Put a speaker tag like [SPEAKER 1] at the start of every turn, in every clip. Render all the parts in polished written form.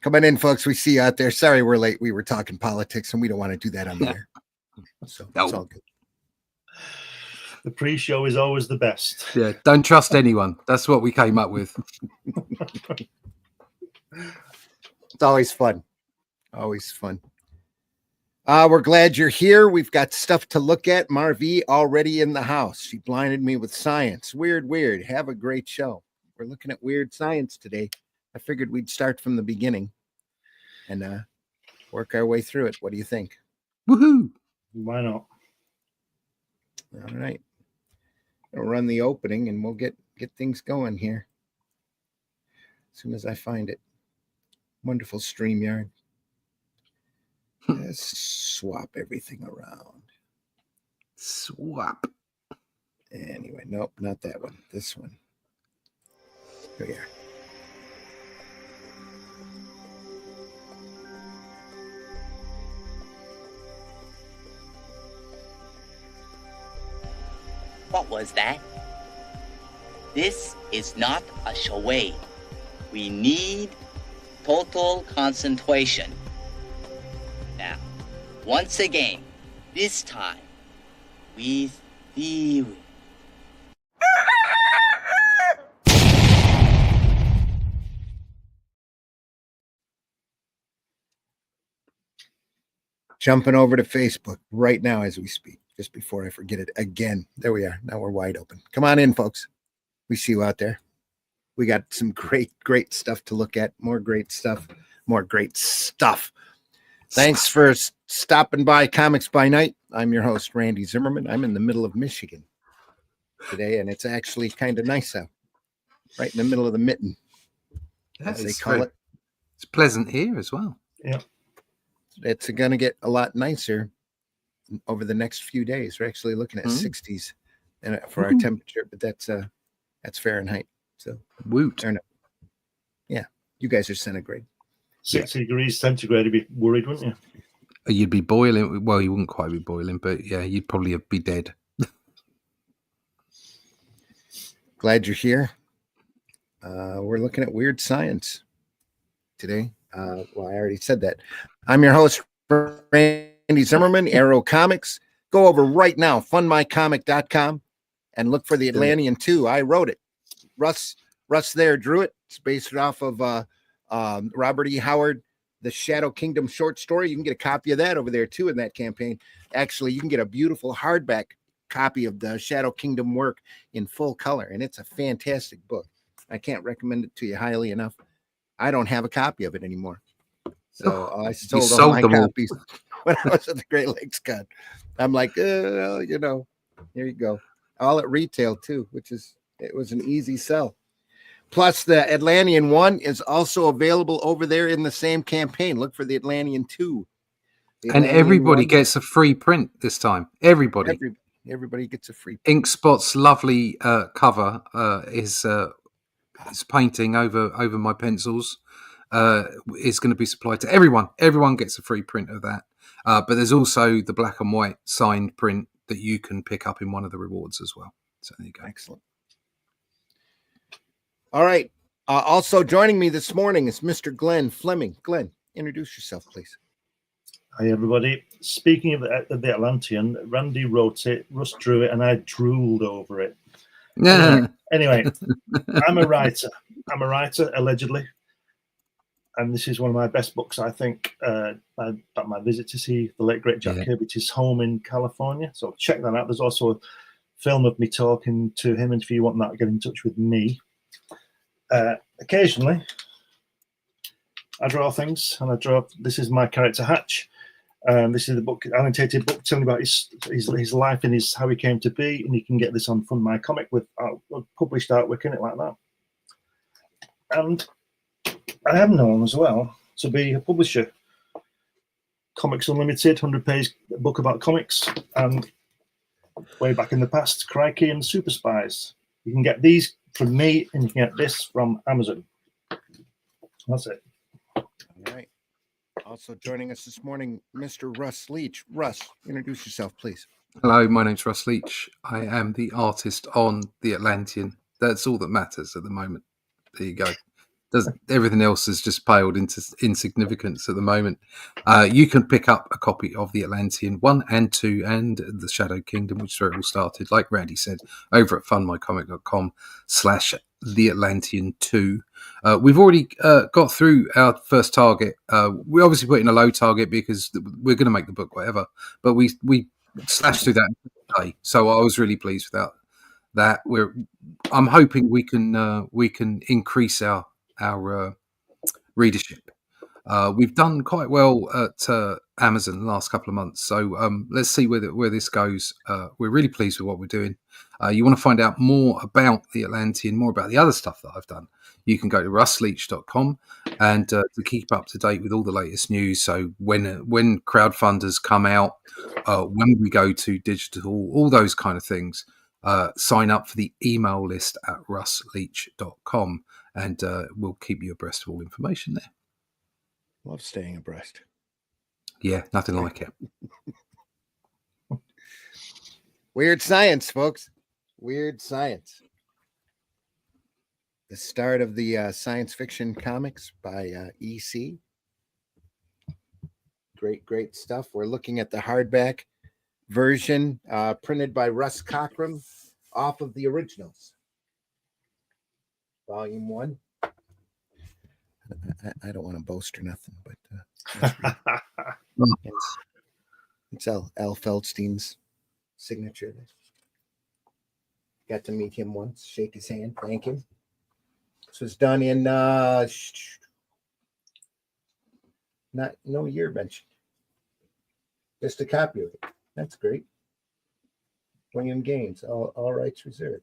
[SPEAKER 1] Come on in, folks. We see you out there. Sorry we're late. We were talking politics, and we don't want to do that on the air. So it's all good.
[SPEAKER 2] The pre-show is always the best.
[SPEAKER 3] Yeah, don't trust anyone. That's what we came up with.
[SPEAKER 1] It's always fun. Always fun. We're glad you're here. We've got stuff to look at. Marvi already in the house. She blinded me with science. Weird. Have a great show. We're looking at weird science today. I figured we'd start from the beginning and work our way through it. What do you think?
[SPEAKER 3] Woohoo!
[SPEAKER 2] Why not?
[SPEAKER 1] All right. I'll run the opening and we'll get things going here as soon as I find it. Wonderful StreamYard. Let's swap everything around.
[SPEAKER 3] Swap.
[SPEAKER 1] Anyway, nope, not that one. This one. Here we are.
[SPEAKER 4] What was that? This is not a charade. We need total concentration. Now, once again, this time, with theory.
[SPEAKER 1] Jumping over to Facebook right now as we speak, just before I forget it again. There we are. Now we're wide open. Come on in, folks. We see you out there. We got some great stuff to look at. More great stuff. Thanks for stopping by Comics by Night. I'm your host, Randy Zimmerman. I'm in the middle of Michigan today, and it's actually kind of nice out. Right in the middle of the mitten, as they call it.
[SPEAKER 3] It's pleasant here as well.
[SPEAKER 2] Yeah.
[SPEAKER 1] It's going to get a lot nicer over the next few days. We're actually looking at 60s and for our temperature, but that's Fahrenheit. So
[SPEAKER 3] woot.
[SPEAKER 1] Yeah, you guys are centigrade.
[SPEAKER 2] 60 degrees centigrade, you'd be worried, wouldn't you?
[SPEAKER 3] You'd be boiling. Well, you wouldn't quite be boiling, but yeah, you'd probably be dead.
[SPEAKER 1] Glad you're here. We're looking at weird science today. Well, I already said that. I'm your host, Randy Zimmerman, Arrow Comics. Go over right now, fundmycomic.com, and look for the Atlantean 2. I wrote it. Russ there drew it. It's based off of Robert E. Howard, the Shadow Kingdom short story. You can get a copy of that over there, too, in that campaign. Actually, you can get a beautiful hardback copy of the Shadow Kingdom work in full color, and it's a fantastic book. I can't recommend it to you highly enough. I don't have a copy of it anymore. So I sold all my copies when I was at the Great Lakes Con. I'm like, here you go. All at retail too, it was an easy sell. Plus the Atlantean 1 is also available over there in the same campaign. Look for the Atlantean 2.
[SPEAKER 3] And everybody gets a free print this time. Everybody
[SPEAKER 1] gets a free print.
[SPEAKER 3] Inkspot's lovely cover is painting over my pencils is going to be supplied to everyone. Everyone gets a free print of that. But there's also the black and white signed print that you can pick up in one of the rewards as well. So there you go.
[SPEAKER 1] Excellent. All right. Also joining me this morning is Mr. Glenn Fleming. Glenn, introduce yourself, please.
[SPEAKER 2] Hi, everybody. Speaking of the Atlantean, Randy wrote it, Russ drew it, and I drooled over it. Anyway, I'm a writer. Allegedly. And this is one of my best books, I think, about my visit to see the late, great Jack Kirby's home in California. So check that out. There's also a film of me talking to him. And if you want that, get in touch with me. Occasionally, I draw things. And this is my character, Hatch. This is the book, annotated book, telling about his life and how he came to be. And you can get this on Fund My Comic with published artwork in it like that. And I am known as well to be a publisher. Comics Unlimited, 100-page book about comics, and way back in the past, Crikey and Super Spies. You can get these from me, and you can get this from Amazon. That's it.
[SPEAKER 1] All right. Also joining us this morning, Mr. Russ Leach. Russ, introduce yourself, please.
[SPEAKER 3] Hello, my name's Russ Leach. I am the artist on the Atlantean. That's all that matters at the moment. There you go. everything else has just paled into insignificance at the moment. You can pick up a copy of The Atlantean 1 and 2 and The Shadow Kingdom, which is where it all started, like Randy said, over at fundmycomic.com/The Atlantean 2. We've already got through our first target. We obviously put in a low target because we're going to make the book whatever, but we slashed through that today. So I was really pleased with that. I'm hoping we can increase our readership. We've done quite well at Amazon the last couple of months, so let's see where this goes. We're really pleased with what we're doing. You want to find out more about the Atlantean, more about the other stuff that I've done, you can go to literallt.com and to keep up to date with all the latest news. So when crowdfunders come out, when we go to digital, all those kind of things, sign up for the email list at russleach.com and we'll keep you abreast of all information there.
[SPEAKER 1] Love staying abreast.
[SPEAKER 3] Yeah, nothing like it.
[SPEAKER 1] Weird science, folks. Weird science. The start of the science fiction comics by EC. Great stuff. We're looking at the hardback version printed by Russ Cockrum off of the originals. Volume 1. I don't want to boast or nothing, but it's L. Feldstein's signature. Got to meet him once, shake his hand, thank him. This was done in no year mentioned. Just a copy of it. That's great. William Gaines, all rights reserved.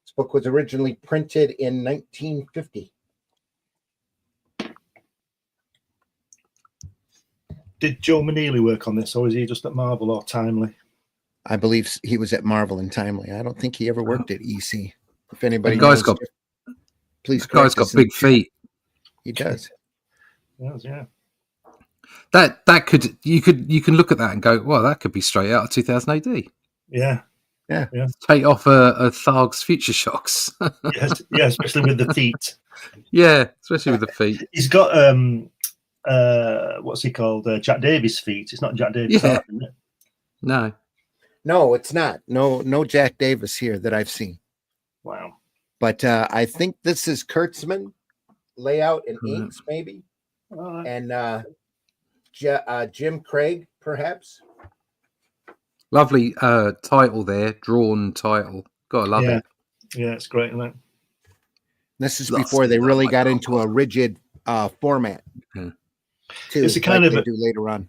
[SPEAKER 1] This book was originally printed in 1950.
[SPEAKER 2] Did Joe Maneely work on this, or was he just at Marvel or Timely?
[SPEAKER 1] I believe he was at Marvel and Timely. I don't think he ever worked at EC. If anybody
[SPEAKER 3] guy's
[SPEAKER 1] knows,
[SPEAKER 3] got,
[SPEAKER 1] please.
[SPEAKER 3] The guy's got big feet.
[SPEAKER 1] He does.
[SPEAKER 2] Yeah.
[SPEAKER 3] That could you can look at that and go, well, that could be straight out of 2000 AD.
[SPEAKER 2] Yeah.
[SPEAKER 3] Take off a Tharg's Future Shocks.
[SPEAKER 2] Yeah, especially with the feet.
[SPEAKER 3] Yeah, especially with the feet.
[SPEAKER 2] He's got what's he called? Jack Davis feet. It's not Jack Davis art, is it?
[SPEAKER 1] No, it's not. No Jack Davis here that I've seen.
[SPEAKER 2] Wow.
[SPEAKER 1] But I think this is Kurtzman layout and inks, maybe. And Jim Craig, perhaps.
[SPEAKER 3] Lovely title there, drawn title. Gotta love it.
[SPEAKER 2] Yeah, it's great, isn't it?
[SPEAKER 1] This is before they really got into a rigid format.
[SPEAKER 3] Yeah.
[SPEAKER 1] Too,
[SPEAKER 2] it's a kind of
[SPEAKER 1] they do later on.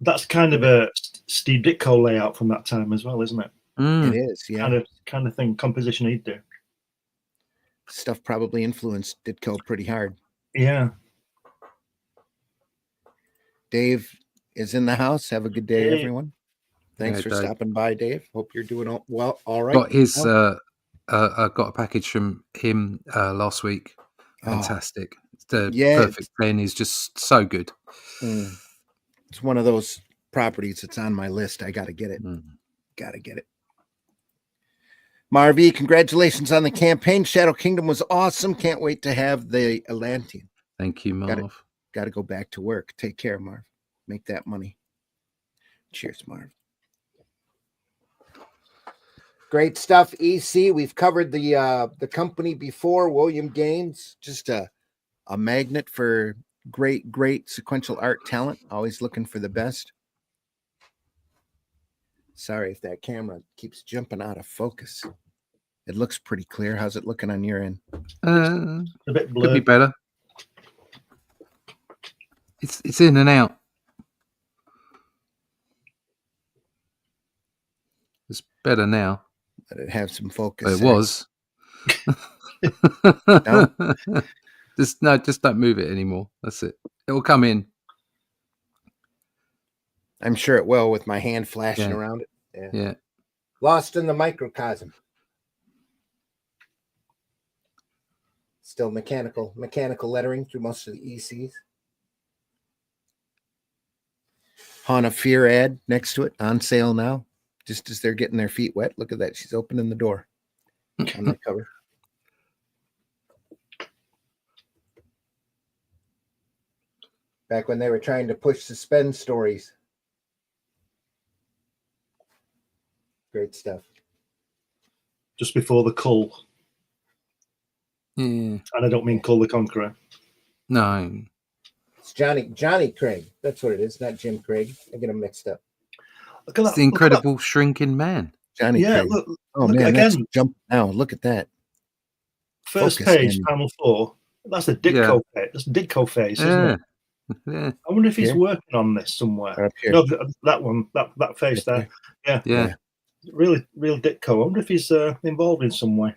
[SPEAKER 2] That's kind of a Steve Ditko layout from that time as well, isn't it?
[SPEAKER 1] It is, yeah.
[SPEAKER 2] Kind of thing, composition he'd do.
[SPEAKER 1] Stuff probably influenced Ditko pretty hard.
[SPEAKER 2] Yeah.
[SPEAKER 1] Dave is in the house. Have a good day, everyone. Thanks for
[SPEAKER 3] Dave.
[SPEAKER 1] stopping by, Dave. Hope you're doing well. All right.
[SPEAKER 3] Got his I got a package from him last week. Fantastic. The perfect pen is just so good.
[SPEAKER 1] It's one of those properties that's on my list. I got to get it. Got to get it. Marv, congratulations on the campaign. Shadow Kingdom was awesome. Can't wait to have the Atlantean.
[SPEAKER 3] Thank you, Marv.
[SPEAKER 1] Got to go back to work. Take care, Marv. Make that money. Cheers, Marv. Great stuff, EC. We've covered the company before. William Gaines, just a magnet for great sequential art talent. Always looking for the best. Sorry if that camera keeps jumping out of focus. It looks pretty clear. How's it looking on your end?
[SPEAKER 2] A bit blurred.
[SPEAKER 3] Could be better. It's in and out. It's better now.
[SPEAKER 1] Let it have some focus.
[SPEAKER 3] It was.
[SPEAKER 1] No?
[SPEAKER 3] Just don't move it anymore. That's it. It will come in.
[SPEAKER 1] I'm sure it will with my hand flashing around it.
[SPEAKER 3] Yeah.
[SPEAKER 1] Lost in the microcosm. Still mechanical lettering through most of the ECs. Hauna Fear ad next to it, on sale now. Just as they're getting their feet wet. Look at that. She's opening the door on the cover. Back when they were trying to push suspense stories. Great stuff.
[SPEAKER 2] Just before the Cull.
[SPEAKER 3] Yeah.
[SPEAKER 2] And I don't mean Cull the Conqueror.
[SPEAKER 3] No.
[SPEAKER 1] It's Johnny Craig. That's what it is, not Jim Craig. I get them mixed up.
[SPEAKER 2] Look at
[SPEAKER 3] It's
[SPEAKER 2] that.
[SPEAKER 3] the Incredible Shrinking Man.
[SPEAKER 1] Johnny
[SPEAKER 2] Yeah,
[SPEAKER 1] Craig.
[SPEAKER 2] look
[SPEAKER 1] Oh
[SPEAKER 2] look
[SPEAKER 1] man,
[SPEAKER 2] again.
[SPEAKER 1] that's jump now. Look at that.
[SPEAKER 2] First
[SPEAKER 1] Focus
[SPEAKER 2] page,
[SPEAKER 1] in.
[SPEAKER 2] panel 4. That's the Ditko face. That's Ditko face, isn't
[SPEAKER 3] Yeah.
[SPEAKER 2] it?
[SPEAKER 3] Yeah.
[SPEAKER 2] I wonder if he's
[SPEAKER 1] Here?
[SPEAKER 2] working on this somewhere.
[SPEAKER 1] Right up here.
[SPEAKER 2] No, that one, that face
[SPEAKER 1] Right
[SPEAKER 2] there.
[SPEAKER 3] Yeah.
[SPEAKER 2] Really, real Ditko. I wonder if he's involved in some way.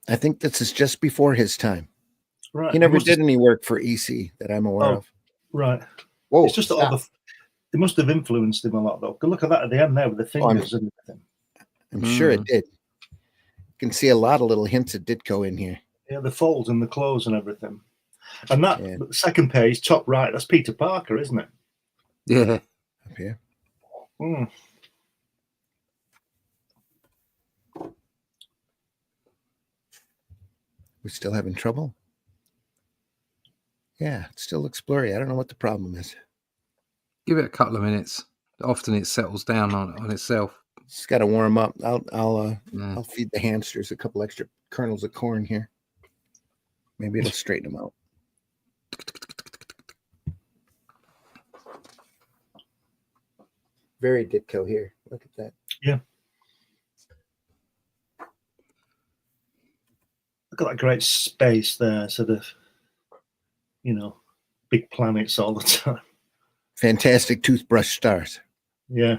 [SPEAKER 1] I think this is just before his time.
[SPEAKER 2] Right.
[SPEAKER 1] He never
[SPEAKER 2] must
[SPEAKER 1] did
[SPEAKER 2] have-
[SPEAKER 1] any work for EC that I'm aware
[SPEAKER 2] Oh,
[SPEAKER 1] of.
[SPEAKER 2] Right.
[SPEAKER 1] Whoa,
[SPEAKER 2] It's just that
[SPEAKER 1] stop.
[SPEAKER 2] all the. They must have influenced him a lot, though. Look at that at the end there with the
[SPEAKER 1] Oh,
[SPEAKER 2] fingers and everything.
[SPEAKER 1] I'm sure it did. You can see a lot of little hints of Ditko in here.
[SPEAKER 2] Yeah, the folds and the clothes and everything. And that
[SPEAKER 1] Yeah.
[SPEAKER 2] second page, top right, that's Peter Parker, isn't it?
[SPEAKER 3] Yeah.
[SPEAKER 1] Up here.
[SPEAKER 2] Mm.
[SPEAKER 1] We're still having trouble. Yeah, it still looks blurry. I don't know what the problem is.
[SPEAKER 3] Give it a couple of minutes. Often it settles down on itself.
[SPEAKER 1] Just got to warm up. I'll
[SPEAKER 3] Yeah.
[SPEAKER 1] feed the hamsters a couple extra kernels of corn here. Maybe it'll straighten them out. Very Ditko here. Look at that.
[SPEAKER 2] Yeah. Look at that great space there, sort of, big planets all the time.
[SPEAKER 1] Fantastic toothbrush stars.
[SPEAKER 2] Yeah.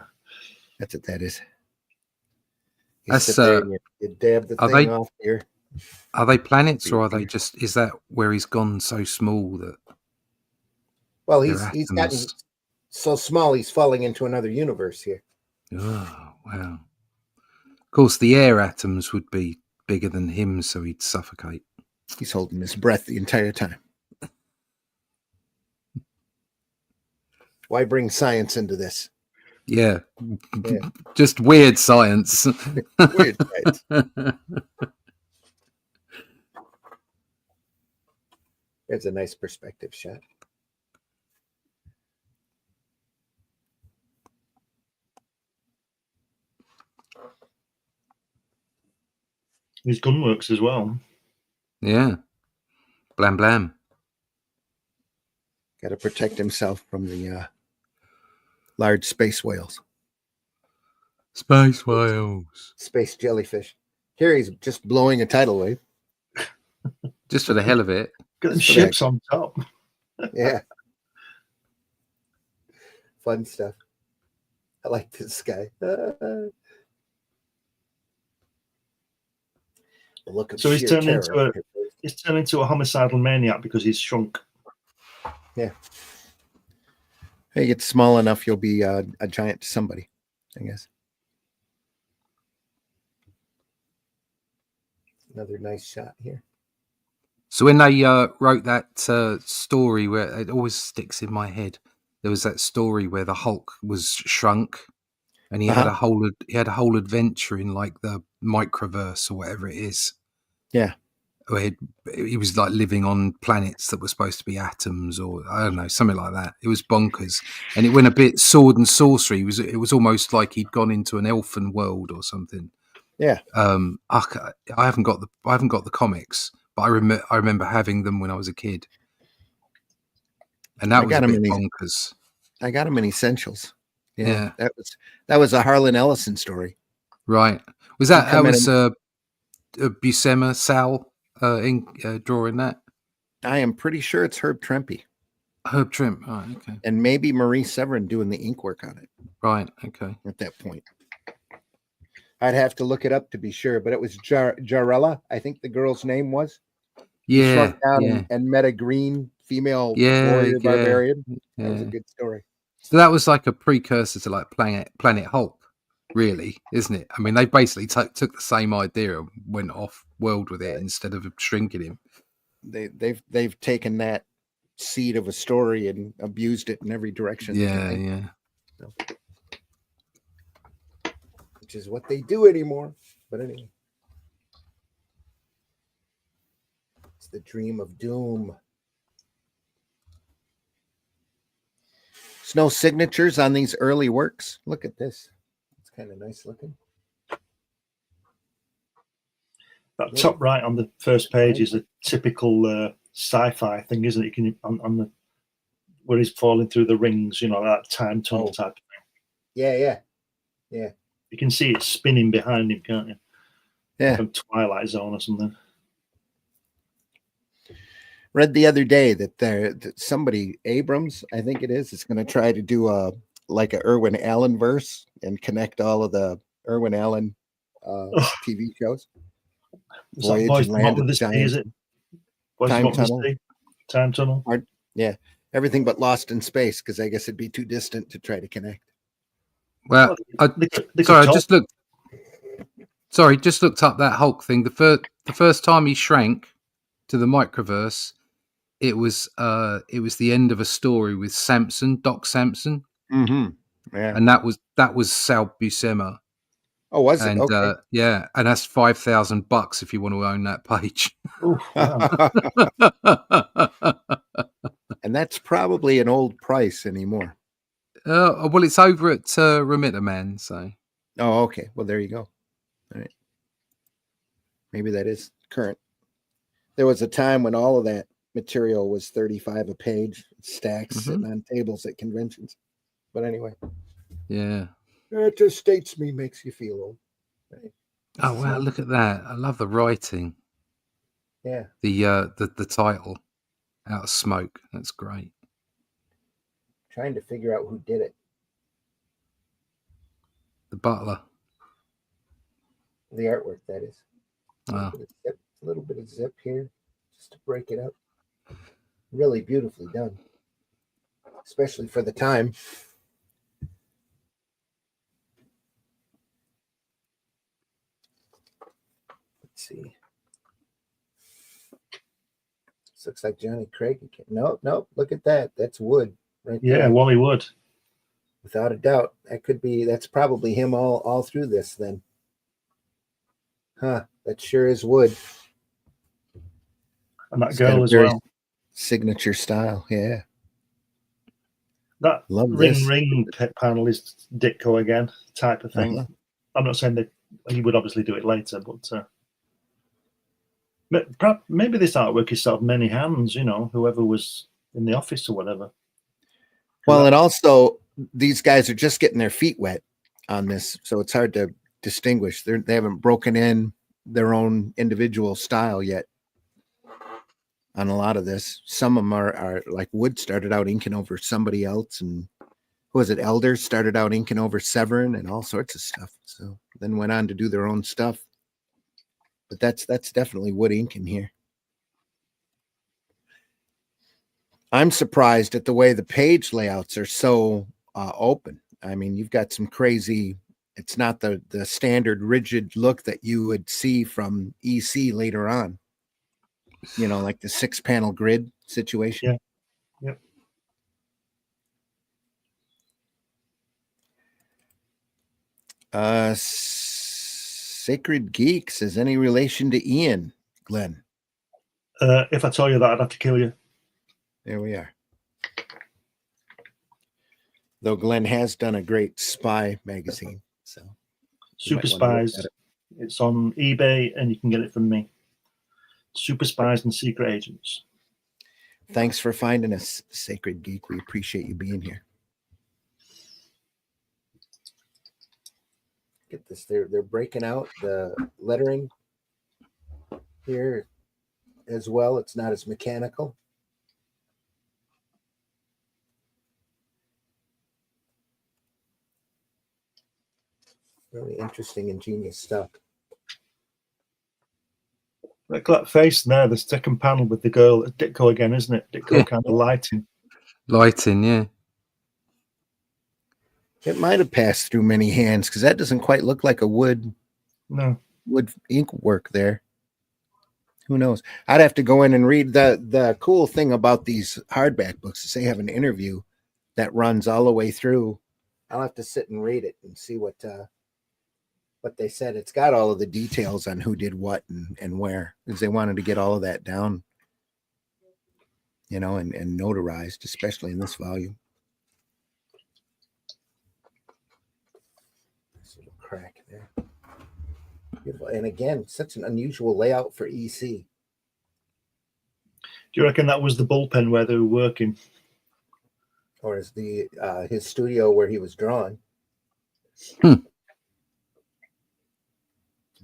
[SPEAKER 1] That's what that is. You
[SPEAKER 3] That's,
[SPEAKER 1] sit there and you dab the
[SPEAKER 3] are
[SPEAKER 1] thing
[SPEAKER 3] they-
[SPEAKER 1] off here.
[SPEAKER 3] Are they planets or are they just? Is that where he's gone so small that?
[SPEAKER 1] Well,
[SPEAKER 3] they're
[SPEAKER 1] he's gotten
[SPEAKER 3] atoms?
[SPEAKER 1] so small he's falling into another universe here.
[SPEAKER 3] Oh wow! Of course, the air atoms would be bigger than him, so he'd suffocate.
[SPEAKER 1] He's holding his breath the entire time. Why bring science into this?
[SPEAKER 3] Yeah,
[SPEAKER 1] Yeah.
[SPEAKER 3] just weird science.
[SPEAKER 1] Weird, right? There's a nice perspective shot.
[SPEAKER 2] His gun works as well.
[SPEAKER 3] Yeah, blam blam.
[SPEAKER 1] Got to protect himself from the large space whales,
[SPEAKER 3] Space whales.
[SPEAKER 1] space jellyfish. Here he's just blowing a tidal wave.
[SPEAKER 3] Just for the hell of it.
[SPEAKER 2] Got them
[SPEAKER 1] That's what I-
[SPEAKER 2] ships on top.
[SPEAKER 1] Yeah. Fun stuff. I like this guy. The look of
[SPEAKER 2] So he's
[SPEAKER 1] sheer
[SPEAKER 2] turned
[SPEAKER 1] terror
[SPEAKER 2] into
[SPEAKER 1] on her face.
[SPEAKER 2] He's turned into a homicidal maniac because he's shrunk.
[SPEAKER 1] Hey, you get small enough, you'll be a giant to somebody, I guess. Another nice shot here.
[SPEAKER 3] So when they wrote that story, where it always sticks in my head, there was that story where the Hulk was shrunk, and he had a whole adventure in like the microverse or whatever it is.
[SPEAKER 1] Yeah.
[SPEAKER 3] Where he was like living on planets that were supposed to be atoms, or I don't know, something like that. It was bonkers, and it went a bit sword and sorcery. It was almost like he'd gone into an elfin world or something.
[SPEAKER 1] Yeah.
[SPEAKER 3] I haven't got the comics, but I remember having them when I was a kid, and that was a bit bonkers.
[SPEAKER 1] I got him in Essentials.
[SPEAKER 3] Yeah.
[SPEAKER 1] That was a Harlan Ellison story.
[SPEAKER 3] Right? Was that
[SPEAKER 1] come in
[SPEAKER 3] was Buscema Sal drawing that?
[SPEAKER 1] I am pretty sure it's Herb Trempe
[SPEAKER 3] Herb Trimp. Right. Okay.
[SPEAKER 1] and maybe Marie Severin doing the ink work on it
[SPEAKER 3] Right. Okay.
[SPEAKER 1] at that point. I'd have to look it up to be sure, but it was Jarella, I think the girl's name was. He
[SPEAKER 3] Yeah.
[SPEAKER 1] shrunk down
[SPEAKER 3] Yeah.
[SPEAKER 1] and met a green female
[SPEAKER 3] Yeah,
[SPEAKER 1] warrior
[SPEAKER 3] yeah.
[SPEAKER 1] barbarian. That was a
[SPEAKER 3] Yeah.
[SPEAKER 1] good story.
[SPEAKER 3] So that was like a precursor to like Planet Hulk, really, isn't it? I mean, they basically took the same idea and went off world with it instead of shrinking him.
[SPEAKER 1] They've taken that seed of a story and abused it in every direction. they
[SPEAKER 3] Yeah.
[SPEAKER 1] can,
[SPEAKER 3] Yeah.
[SPEAKER 1] which is what they do anymore. But anyway, it's the dream of doom. no signatures on these early works. Look at this. It's kind of nice looking.
[SPEAKER 2] That top right on the first page is a typical sci-fi thing, isn't it? You can on the where he's falling through the rings, you know, that time tunnel type of thing.
[SPEAKER 1] Yeah.
[SPEAKER 2] You can see it spinning behind him, can't you?
[SPEAKER 1] Yeah.
[SPEAKER 2] From Twilight Zone or something.
[SPEAKER 1] Read the other day that somebody, Abrams, I think it is going to try to do a Irwin Allen verse and connect all of the Irwin Allen TV shows. Voyage and Land of the Giants. Time Tunnel.
[SPEAKER 2] Time Tunnel.
[SPEAKER 1] Yeah. Everything but Lost in Space, because I guess it'd be too distant to try to connect.
[SPEAKER 3] Well, just looked up that Hulk thing. The first time he shrank to the microverse, it was the end of a story with Samson, Doc Samson.
[SPEAKER 1] Mm-hmm. Yeah.
[SPEAKER 3] And that was Sal Buscema.
[SPEAKER 1] Oh, was it?
[SPEAKER 3] And
[SPEAKER 1] okay.
[SPEAKER 3] Yeah, and that's $5,000 if you want to own that page.
[SPEAKER 2] Ooh, wow.
[SPEAKER 1] And that's probably an old price anymore.
[SPEAKER 3] Well, it's over at Remitter Man. So.
[SPEAKER 1] Oh, okay. Well, there you go. All right. Maybe that is current. There was a time when all of that material was $35 a page, stacks sitting on tables at conventions. But anyway.
[SPEAKER 3] Yeah.
[SPEAKER 1] It just states me, makes you feel old. Right?
[SPEAKER 3] Oh wow! Look at that. I love the writing.
[SPEAKER 1] Yeah.
[SPEAKER 3] The title, Out of Smoke. That's great.
[SPEAKER 1] Trying to figure out who did it.
[SPEAKER 3] The Butler.
[SPEAKER 1] The artwork, that is.
[SPEAKER 3] Wow.
[SPEAKER 1] A little bit of zip here, just to break it up. Really beautifully done, especially for the time. Let's see. This looks like Johnny Craig again. Nope. Look at that. That's Wood right there.
[SPEAKER 2] Yeah, Wally Wood.
[SPEAKER 1] Without a doubt. That's probably him all through this then. Huh. That sure is Wood.
[SPEAKER 2] And that girl as well.
[SPEAKER 1] Signature style, yeah.
[SPEAKER 2] That
[SPEAKER 1] Love
[SPEAKER 2] ring panel is Ditko again type of thing. I'm not saying that he would obviously do it later, but maybe this artwork is sort of many hands, you know, whoever was in the office or whatever.
[SPEAKER 1] Well, and also these guys are just getting their feet wet on this, so it's hard to distinguish. They haven't broken in their own individual style yet on a lot of this. Some of them are like Wood started out inking over somebody else, and who was it? Elders started out inking over Severin and all sorts of stuff. So then went on to do their own stuff. But that's definitely Wood ink in here. I'm surprised at the way the page layouts are so open. I mean, you've got some crazy. It's not the standard rigid look that you would see from EC later on. You know, like the 6-panel grid situation.
[SPEAKER 2] Yeah. Yep.
[SPEAKER 1] Sacred Geeks is any relation to Ian, Glenn?
[SPEAKER 2] If I tell you that, I'd have to kill you.
[SPEAKER 1] There we are. Though Glenn has done a great spy magazine. So
[SPEAKER 2] Super Spies. It's on eBay and you can get it from me. Super Spies and Secret Agents.
[SPEAKER 1] Thanks for finding us, Sacred Geek. We appreciate you being here. Get this. They're breaking out the lettering here as well. It's not as mechanical. Really interesting, ingenious stuff.
[SPEAKER 2] Look at that face there, the second panel with the girl, Ditko again, isn't it? Ditko kind of lighting.
[SPEAKER 3] Lighting, yeah.
[SPEAKER 1] It might have passed through many hands because that doesn't quite look like a wood ink work there. Who knows? I'd have to go in and read. The cool thing about these hardback books is they have an interview that runs all the way through. I'll have to sit and read it and see what they said. It's got all of the details on who did what and where, because they wanted to get all of that down, you know, and notarized, especially in this volume. Beautiful. And again, such an unusual layout for EC.
[SPEAKER 2] Do you reckon that was the bullpen where they were working?
[SPEAKER 1] Or is the his studio where he was drawing?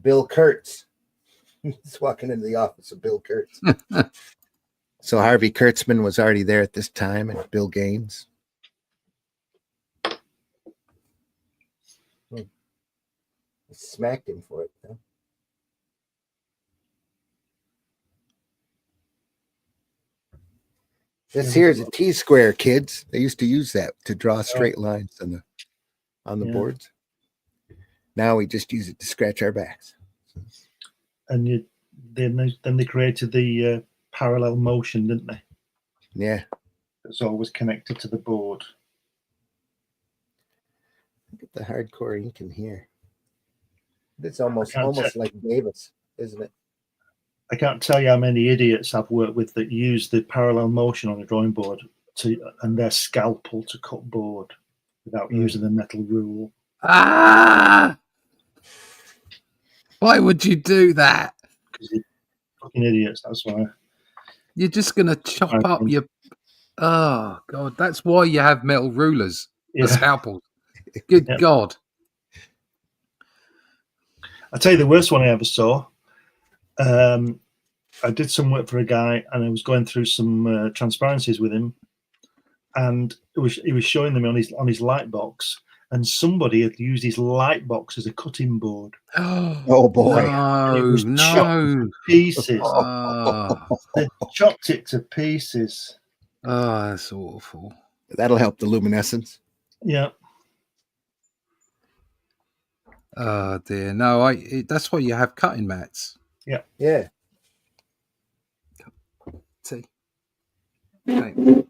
[SPEAKER 1] Bill Kurtz. He's walking into the office of Bill Kurtz. So Harvey Kurtzman was already there at this time, and Bill Gaines. He smacked him for it, though. This here is a T-square, kids. They used to use that to draw straight lines on the boards. Now we just use it to scratch our backs.
[SPEAKER 2] And then they created the parallel motion, didn't they?
[SPEAKER 1] Yeah.
[SPEAKER 2] It's always connected to the board.
[SPEAKER 1] Look at the hardcore ink in here. It's almost
[SPEAKER 2] tell.
[SPEAKER 1] like Davis, isn't it?
[SPEAKER 2] I can't tell you how many idiots I've worked with that use the parallel motion on a drawing board and their scalpel to cut board without using the metal rule.
[SPEAKER 3] Ah! Why would you do that?
[SPEAKER 2] Because you're fucking idiots, that's why.
[SPEAKER 3] You're just going to chop up your... Oh, God. That's why you have metal rulers, the scalpels. Good God.
[SPEAKER 2] I'll tell you the worst one I ever saw. I did some work for a guy and I was going through some transparencies with him, and he was showing them on his light box, and somebody had used his light box as a cutting board.
[SPEAKER 1] Oh boy.
[SPEAKER 3] No, no.
[SPEAKER 2] Pieces.
[SPEAKER 3] Oh.
[SPEAKER 2] They chopped it to pieces.
[SPEAKER 3] Oh, that's awful.
[SPEAKER 1] That'll help the luminescence.
[SPEAKER 2] Yeah.
[SPEAKER 3] Oh dear. No, that's why you have cutting mats.
[SPEAKER 2] Yeah.
[SPEAKER 1] Yeah.
[SPEAKER 3] See. Okay.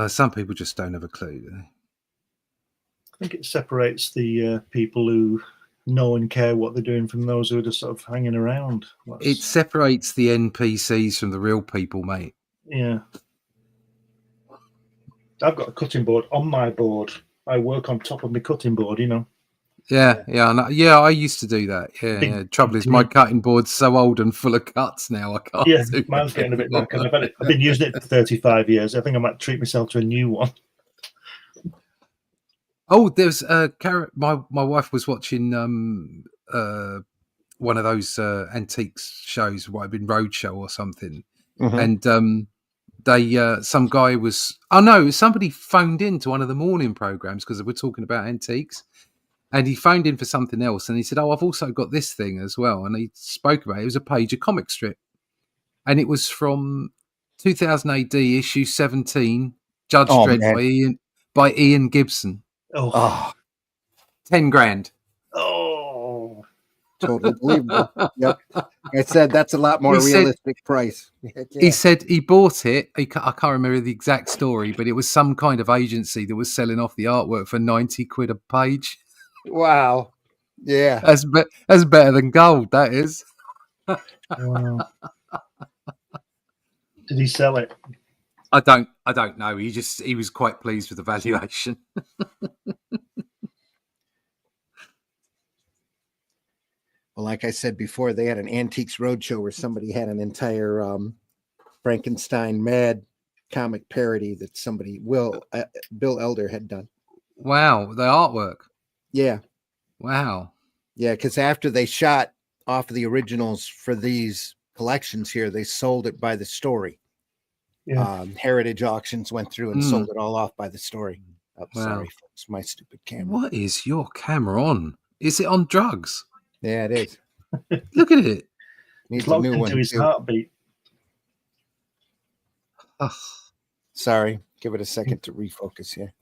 [SPEAKER 3] Some people just don't have a clue, do they?
[SPEAKER 2] I think it separates the people who know and care what they're doing from those who are just sort of hanging around.
[SPEAKER 3] It separates the NPCs from the real people, mate.
[SPEAKER 2] Yeah. I've got a cutting board on my board. I work on top of my cutting board, you know.
[SPEAKER 3] Yeah, I used to do that. Yeah. Trouble is, my cutting board's so old and full of cuts now. I can't.
[SPEAKER 2] Yeah, mine's getting a bit knackered. I've been using it for 35 years. I think I might treat myself to a new one.
[SPEAKER 3] Oh, there's my wife was watching one of those antiques shows, might have been Roadshow or something, and some guy was somebody phoned in to one of the morning programs because they were talking about antiques. And he phoned in for something else, and he said, "Oh, I've also got this thing as well." And he spoke about it. It was a page of comic strip, and it was from 2000 AD, issue 17, Judge Dredd by Ian Gibson.
[SPEAKER 2] Oh,
[SPEAKER 3] 10 grand.
[SPEAKER 2] Oh,
[SPEAKER 1] totally believable. Yep, I said that's a lot more realistic price.
[SPEAKER 3] He said he bought it. I can't remember the exact story, but it was some kind of agency that was selling off the artwork for 90 quid a page.
[SPEAKER 1] Wow. Yeah.
[SPEAKER 3] That's better than gold, that is.
[SPEAKER 2] wow. Did he sell it?
[SPEAKER 3] I don't know. He was quite pleased with the valuation.
[SPEAKER 1] Well, like I said before, they had an Antiques Roadshow where somebody had an entire Frankenstein Mad comic parody that Bill Elder had done.
[SPEAKER 3] Wow, the artwork.
[SPEAKER 1] Yeah.
[SPEAKER 3] Wow.
[SPEAKER 1] Yeah, because after they shot off the originals for these collections here, they sold it by the story.
[SPEAKER 2] Yeah.
[SPEAKER 1] Heritage Auctions went through and sold it all off by the story. Oh, wow. Sorry, folks, my stupid camera.
[SPEAKER 3] What is your camera on? Is it on drugs?
[SPEAKER 1] Yeah, it is.
[SPEAKER 3] Look at it.
[SPEAKER 1] Needs a new one.
[SPEAKER 2] His heartbeat.
[SPEAKER 3] Oh.
[SPEAKER 1] Sorry, give it a second to refocus here.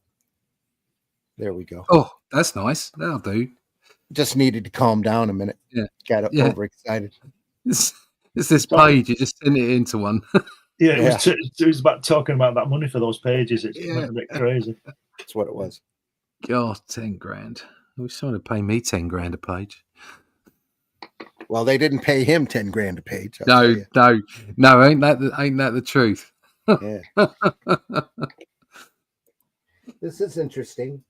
[SPEAKER 1] There we go.
[SPEAKER 3] Oh, that's nice. That'll do.
[SPEAKER 1] Just needed to calm down a minute.
[SPEAKER 3] Yeah.
[SPEAKER 1] Got overexcited.
[SPEAKER 3] It's this page. You just send it into one.
[SPEAKER 2] It was about talking about that money for those pages. It's a bit crazy.
[SPEAKER 1] That's what it was.
[SPEAKER 3] God, 10 grand. I wish someone would pay me 10 grand a page.
[SPEAKER 1] Well, they didn't pay him 10 grand a page.
[SPEAKER 3] No. Ain't that the truth?
[SPEAKER 1] Yeah. This is interesting.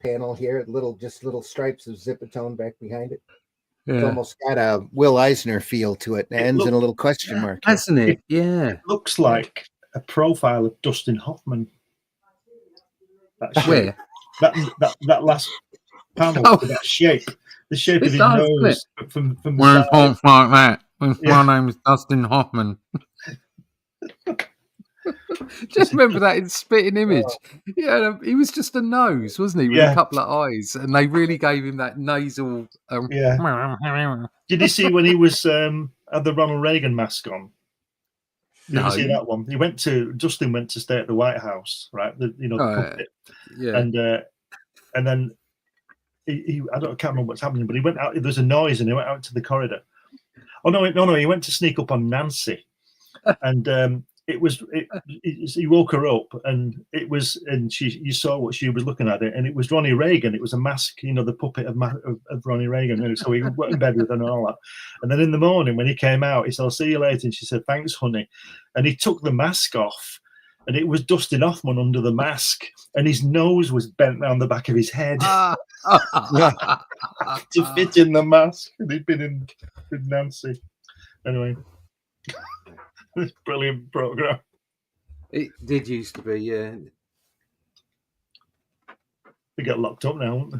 [SPEAKER 1] panel here. Just little stripes of Zipatone back behind it. It's
[SPEAKER 3] Yeah.
[SPEAKER 1] almost got a Will Eisner feel to it. It ends in a little question mark. Here.
[SPEAKER 3] Hasn't it? Yeah.
[SPEAKER 2] It looks like a profile of Dustin Hoffman. That shape.
[SPEAKER 3] Where?
[SPEAKER 2] That last panel,
[SPEAKER 3] Oh.
[SPEAKER 2] with that shape, the shape
[SPEAKER 3] It
[SPEAKER 2] of his
[SPEAKER 3] does,
[SPEAKER 2] nose from the
[SPEAKER 3] Where's
[SPEAKER 2] side.
[SPEAKER 3] like that?
[SPEAKER 2] Yeah.
[SPEAKER 3] My name is Dustin Hoffman. Just remember that in spitting image. Yeah, he was just a nose, wasn't he? With
[SPEAKER 2] Yeah.
[SPEAKER 3] a couple of eyes, and they really gave him that nasal.
[SPEAKER 2] Yeah. Did you see when he was had the Ronald Reagan mask on? Did you see that one? Dustin went to stay at the White House, right? The puppet.
[SPEAKER 3] Yeah.
[SPEAKER 2] And then he I can't remember what's happening, but he went out. There's a noise, and he went out to the corridor. Oh no! He went to sneak up on Nancy, and he woke her up, and you saw what she was looking at it, and it was Ronnie Reagan. It was a mask, the puppet of Ronnie Reagan. And so he went in bed with her and all that. And then in the morning when he came out, he said, "I'll see you later." And she said, "Thanks, honey." And he took the mask off, and it was Dustin Hoffman under the mask, and his nose was bent round the back of his head to fit in the mask. And he'd been in with Nancy. Anyway. This brilliant program.
[SPEAKER 3] It did used to be, yeah.
[SPEAKER 2] They get locked up now, won't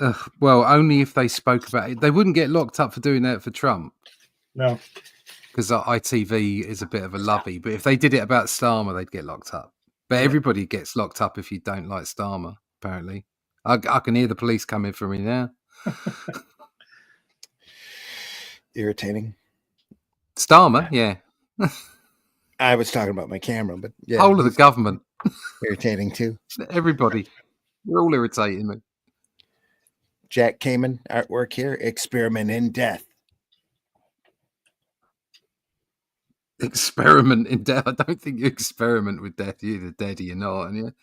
[SPEAKER 2] they?
[SPEAKER 3] Well, only if they spoke about it. They wouldn't get locked up for doing that for Trump.
[SPEAKER 2] No.
[SPEAKER 3] Because ITV is a bit of a lovey. But if they did it about Starmer, they'd get locked up. But everybody gets locked up if you don't like Starmer, apparently. I can hear the police coming for me now.
[SPEAKER 1] Irritating.
[SPEAKER 3] Starmer, yeah.
[SPEAKER 1] I was talking about my camera, but yeah.
[SPEAKER 3] Whole of the government.
[SPEAKER 1] Irritating too.
[SPEAKER 3] Everybody. We're all irritating me.
[SPEAKER 1] Jack Kamen artwork here. Experiment in Death.
[SPEAKER 3] Experiment in death. I don't think you experiment with death. You're either dead or you're not, and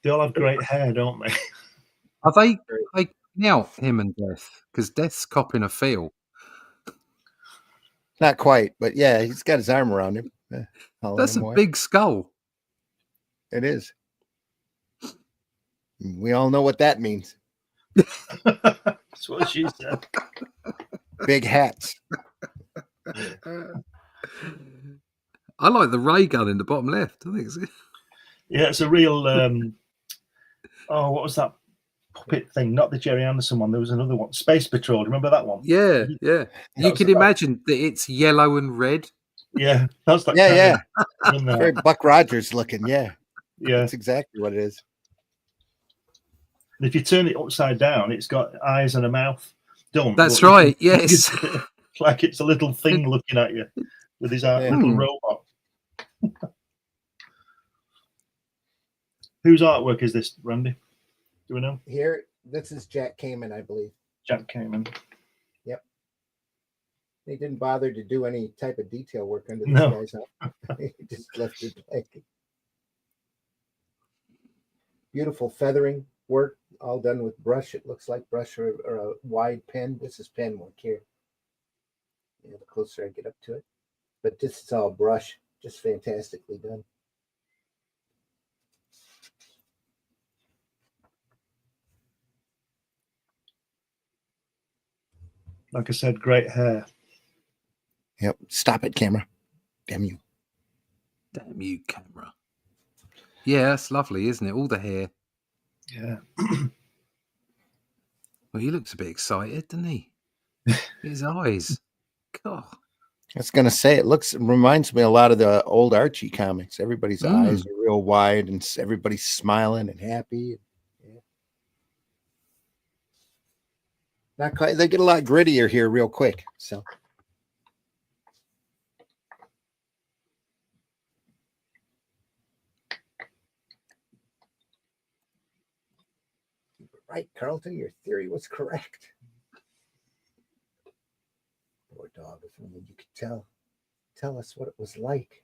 [SPEAKER 2] They all have great hair, don't they?
[SPEAKER 3] Are they out him and Death? Because Death's copping a feel.
[SPEAKER 1] Not quite, but yeah, he's got his arm around him.
[SPEAKER 3] That's a big skull.
[SPEAKER 1] It is. We all know what that means.
[SPEAKER 2] That's what she said.
[SPEAKER 1] Big hats.
[SPEAKER 3] I like the ray gun in the bottom left. I think it's
[SPEAKER 2] Yeah, it's a real. What was that puppet thing? Not the Jerry Anderson one. There was another one. Space Patrol. Remember that one?
[SPEAKER 3] Yeah. You can imagine that it's yellow and red.
[SPEAKER 2] Yeah, that's like
[SPEAKER 1] Very Buck Rogers looking. Yeah,
[SPEAKER 2] yeah,
[SPEAKER 1] that's exactly what it is.
[SPEAKER 2] And if you turn it upside down, it's got eyes and a mouth.
[SPEAKER 3] That's right. Yes,
[SPEAKER 2] like it's a little thing looking at you with his little robot. Whose artwork is this, Randy? Do we know?
[SPEAKER 1] Here, this is Jack Kamen, I believe.
[SPEAKER 2] Jack Kamen.
[SPEAKER 1] Yep. He didn't bother to do any type of detail work under these guys. Huh? He just left it blank. Beautiful feathering work, all done with brush. It looks like brush or a wide pen. This is pen work here. Yeah, the closer I get up to it. But this is all brush, just fantastically done.
[SPEAKER 2] Like I said, great hair.
[SPEAKER 1] Yep. Stop it, camera. Damn you.
[SPEAKER 3] Damn you, camera. Yeah, that's lovely, isn't it? All the hair.
[SPEAKER 2] Yeah.
[SPEAKER 3] Well, he looks a bit excited, doesn't he? His eyes. God.
[SPEAKER 1] I was going to say, it reminds me a lot of the old Archie comics. Everybody's eyes are real wide and everybody's smiling and happy. Yeah. Not quite. They get a lot grittier here real quick. So. Right, Carlton, your theory was correct. Poor dog, if only you could tell us what it was like,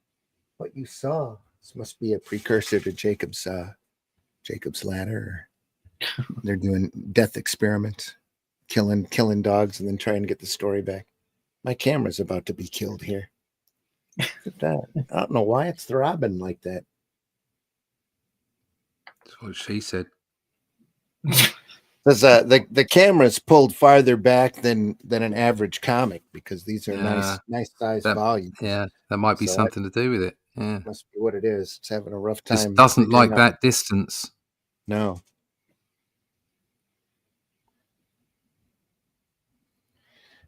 [SPEAKER 1] what you saw. This must be a precursor to Jacob's Ladder. They're doing death experiments, killing dogs and then trying to get the story back. My camera's about to be killed here. at that. I don't know why it's throbbing like that.
[SPEAKER 3] That's what she said.
[SPEAKER 1] Because the camera's pulled farther back than an average comic because these are
[SPEAKER 3] Yeah.
[SPEAKER 1] nice size
[SPEAKER 3] That-
[SPEAKER 1] volumes.
[SPEAKER 3] Yeah, that might be
[SPEAKER 1] So
[SPEAKER 3] something to do with it. Yeah.
[SPEAKER 1] Must be what it is. It's having a rough time.
[SPEAKER 3] Just doesn't
[SPEAKER 1] figuring
[SPEAKER 3] like
[SPEAKER 1] out.
[SPEAKER 3] that distance.
[SPEAKER 1] No.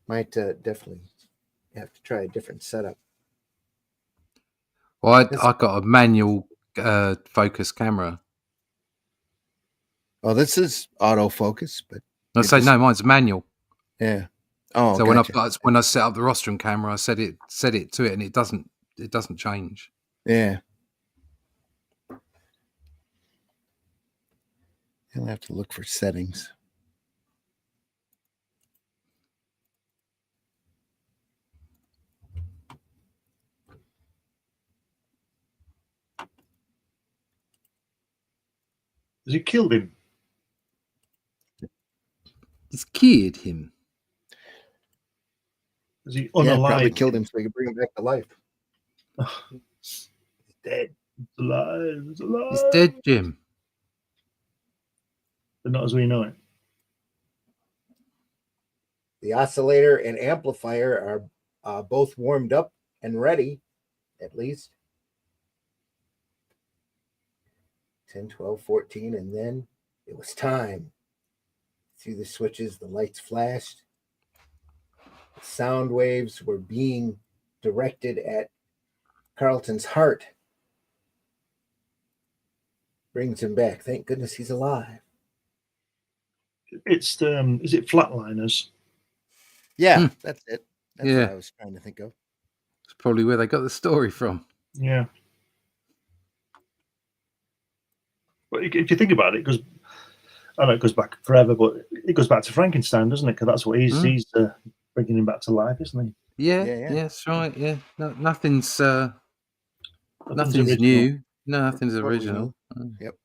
[SPEAKER 1] Might definitely have to try a different setup.
[SPEAKER 3] Well, I got a manual focus camera.
[SPEAKER 1] Oh, this is autofocus, but
[SPEAKER 3] I say no, mine's manual.
[SPEAKER 1] yeah. Oh,
[SPEAKER 3] So
[SPEAKER 1] gotcha.
[SPEAKER 3] when I set up the rostrum camera, I set it to it, and it doesn't change.
[SPEAKER 1] Yeah. I'll have to look for settings.
[SPEAKER 2] Has he killed him?
[SPEAKER 3] It's killed him.
[SPEAKER 2] Is he
[SPEAKER 1] Yeah, probably
[SPEAKER 2] unalive?
[SPEAKER 1] killed him so he could bring him back to life.
[SPEAKER 2] He's dead. He's alive. He's alive.
[SPEAKER 3] He's dead, Jim.
[SPEAKER 2] But not as we know it.
[SPEAKER 1] The oscillator and amplifier are both warmed up and ready, at least. 10, 12, 14, and then it was time. Through the switches, the lights flashed. The sound waves were being directed at Carlton's heart. Brings him back. Thank goodness he's alive.
[SPEAKER 2] It's is it Flatliners?
[SPEAKER 1] Yeah, that's it. That's
[SPEAKER 3] Yeah.
[SPEAKER 1] what I was trying to think of.
[SPEAKER 3] It's probably where they got the story from.
[SPEAKER 2] Yeah. But if you think about it, because I know it goes back forever, but it goes back to Frankenstein, doesn't it? Because that's what he's bringing him back to life, isn't he?
[SPEAKER 3] Yeah,
[SPEAKER 1] Yeah.
[SPEAKER 3] that's right. Yeah, no, nothing's
[SPEAKER 2] Nothing's
[SPEAKER 3] new. No, nothing's
[SPEAKER 1] What we
[SPEAKER 3] original.
[SPEAKER 1] Yep.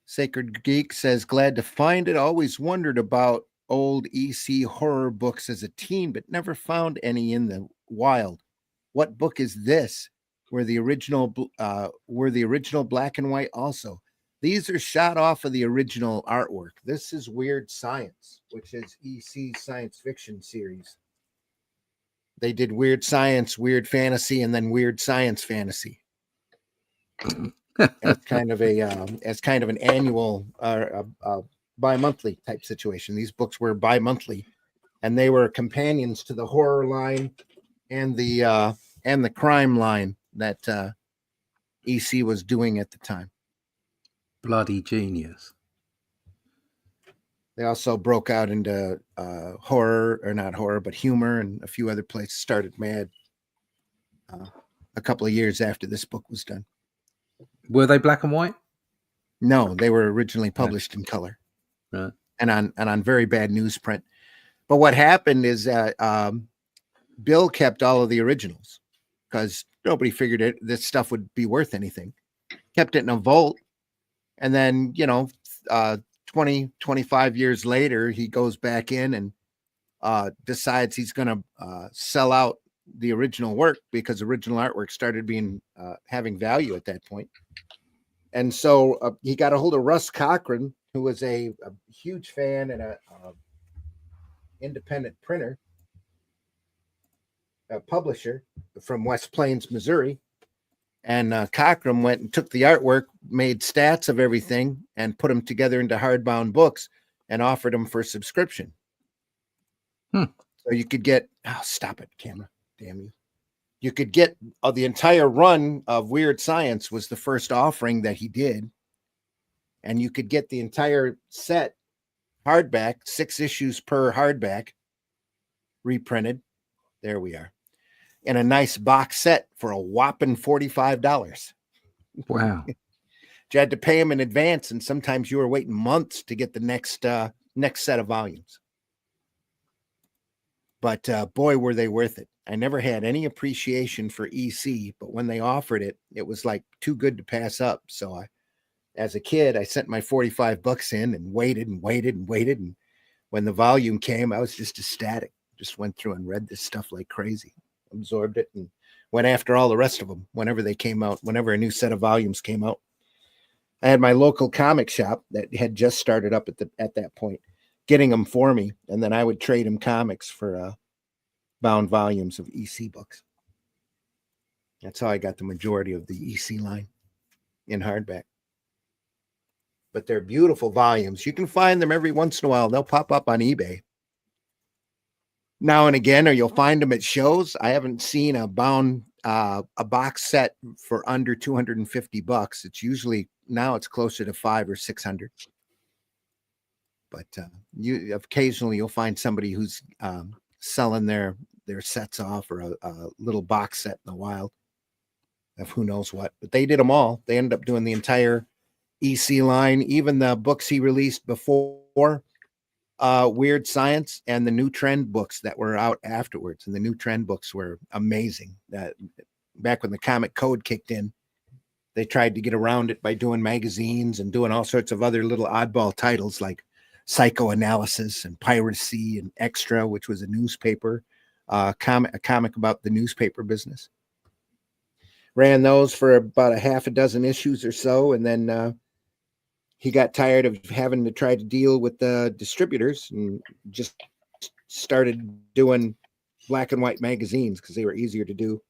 [SPEAKER 1] Sacred Geek says, glad to find it. Always wondered about old EC horror books as a teen, but never found any in the wild. What book is this? Were the original black and white also? These are shot off of the original artwork. This is Weird Science, which is EC's science fiction series. They did Weird Science, Weird Fantasy, and then Weird Science Fantasy. as kind of an annual bi-monthly type situation. These books were bi-monthly, and they were companions to the horror line and the crime line that EC was doing at the time.
[SPEAKER 3] Bloody genius.
[SPEAKER 1] They also broke out into horror, or not horror, but humor, and a few other places. Started Mad a couple of years after this book was done.
[SPEAKER 3] Were they black and white?
[SPEAKER 1] No, they were originally published in color,
[SPEAKER 3] Right.
[SPEAKER 1] and on very bad newsprint. But what happened is that Bill kept all of the originals because nobody figured this stuff would be worth anything. Kept it in a vault, and then 20, 25 years later, he goes back in and decides he's going to sell out the original work because original artwork started being having value at that point. And so he got a hold of Russ Cochran, who was a huge fan and a independent printer, a publisher from West Plains, Missouri. And Cochran went and took the artwork, made stats of everything, and put them together into hardbound books and offered them for subscription. So you could get, stop it, camera, damn you. You could get the entire run of Weird Science was the first offering that he did. And you could get the entire set hardback, 6 issues per hardback, reprinted. There we are. In a nice box set for a whopping $45.
[SPEAKER 3] Wow.
[SPEAKER 1] You had to pay him in advance, and sometimes you were waiting months to get the next set of volumes. But boy, were they worth it. I never had any appreciation for EC, but when they offered it, it was like too good to pass up. So as a kid, I sent my $45 in and waited and waited and waited. And when the volume came, I was just ecstatic. Just went through and read this stuff like crazy. absorbed it and went after all the rest of them whenever they came out, whenever a new set of volumes came out. I had my local comic shop that had just started up at that point, getting them for me, and then I would trade them comics for bound volumes of EC books. That's how I got the majority of the EC line in hardback. But they're beautiful volumes. You can find them every once in a while. They'll pop up on eBay now and again, or you'll find them at shows. I haven't seen a bound a box set for under $250. It's usually now it's closer to $500 or $600. But you occasionally you'll find somebody who's selling their sets off, or a little box set in the wild of who knows what. But they did them all. They ended up doing the entire EC line, even the books he released before Weird Science, and the New Trend books that were out afterwards. And the New Trend books were amazing. Back when the comic code kicked in, they tried to get around it by doing magazines and doing all sorts of other little oddball titles like Psychoanalysis and Piracy and Extra, which was a newspaper, a comic about the newspaper business. Ran those for about a half a dozen issues or so, and then he got tired of having to try to deal with the distributors and just started doing black and white magazines because they were easier to do,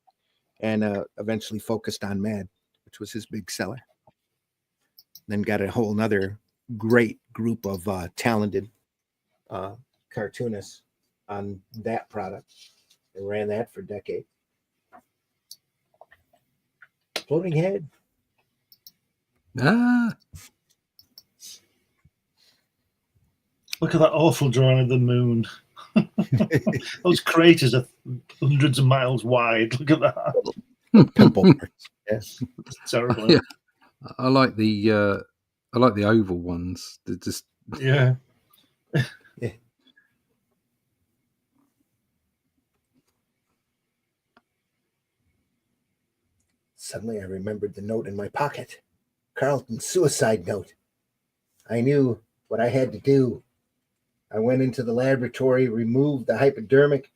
[SPEAKER 1] and eventually focused on Mad, which was his big seller. Then got a whole nother great group of talented cartoonists on that product. They ran that for decades. Floating Head.
[SPEAKER 2] Look at that awful drawing of the moon. Those craters are hundreds of miles wide. Look at that.
[SPEAKER 1] Pimple marks. Yes.
[SPEAKER 2] It's terrible.
[SPEAKER 3] Yeah. I like the oval ones. They're just
[SPEAKER 2] Yeah.
[SPEAKER 1] Yeah. Suddenly I remembered the note in my pocket. Carlton's suicide note. I knew what I had to do. I went into the laboratory, removed the hypodermic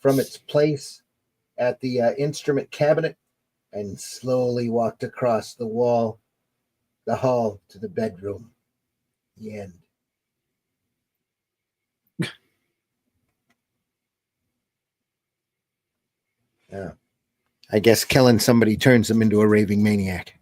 [SPEAKER 1] from its place at the instrument cabinet, and slowly walked across the hall to the bedroom. The end. Yeah. I guess killing somebody turns them into a raving maniac.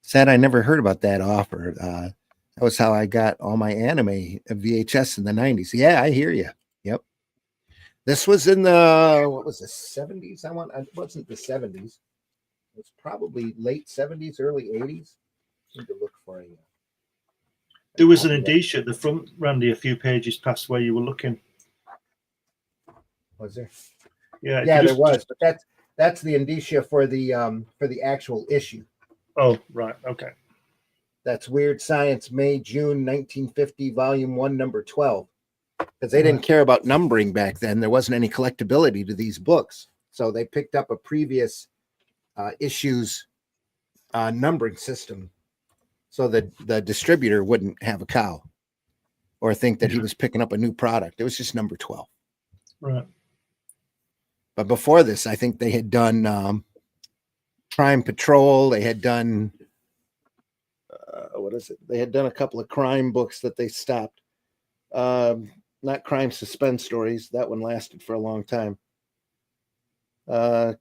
[SPEAKER 1] Sad I never heard about that offer. That was how I got all my anime VHS in the 90s. Yeah, I hear you. Yep. This was in the, what was it, 70s? It wasn't the 70s. It was probably late 70s, early 80s. I need to look for you.
[SPEAKER 2] There was an indicia at the front, Randy, a few pages past where you were looking.
[SPEAKER 1] Was there?
[SPEAKER 2] Yeah,
[SPEAKER 1] there was, but that's the indicia for the actual issue.
[SPEAKER 2] Oh, right. Okay.
[SPEAKER 1] That's Weird Science, May, June 1950, Volume 1, Number 12. Because they didn't care about numbering back then. There wasn't any collectability to these books. So they picked up a previous issue's numbering system so that the distributor wouldn't have a cow or think that he was picking up a new product. It was just number 12.
[SPEAKER 2] Right.
[SPEAKER 1] But before this, I think they had done Crime Patrol. They had done, They had done a couple of crime books that they stopped. Not crime suspense stories. That one lasted for a long time.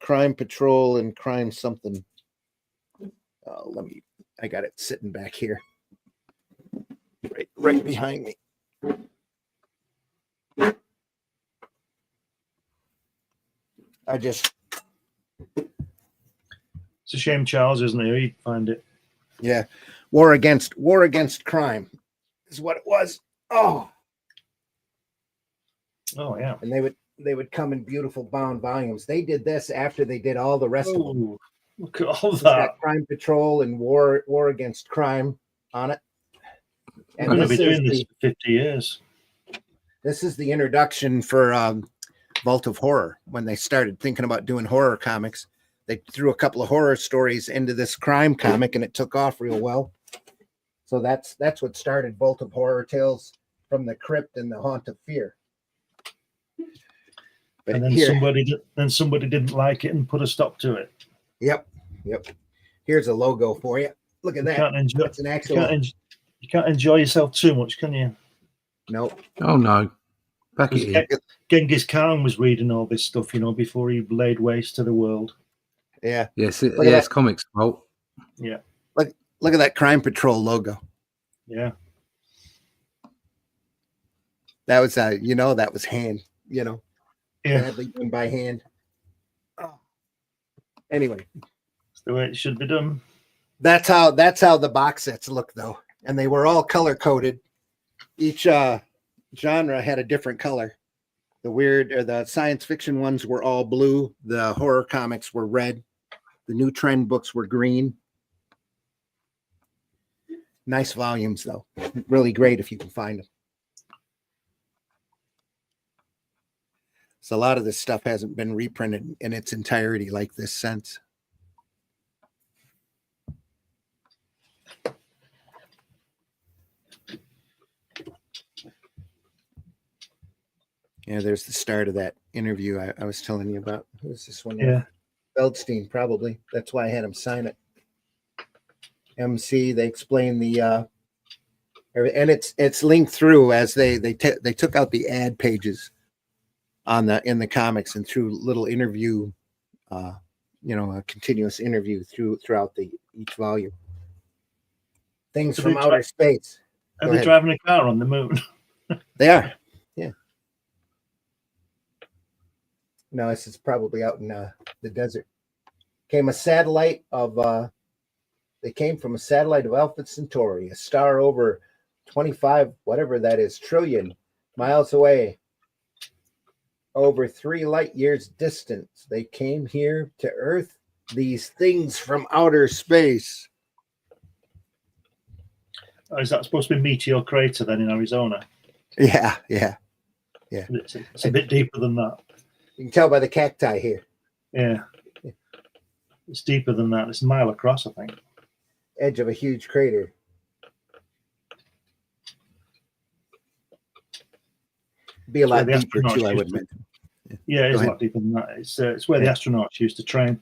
[SPEAKER 1] Crime Patrol and Crime something. I got it sitting back here. Right behind me.
[SPEAKER 2] It's a shame Charles isn't here. He'd find it.
[SPEAKER 1] Yeah. War Against Crime is what it was. Oh
[SPEAKER 2] yeah.
[SPEAKER 1] And they would come in beautiful bound volumes. They did this after they did all the rest of them.
[SPEAKER 2] Look at all
[SPEAKER 1] It's
[SPEAKER 2] that.
[SPEAKER 1] got Crime Patrol and War Against Crime on it. And
[SPEAKER 2] I'm going to
[SPEAKER 1] this
[SPEAKER 2] be
[SPEAKER 1] is
[SPEAKER 2] doing this for 50 years.
[SPEAKER 1] This is the introduction for Vault of Horror. When they started thinking about doing horror comics, they threw a couple of horror stories into this crime comic, and it took off real well. So that's what started Vault of Horror, Tales from the Crypt and the Haunt of Fear. But
[SPEAKER 2] and then
[SPEAKER 1] here,
[SPEAKER 2] somebody didn't like it and put a stop to it.
[SPEAKER 1] yep. Here's a logo for you. Look at
[SPEAKER 2] You
[SPEAKER 1] that.
[SPEAKER 2] can't enjoy.
[SPEAKER 1] That's an actual.
[SPEAKER 2] You can't enjoy yourself too much, can you?
[SPEAKER 1] Nope.
[SPEAKER 3] Oh no, back it in.
[SPEAKER 2] Genghis Khan was reading all this stuff, before he laid waste to the world.
[SPEAKER 1] Yeah.
[SPEAKER 3] Yes,
[SPEAKER 1] at
[SPEAKER 3] yes,
[SPEAKER 1] that.
[SPEAKER 3] comics fault.
[SPEAKER 2] Yeah.
[SPEAKER 1] Look at that Crime Patrol logo.
[SPEAKER 2] Yeah.
[SPEAKER 1] That was that was hand.
[SPEAKER 2] Yeah.
[SPEAKER 1] Badly done by hand. Oh. Anyway,
[SPEAKER 2] That's the way it should be done.
[SPEAKER 1] that's how the box sets look though, and they were all color coded. Each genre had a different color. The science fiction ones were all blue. The horror comics were red. The new trend books were green. Nice volumes though. Really great if you can find them. So a lot of this stuff hasn't been reprinted in its entirety like this since. Yeah, there's the start of that interview I was telling you about. Who's this one?
[SPEAKER 2] Yeah.
[SPEAKER 1] Feldstein, probably. That's why I had him sign it. MC, they explain the and it's linked through as they took out the ad pages in the comics and through little interview, a continuous interview throughout each volume. Things from outer space.
[SPEAKER 2] Are they driving a car on the moon?
[SPEAKER 1] They are. Yeah. No, this is probably out in the desert. They came from a satellite of Alpha Centauri, a star over 25, whatever that is, trillion miles away, over 3 light years distance. They came here to Earth, these things from outer space.
[SPEAKER 2] Oh, is that supposed to be Meteor Crater then in Arizona?
[SPEAKER 1] Yeah.
[SPEAKER 2] It's a bit deeper than that.
[SPEAKER 1] You can tell by the cacti here.
[SPEAKER 2] Yeah. It's deeper than that. It's a mile across, I think.
[SPEAKER 1] Edge of a huge crater. Be a lot deeper too, I would imagine.
[SPEAKER 2] Yeah, it is a lot deeper than that. It's where the astronauts used to train.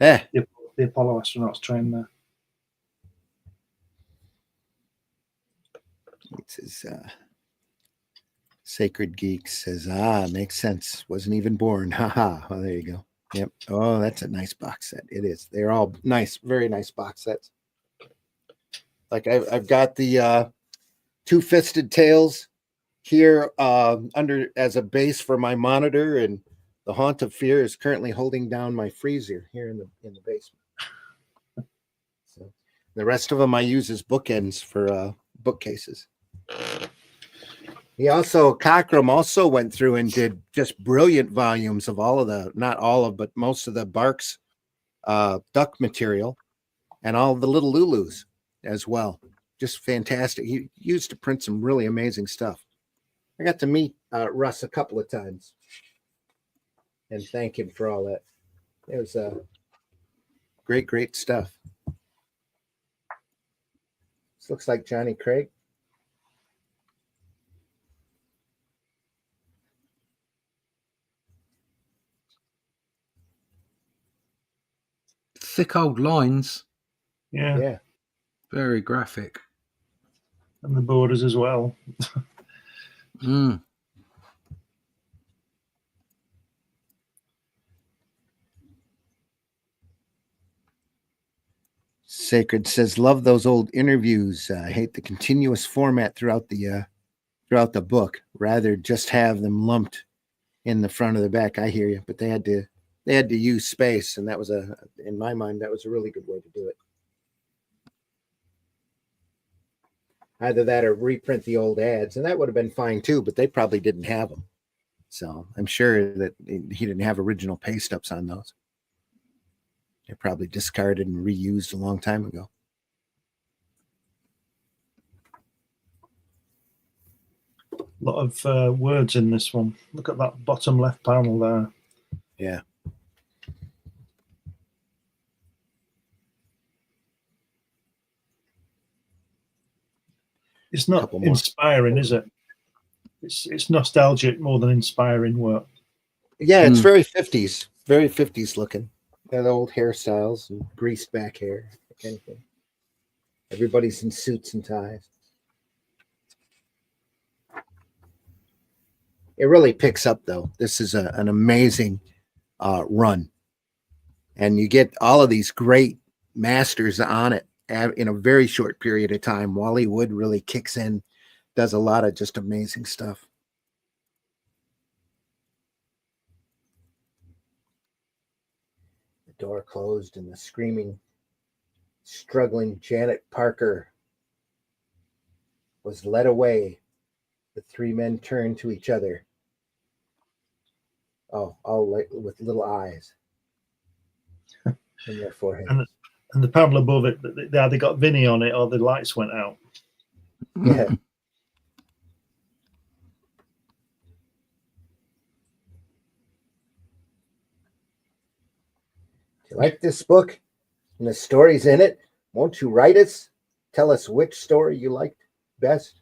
[SPEAKER 1] Yeah.
[SPEAKER 2] The Apollo astronauts trained there.
[SPEAKER 1] It says, Sacred Geek says, makes sense. Wasn't even born. Haha. Well, there you go. Yep. Oh, that's a nice box set. It is. They're all nice, very nice box sets. Like I've got the Two-Fisted Tales here under as a base for my monitor, and the Haunt of Fear is currently holding down my freezer here in the basement. So the rest of them I use as bookends for bookcases. Cockrum also went through and did just brilliant volumes of not all of, but most of the Barks duck material and all the little Lulus as well. Just fantastic. He used to print some really amazing stuff. I got to meet Russ a couple of times and thank him for all that. It was great stuff. This looks like Johnny Craig.
[SPEAKER 3] Thick old lines.
[SPEAKER 2] Yeah.
[SPEAKER 3] Very graphic.
[SPEAKER 2] And the borders as well.
[SPEAKER 1] Sacred says, love those old interviews. I hate the continuous format throughout the book. Rather just have them lumped in the front of the back. I hear you, but they had to use space, and that was in my mind, that was a really good way to do it. Either that or reprint the old ads, and that would have been fine too, but they probably didn't have them. So I'm sure that he didn't have original paste ups on those. They're probably discarded and reused a long time ago.
[SPEAKER 2] A lot of words in this one. Look at that bottom left panel there.
[SPEAKER 1] Yeah.
[SPEAKER 2] It's not inspiring, is it? It's nostalgic more than inspiring work.
[SPEAKER 1] Yeah, it's
[SPEAKER 3] Mm.
[SPEAKER 1] very 50s, very 50s looking. Got old hairstyles and greased back hair, that kind of thing. Everybody's in suits and ties. It really picks up, though. This is an amazing run, and you get all of these great masters on it in a very short period of time. Wally Wood really kicks in, does a lot of just amazing stuff. The door closed, and the screaming, struggling Janet Parker was led away. The three men turned to each other. Oh, all with little eyes in their foreheads.
[SPEAKER 2] And the panel above it, they either got Vinny on it or the lights went out.
[SPEAKER 1] Yeah. Do you like this book and the stories in it? Won't you write us? Tell us which story you liked best.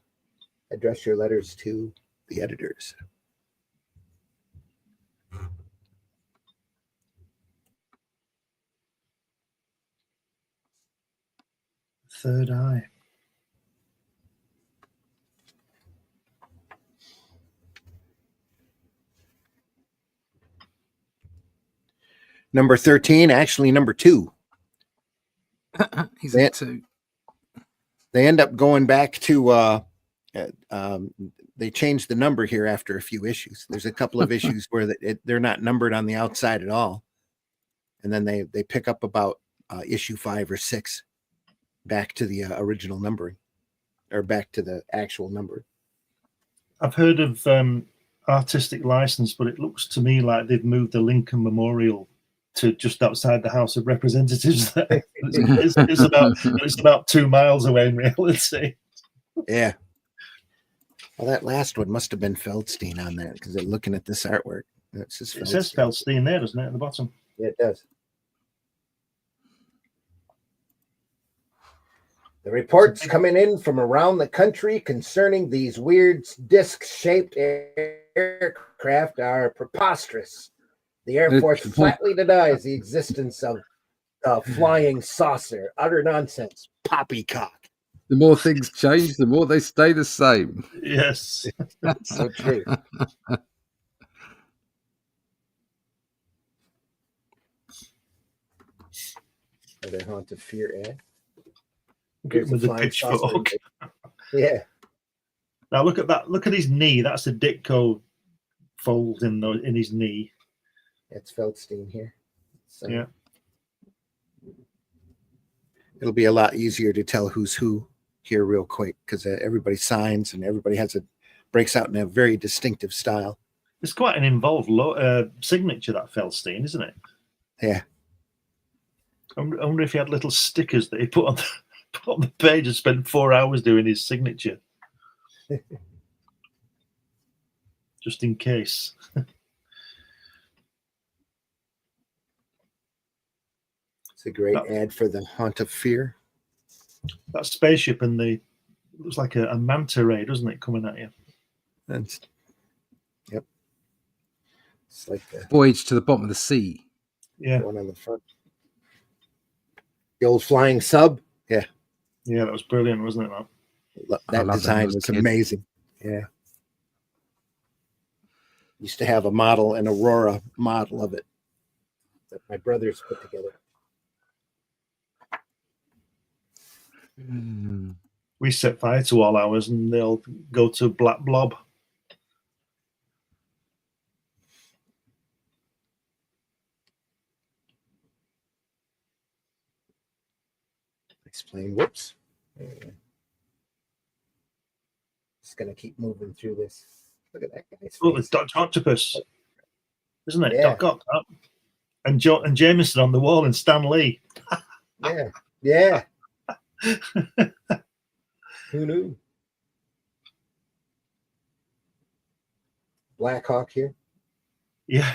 [SPEAKER 1] Address your letters to the editors.
[SPEAKER 2] Third Eye.
[SPEAKER 1] Number 13, actually number 2.
[SPEAKER 3] He's at 2.
[SPEAKER 1] They end up going back to they changed the number here after a few issues. There's a couple of issues where they're not numbered on the outside at all, and then they pick up about issue 5 or 6 back to the original numbering, or back to the actual number.
[SPEAKER 2] I've heard of artistic license, but it looks to me like they've moved the Lincoln Memorial to just outside the House of Representatives. It's about 2 miles away in reality.
[SPEAKER 1] Yeah. Well, that last one must have been Feldstein on that, because they're looking at this artwork. It says
[SPEAKER 2] Feldstein there, doesn't it, at the bottom?
[SPEAKER 1] Yeah, it does. The reports coming in from around the country concerning these weird disc-shaped aircraft are preposterous. The Air Force flatly denies the existence of a flying saucer. Utter nonsense. Poppycock.
[SPEAKER 3] The more things change, the more they stay the same.
[SPEAKER 2] Yes.
[SPEAKER 1] That's so true. Are they Haunt of Fear ad?
[SPEAKER 2] With the pitchfork.
[SPEAKER 1] Yeah.
[SPEAKER 2] Now look at that. Look at his knee. That's a Ditko fold in his knee.
[SPEAKER 1] That's Feldstein here. So
[SPEAKER 2] yeah.
[SPEAKER 1] It'll be a lot easier to tell who's who here real quick, because everybody signs and everybody breaks out in a very distinctive style.
[SPEAKER 2] It's quite an involved signature, that Feldstein, isn't it?
[SPEAKER 1] Yeah.
[SPEAKER 2] I wonder if he had little stickers that he put on the page and spent 4 hours doing his signature. Just in case.
[SPEAKER 1] It's a great ad for the Haunt of Fear.
[SPEAKER 2] That spaceship and looks like a manta ray, doesn't it, coming at you?
[SPEAKER 1] Yep. It's like the
[SPEAKER 3] Voyage to the Bottom of the Sea.
[SPEAKER 2] Yeah.
[SPEAKER 1] One on the front. The old flying sub. Yeah.
[SPEAKER 2] Yeah, that was brilliant, wasn't it?
[SPEAKER 1] That design was amazing. Yeah. Used to have a model, an Aurora model of it that my brothers put together.
[SPEAKER 2] We set fire to all ours and they'll go to black blob.
[SPEAKER 1] Explain. Whoops. Just going to keep moving through this. Look at that guy's
[SPEAKER 2] Oh,
[SPEAKER 1] face.
[SPEAKER 2] it's Dr. Octopus, isn't it?
[SPEAKER 1] Yeah.
[SPEAKER 2] Doc Ock. And Jameson on the wall and Stan Lee.
[SPEAKER 1] Yeah. Yeah. Who knew? Black Hawk here.
[SPEAKER 2] Yeah.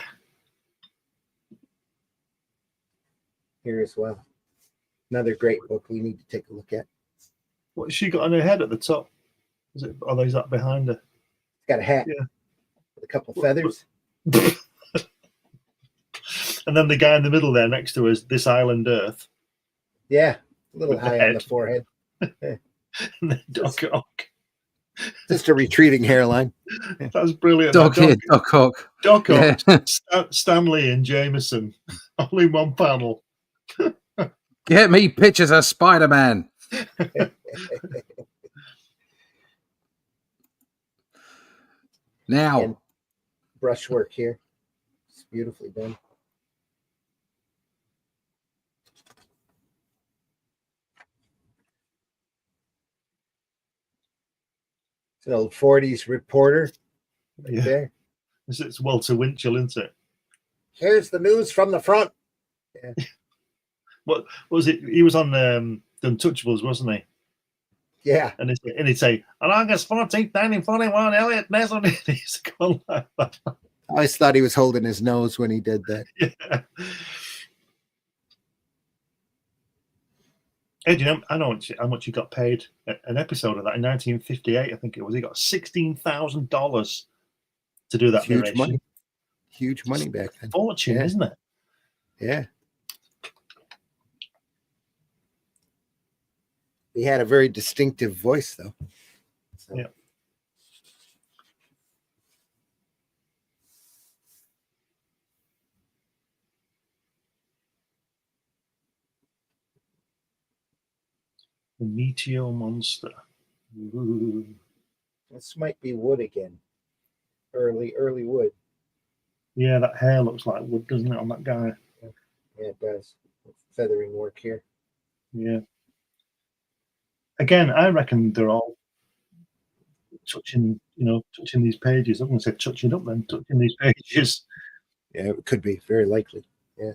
[SPEAKER 1] Here as well. Another great book we need to take a look at.
[SPEAKER 2] What's she got on her head at the top? Is it? Or is that behind her?
[SPEAKER 1] It's got a hat.
[SPEAKER 2] Yeah.
[SPEAKER 1] With a couple feathers.
[SPEAKER 2] And then the guy in the middle there next to us, this island Earth.
[SPEAKER 1] Yeah, a little
[SPEAKER 2] With the
[SPEAKER 1] high on the
[SPEAKER 2] head.
[SPEAKER 1] forehead.
[SPEAKER 2] And then Doc Ock.
[SPEAKER 1] Just a retreating hairline.
[SPEAKER 2] That's brilliant.
[SPEAKER 3] Doc Ock.
[SPEAKER 2] Doc
[SPEAKER 3] Yeah.
[SPEAKER 2] Ock, Stanley and Jameson, all in one panel.
[SPEAKER 3] Get me pictures of Spider-Man. Now.
[SPEAKER 1] And brushwork here. It's beautifully done. It's an old 40s reporter right
[SPEAKER 2] Yeah.
[SPEAKER 1] there.
[SPEAKER 2] It's Walter Winchell, isn't it?
[SPEAKER 1] Here's the news from the front. Yeah.
[SPEAKER 2] What was it? He was on The Untouchables, wasn't he?
[SPEAKER 1] Yeah.
[SPEAKER 2] And he'd say, on August 14th, 1941, Elliot Nesson. He used to go like that.
[SPEAKER 1] I always thought he was holding his nose when he did that.
[SPEAKER 2] Yeah. Hey, do you know, I know how much he got paid an episode of that in 1958, I think it was. He got $16,000 to do that
[SPEAKER 1] Huge
[SPEAKER 2] narration.
[SPEAKER 1] money. Huge money back then.
[SPEAKER 2] Fortune,
[SPEAKER 1] Yeah.
[SPEAKER 2] isn't it?
[SPEAKER 1] Yeah. He had a very distinctive voice, though. So.
[SPEAKER 2] Yeah. The Meteor Monster. Ooh.
[SPEAKER 1] This might be wood again. Early wood.
[SPEAKER 2] Yeah, that hair looks like wood, doesn't it, on that guy?
[SPEAKER 1] Yeah, it does. Feathering work here.
[SPEAKER 2] Yeah. Again, I reckon they're all touching these pages. I'm going to say touching up then, touching these pages.
[SPEAKER 1] Yeah, it could be. Very likely. Yeah.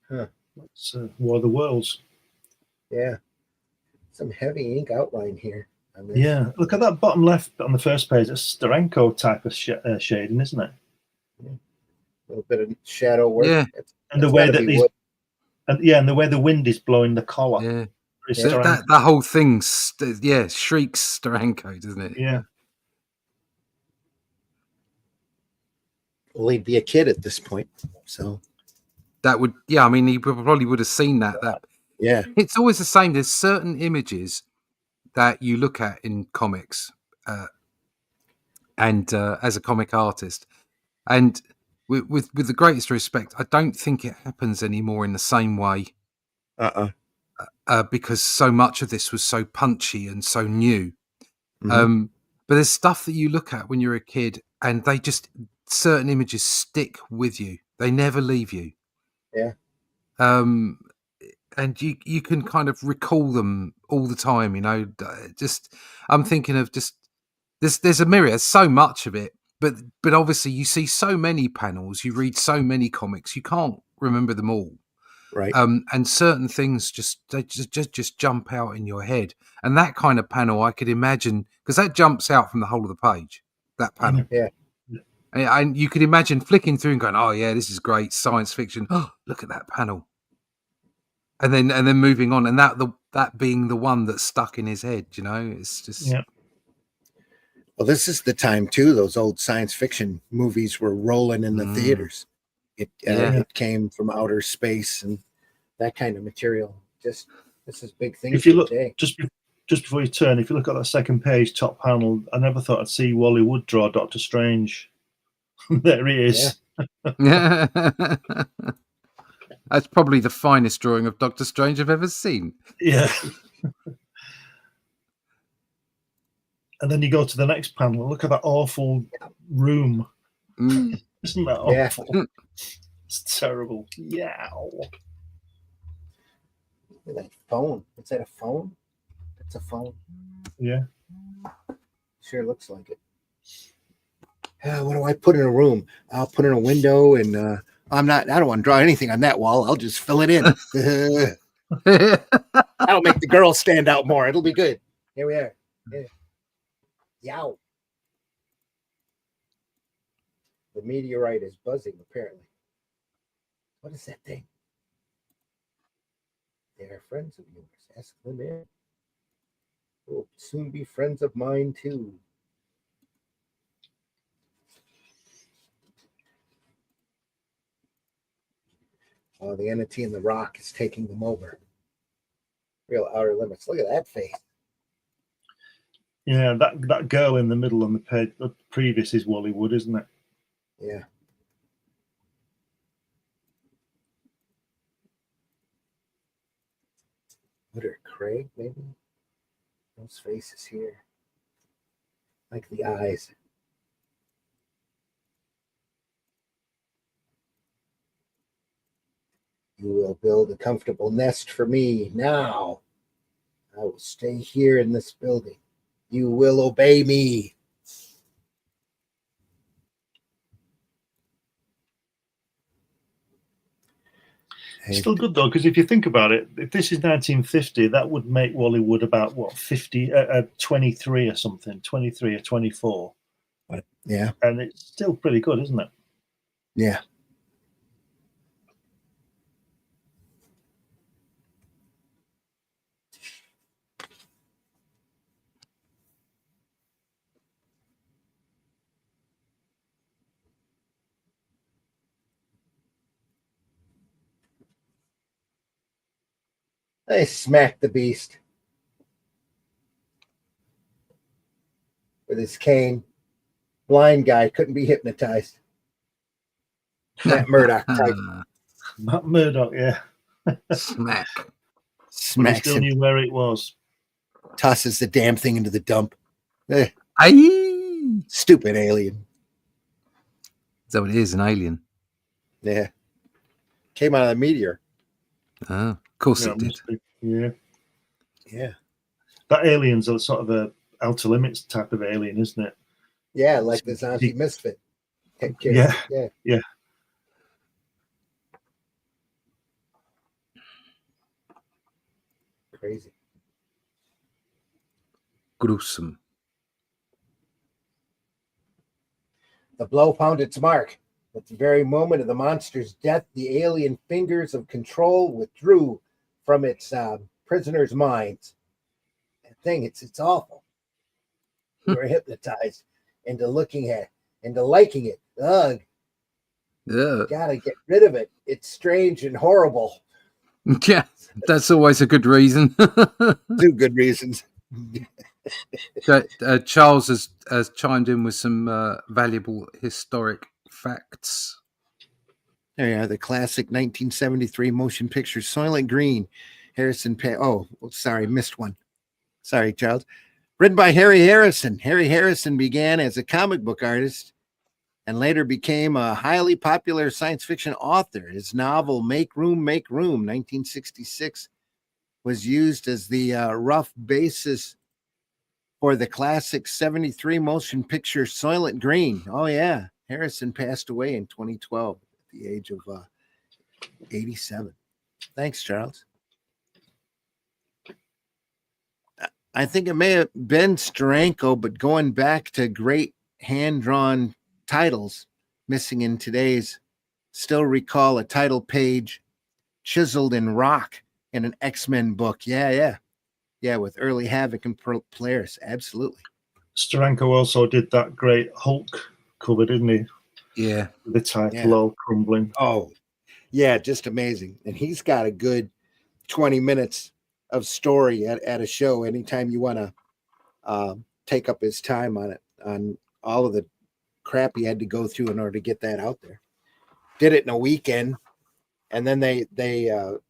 [SPEAKER 1] Huh.
[SPEAKER 2] That's War of the Worlds.
[SPEAKER 1] Yeah. Some heavy ink outline here. On this.
[SPEAKER 2] Yeah, look at that bottom left on the first page. It's Steranko type of shading, isn't it?
[SPEAKER 1] A little bit of shadow work.
[SPEAKER 3] Yeah.
[SPEAKER 2] And the way that these, and the way the wind is blowing the collar.
[SPEAKER 3] Yeah.
[SPEAKER 2] It's
[SPEAKER 3] That whole thing, shrieks Steranko, doesn't it?
[SPEAKER 2] Yeah.
[SPEAKER 1] Well, he'd be a kid at this point. So
[SPEAKER 3] That would, yeah, I mean, he probably would have seen that.
[SPEAKER 1] yeah.
[SPEAKER 3] It's always the same. There's certain images that you look at in comics and as a comic artist. And with the greatest respect, I don't think it happens anymore in the same way. Because so much of this was so punchy and so new.
[SPEAKER 1] Mm-hmm.
[SPEAKER 3] But there's stuff that you look at when you're a kid and certain images stick with you. They never leave you.
[SPEAKER 1] Yeah.
[SPEAKER 3] And you can kind of recall them all the time, I'm thinking of there's a mirror, there's so much of it, but obviously you see so many panels, you read so many comics, you can't remember them all.
[SPEAKER 1] Right.
[SPEAKER 3] And certain things just jump out in your head. And that kind of panel I could imagine, because that jumps out from the whole of the page, that panel.
[SPEAKER 1] Yeah.
[SPEAKER 3] And you could imagine flicking through and going, oh yeah, this is great science fiction. Oh, look at that panel. And then moving on, and that being the one that's stuck in his head, it's just.
[SPEAKER 2] Yeah.
[SPEAKER 1] Well, this is the time too. Those old science fiction movies were rolling in the theaters. It came from outer space and that kind of material. This is big thing.
[SPEAKER 2] If you look
[SPEAKER 1] today.
[SPEAKER 2] just before you turn, if you look at that second page, top panel, I never thought I'd see Wally Wood draw Doctor Strange. There he is.
[SPEAKER 3] Yeah. That's probably the finest drawing of Doctor Strange I've ever seen.
[SPEAKER 2] Yeah. And then you go to the next panel. Look at that awful room.
[SPEAKER 3] Mm.
[SPEAKER 2] Isn't that awful?
[SPEAKER 1] Yeah.
[SPEAKER 2] It's terrible. Yeah.
[SPEAKER 1] Look at that phone. Is that a phone? That's a phone.
[SPEAKER 2] Yeah.
[SPEAKER 1] Sure looks like it. What do I put in a room? I'll put in a window, and I don't want to draw anything on that wall. I'll just fill it in. That'll make the girl stand out more. It'll be good. Here we are. Yeah. Yow. The meteorite is buzzing, apparently. What is that thing? They are friends of yours. Ask them in. will soon be friends of mine too. Oh, the entity in the rock is taking them over. Real outer limits. Look at that face.
[SPEAKER 2] Yeah, that girl in the middle on the page, the previous is Wally Wood, isn't it?
[SPEAKER 1] Yeah. Woodard Craig, maybe? Those faces here. Like the eyes. You will build a comfortable nest for me now. I will stay here in this building. You will obey me.
[SPEAKER 2] Still good though, because if you think about it, if this is 1950, that would make Wally Wood about what 23 or something, 23 or 24.
[SPEAKER 1] Yeah.
[SPEAKER 2] And it's still pretty good, isn't it?
[SPEAKER 1] Yeah. They smacked the beast with his cane. Blind guy couldn't be hypnotized. Matt Murdock type
[SPEAKER 2] Matt Murdock, yeah.
[SPEAKER 3] Smack.
[SPEAKER 2] But he
[SPEAKER 1] smacks
[SPEAKER 2] still
[SPEAKER 1] him,
[SPEAKER 2] knew where it was.
[SPEAKER 1] tosses the damn thing into the dump.
[SPEAKER 3] Aye.
[SPEAKER 1] Stupid alien.
[SPEAKER 3] Is that what it is? An alien?
[SPEAKER 1] Yeah. Came out of the meteor.
[SPEAKER 3] Oh, of course
[SPEAKER 2] Yeah,
[SPEAKER 3] it did.
[SPEAKER 2] must be. Yeah.
[SPEAKER 1] Yeah.
[SPEAKER 2] That alien's a sort of a outer limits type of alien, isn't it?
[SPEAKER 1] Yeah, like this anti-misfit.
[SPEAKER 2] Yeah.
[SPEAKER 1] Yeah.
[SPEAKER 2] Yeah.
[SPEAKER 1] Crazy.
[SPEAKER 3] Gruesome.
[SPEAKER 1] The blow found its mark. At the very moment of the monster's death, the alien fingers of control withdrew from its prisoners' minds. That thing, it's awful. We were hypnotized into looking at, into liking it. Ugh,
[SPEAKER 3] Yeah.
[SPEAKER 1] gotta get rid of it. It's strange and horrible.
[SPEAKER 3] Yeah, that's always a good reason.
[SPEAKER 1] Two good reasons.
[SPEAKER 3] Charles has chimed in with some valuable historic facts.
[SPEAKER 1] There you are, the classic 1973 motion picture Soylent Green. Harrison sorry, missed one. Sorry, Charles. Written by Harry Harrison. Harry Harrison began as a comic book artist and later became a highly popular science fiction author. His novel Make Room, 1966, was used as the rough basis for the classic 73 motion picture Soylent Green. Oh, yeah. Harrison passed away in 2012 at the age of 87. Thanks, Charles. I think it may have been Steranko, but going back to great hand-drawn titles missing in today's, still recall a title page chiseled in rock in an X-Men book. Yeah, with early Havoc and Polaris. Absolutely.
[SPEAKER 2] Steranko also did that great Hulk cover, didn't he?
[SPEAKER 3] Yeah.
[SPEAKER 2] The title all crumbling.
[SPEAKER 1] Oh, yeah, just amazing. And he's got a good 20 minutes of story at a show anytime you want to take up his time on it, on all of the crap he had to go through in order to get that out there. Did it in a weekend, and then they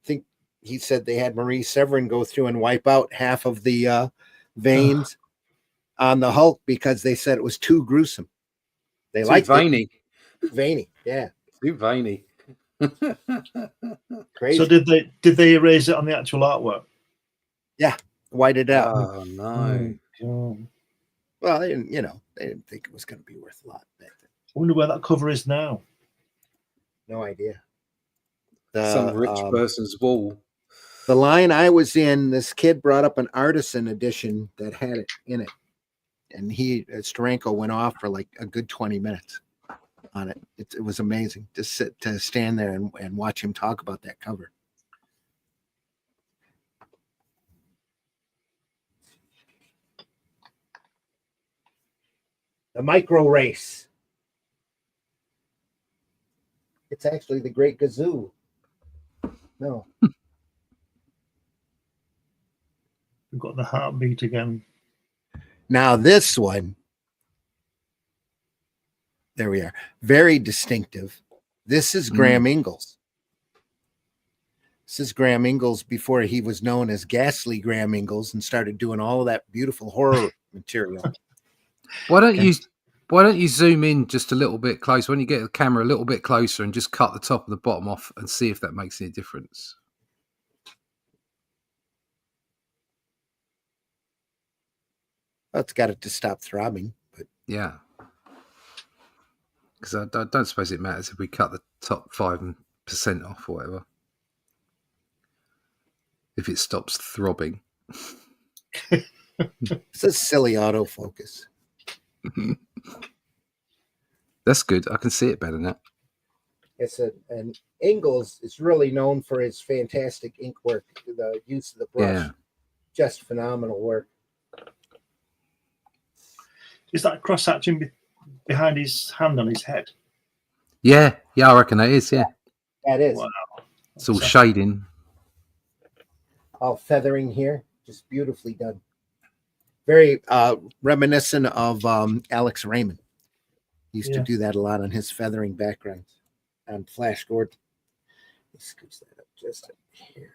[SPEAKER 1] think he said they had Marie Severin go through and wipe out half of the veins on the Hulk because they said it was too gruesome. They liked
[SPEAKER 3] veiny.
[SPEAKER 1] Veiny, yeah.
[SPEAKER 3] Too veiny.
[SPEAKER 1] Crazy.
[SPEAKER 2] So did they erase it on the actual artwork?
[SPEAKER 1] Yeah, white it out.
[SPEAKER 3] Oh no.
[SPEAKER 1] Well, they didn't think it was going to be worth a lot.
[SPEAKER 2] I wonder where that cover is now.
[SPEAKER 1] No idea.
[SPEAKER 3] Some rich person's wall.
[SPEAKER 1] The line I was in, this kid brought up an artisan edition that had it in it. And Steranko went off for like a good 20 minutes on it. It was amazing to stand there and watch him talk about that cover. The micro race. It's actually the Great Gazoo. No.
[SPEAKER 2] We've got the heartbeat again.
[SPEAKER 1] Now this one. There we are. Very distinctive. This is Graham Ingalls. This is Graham Ingalls before he was known as Ghastly Graham Ingalls and started doing all of that beautiful horror material.
[SPEAKER 3] Why don't you zoom in just a little bit closer when you get the camera a little bit closer and just cut the top and the bottom off and see if that makes any difference?
[SPEAKER 1] Well, it's got it to stop throbbing, but
[SPEAKER 3] Yeah. Because I don't suppose it matters if we cut the top 5% off or whatever. If it stops throbbing.
[SPEAKER 1] it's a silly autofocus.
[SPEAKER 3] That's good. I can see it better now.
[SPEAKER 1] And Ingalls is really known for his fantastic ink work, the use of the brush.
[SPEAKER 3] Yeah.
[SPEAKER 1] Just phenomenal work.
[SPEAKER 2] Is that cross hatching behind his hand on his head?
[SPEAKER 3] Yeah, I reckon that is, yeah.
[SPEAKER 1] That is.
[SPEAKER 2] Wow.
[SPEAKER 3] It's all shading.
[SPEAKER 1] All feathering here. Just beautifully done. Very reminiscent of Alex Raymond. He used to do that a lot on his feathering backgrounds on Flash Gordon. Let's scooch that up just here.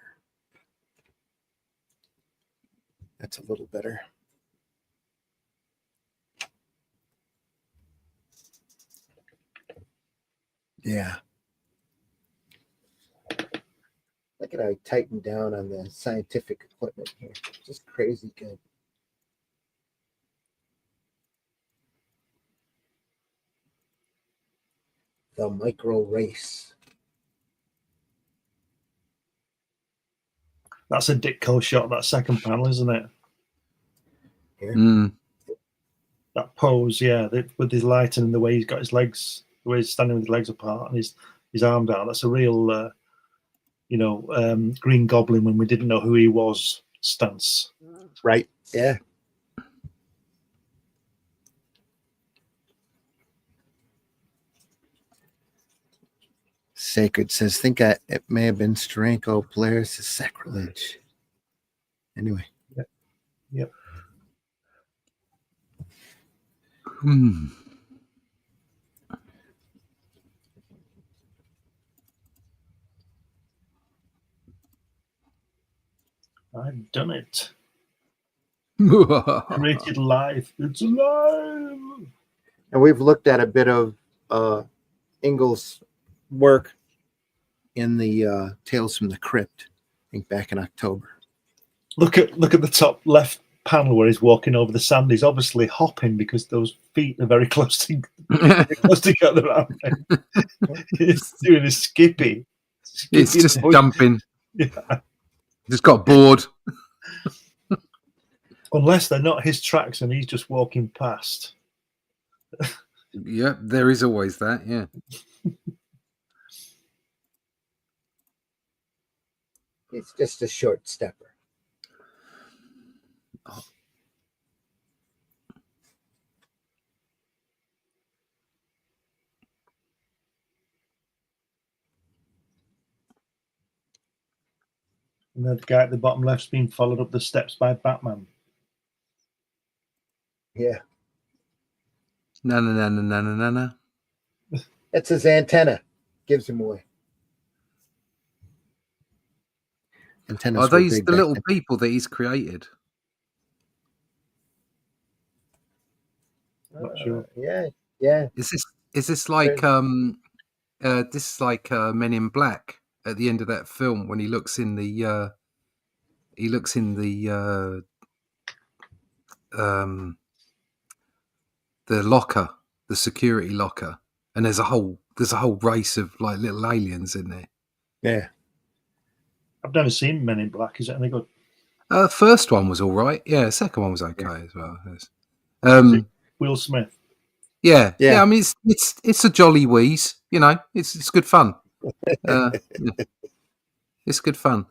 [SPEAKER 1] That's a little better. Yeah. Look at how he tightened down on the scientific equipment here. Just crazy good. The micro race.
[SPEAKER 2] That's a Ditko shot, that second panel, isn't it?
[SPEAKER 3] Mm.
[SPEAKER 2] That pose, yeah, with his lighting and the way he's got his legs, the way he's standing with his legs apart and his arm down. That's a real, Green Goblin when we didn't know who he was stance.
[SPEAKER 1] Right. Yeah. Sacred says, it may have been Steranko Polaris' sacrilege. Anyway.
[SPEAKER 2] Yep. I've done it. Created life. It's alive.
[SPEAKER 1] And we've looked at a bit of Ingalls' work in the Tales from the Crypt, I think back in October.
[SPEAKER 2] Look at the top left panel where he's walking over the sand. He's obviously hopping because those feet are very close together, aren't they? He's doing a skippy.
[SPEAKER 3] It's just jumping.
[SPEAKER 2] Yeah.
[SPEAKER 3] Just got bored.
[SPEAKER 2] Unless they're not his tracks and he's just walking past.
[SPEAKER 3] Yeah, there is always that, yeah.
[SPEAKER 1] It's just a short stepper.
[SPEAKER 2] And the guy at the bottom left's being followed up the steps by Batman.
[SPEAKER 1] Yeah.
[SPEAKER 3] No.
[SPEAKER 1] That's his antenna. Gives him away. Antennas
[SPEAKER 3] Are
[SPEAKER 1] were
[SPEAKER 3] these
[SPEAKER 1] big
[SPEAKER 3] the
[SPEAKER 1] back
[SPEAKER 3] little
[SPEAKER 1] then.
[SPEAKER 3] people that he's created?
[SPEAKER 2] Not sure.
[SPEAKER 1] Yeah.
[SPEAKER 3] Is this like this is like Men in Black at the end of that film when he looks in the locker, the security locker, and there's a whole race of like little aliens in there.
[SPEAKER 1] Yeah.
[SPEAKER 2] I've never seen Men in Black. Is it any good?
[SPEAKER 3] First one was all right. Yeah, the second one was okay as well. Yes.
[SPEAKER 2] Will Smith.
[SPEAKER 3] Yeah. I mean, it's a jolly wheeze. You know, it's good fun. It's good fun.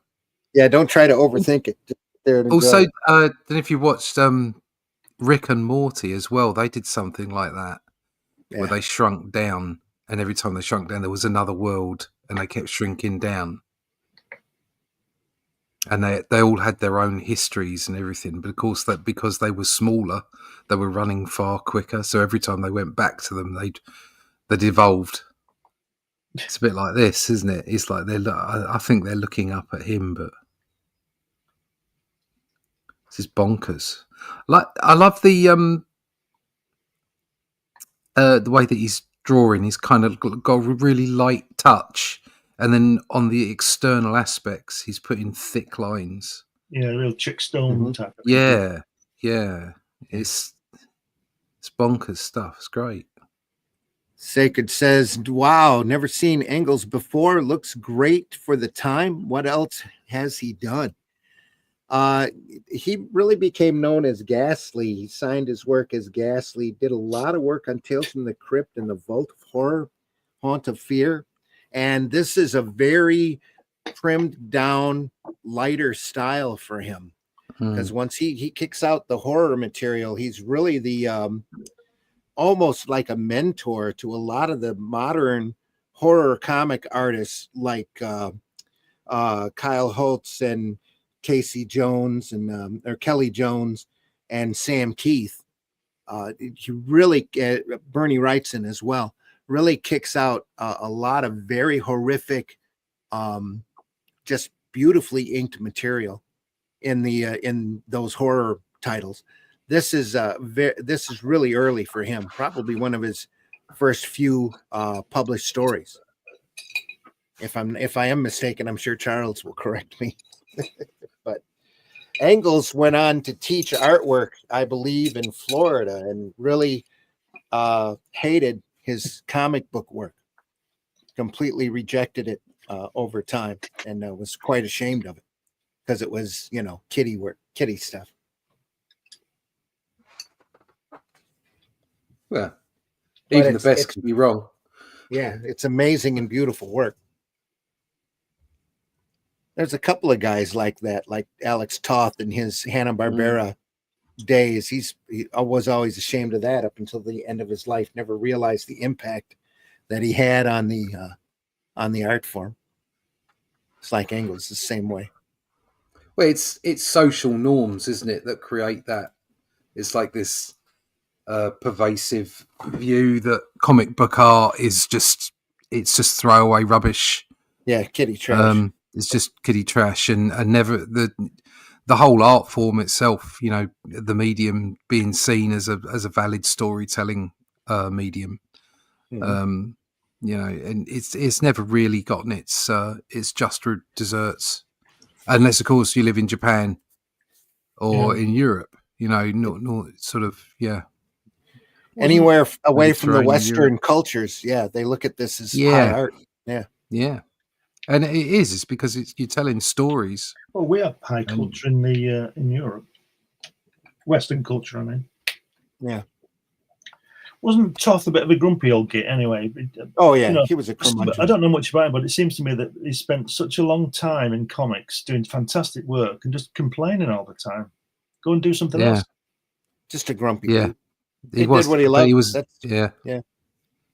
[SPEAKER 1] Yeah, don't try to overthink it. Just there to
[SPEAKER 3] Also,
[SPEAKER 1] enjoy it.
[SPEAKER 3] then if you watched Rick and Morty as well. They did something like that where
[SPEAKER 1] Yeah.
[SPEAKER 3] they shrunk down, and every time they shrunk down, there was another world, and they kept shrinking down. And they all had their own histories and everything. But of course, that because they were smaller, they were running far quicker. So every time they went back to them, they'd evolved. It's a bit like this, isn't it? It's like I think they're looking up at him, but this is bonkers. Like, I love the way that he's drawing. He's kind of got a really light touch, and then on the external aspects, he's putting thick lines.
[SPEAKER 2] Yeah, real Chick Stone type of
[SPEAKER 3] Yeah. It's bonkers stuff. It's great.
[SPEAKER 1] Sacred says, wow, never seen Engels before. Looks great for the time. What else has he done? He really became known as Ghastly. He signed his work as Ghastly, did a lot of work on Tales from the Crypt and the Vault of Horror, Haunt of Fear. And this is a very trimmed down, lighter style for him. Because once he kicks out the horror material, he's really the almost like a mentor to a lot of the modern horror comic artists like Kyle Holtz and Casey Jones and or Kelly Jones and Sam Keith. He really Bernie Wrightson as well really kicks out a lot of very horrific, just beautifully inked material in those horror titles. This is really early for him. Probably one of his first few published stories. If I am mistaken, I'm sure Charles will correct me. But Engels went on to teach artwork, I believe, in Florida, and really hated his comic book work. Completely rejected it over time, and was quite ashamed of it because it was, kiddie work, kiddie stuff.
[SPEAKER 3] Well, even the best can be wrong.
[SPEAKER 1] Yeah, it's amazing and beautiful work. There's a couple of guys like that, like Alex Toth in his Hanna-Barbera days. He was always ashamed of that up until the end of his life. Never realized the impact that he had on the art form. It's like Engels the same way.
[SPEAKER 3] Well, it's social norms, isn't it, that create that. It's like this pervasive view that comic book art is just throwaway rubbish.
[SPEAKER 1] Yeah, kiddie trash.
[SPEAKER 3] It's just kiddie trash, and never the whole art form itself. The medium being seen as a valid storytelling medium. And it's never really gotten its just desserts, unless of course you live in Japan or in Europe. Not sort of
[SPEAKER 1] anywhere away from the Western cultures. Yeah, they look at this as high art. Yeah.
[SPEAKER 3] And it's because you're telling stories.
[SPEAKER 2] Well, we have high culture in Europe, Western culture. I mean,
[SPEAKER 1] yeah.
[SPEAKER 2] Wasn't Toth a bit of a grumpy old git anyway?
[SPEAKER 1] Oh yeah, he was a curmudgeon.
[SPEAKER 2] I don't know much about him, but it seems to me that he spent such a long time in comics doing fantastic work and just complaining all the time. Go and do something else.
[SPEAKER 1] Just a grumpy.
[SPEAKER 3] Yeah,
[SPEAKER 1] he did what he loved.
[SPEAKER 3] He was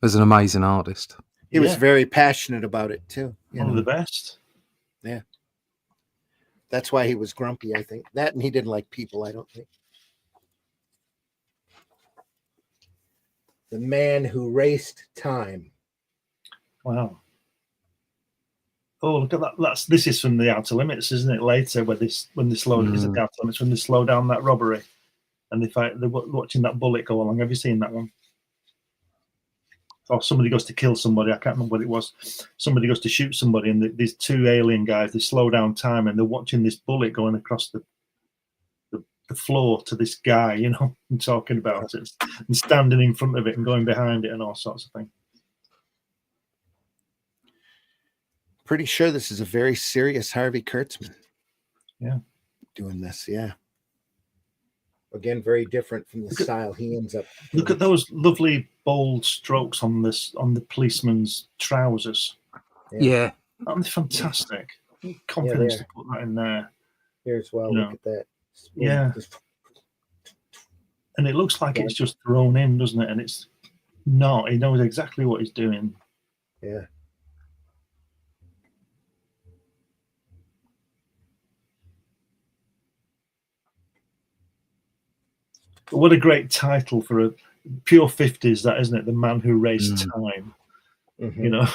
[SPEAKER 3] was an amazing artist.
[SPEAKER 1] He was very passionate about it too.
[SPEAKER 2] One of the best.
[SPEAKER 1] Yeah. That's why he was grumpy, I think. That, and he didn't like people, I don't think. The man who raced time.
[SPEAKER 2] Wow. Oh, look at that. This is from the Outer Limits, isn't it? Later, when they slow is it the Outer Limits when they slow down that robbery and they're watching that bullet go along. Have you seen that one? Or somebody goes to kill somebody. I can't remember what it was. Somebody goes to shoot somebody, and these two alien guys, they slow down time, and they're watching this bullet going across the floor to this guy, and talking about it, and standing in front of it and going behind it and all sorts of things.
[SPEAKER 1] Pretty sure this is a very serious Harvey Kurtzman.
[SPEAKER 2] Yeah.
[SPEAKER 1] Doing this, yeah. Again, very different from the style he ends up.
[SPEAKER 2] Look at those lovely bold strokes on the policeman's trousers.
[SPEAKER 3] Yeah.
[SPEAKER 2] That's fantastic. Confidence to put that in there.
[SPEAKER 1] Here as well. Look at that.
[SPEAKER 2] Yeah. and it looks like it's just thrown in, doesn't it? And it's not. He knows exactly what he's doing.
[SPEAKER 1] Yeah.
[SPEAKER 2] But what a great title for a pure 50s, that, isn't it? The Man Who Raced Time.
[SPEAKER 1] Mhm.
[SPEAKER 2] You know.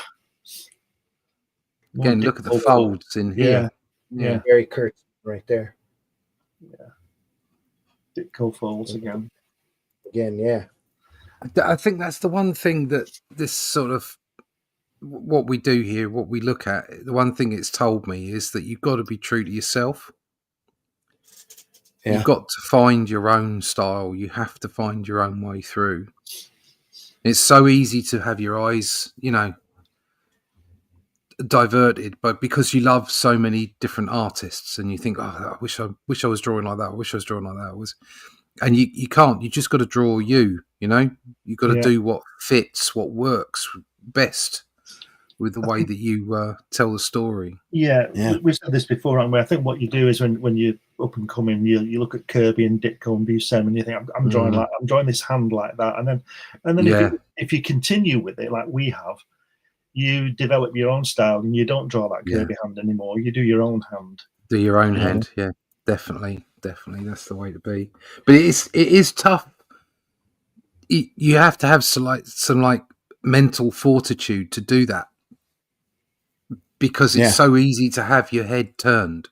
[SPEAKER 3] Again, look at the folds in here.
[SPEAKER 2] Yeah.
[SPEAKER 1] Very Kurtzman right there.
[SPEAKER 2] Ditko folds again.
[SPEAKER 1] Again, yeah.
[SPEAKER 3] I think that's the one thing that this sort of what we do here, what we look at, the one thing it's told me is that you've got to be true to yourself.
[SPEAKER 1] Yeah.
[SPEAKER 3] You've got to find your own style. You have to find your own way through. It's so easy to have your eyes, diverted, but because you love so many different artists, and you think, "Oh, I wish I was drawing like that. I wish I was drawing like that." And you can't. You just got to draw you. You've got to do what fits, what works best with the way that you tell the story.
[SPEAKER 2] Yeah, we said this before, haven't we? I think what you do is when you're up and coming, you look at Kirby and Ditko and Buscemi, and you think, I'm drawing this hand like that, and then if you continue with it like we have, you develop your own style and you don't draw that Kirby hand anymore. You do your own hand.
[SPEAKER 3] Do your own hand, yeah, definitely. That's the way to be. But it is tough. You have to have some mental fortitude to do that, because it's so easy to have your head turned.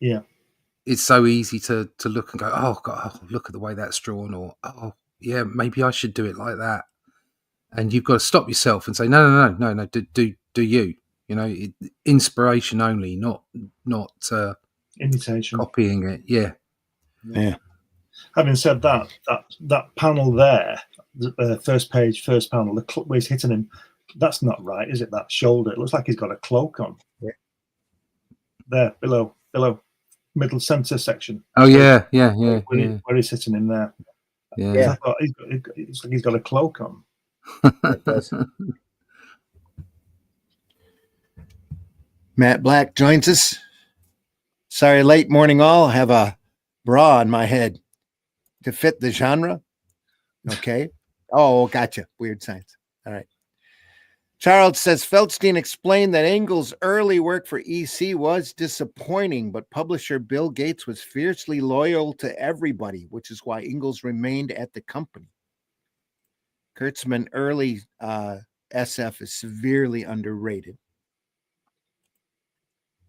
[SPEAKER 2] Yeah,
[SPEAKER 3] it's so easy to look and go, oh God, look at the way that's drawn, or oh yeah, maybe I should do it like that. And you've got to stop yourself and say, no, do you? Inspiration only, not
[SPEAKER 2] imitation,
[SPEAKER 3] copying it. Yeah.
[SPEAKER 2] Having said that panel there, the first page, first panel, where he's hitting him, that's not right, is it? That shoulder, it looks like he's got a cloak on.
[SPEAKER 1] Yeah.
[SPEAKER 2] There, below, middle center section.
[SPEAKER 3] Oh yeah.
[SPEAKER 2] Where he's hitting him there.
[SPEAKER 3] Yeah.
[SPEAKER 2] I thought it's like he's got a cloak on.
[SPEAKER 1] It does. Matt Black joins us. Sorry, late morning all. Have a bra on my head to fit the genre. Okay. Oh, gotcha. Weird science. All right. Charles says Feldstein explained that Engel's early work for EC was disappointing, but publisher Bill Gates was fiercely loyal to everybody, which is why Engels remained at the company. Kurtzman early SF is severely underrated.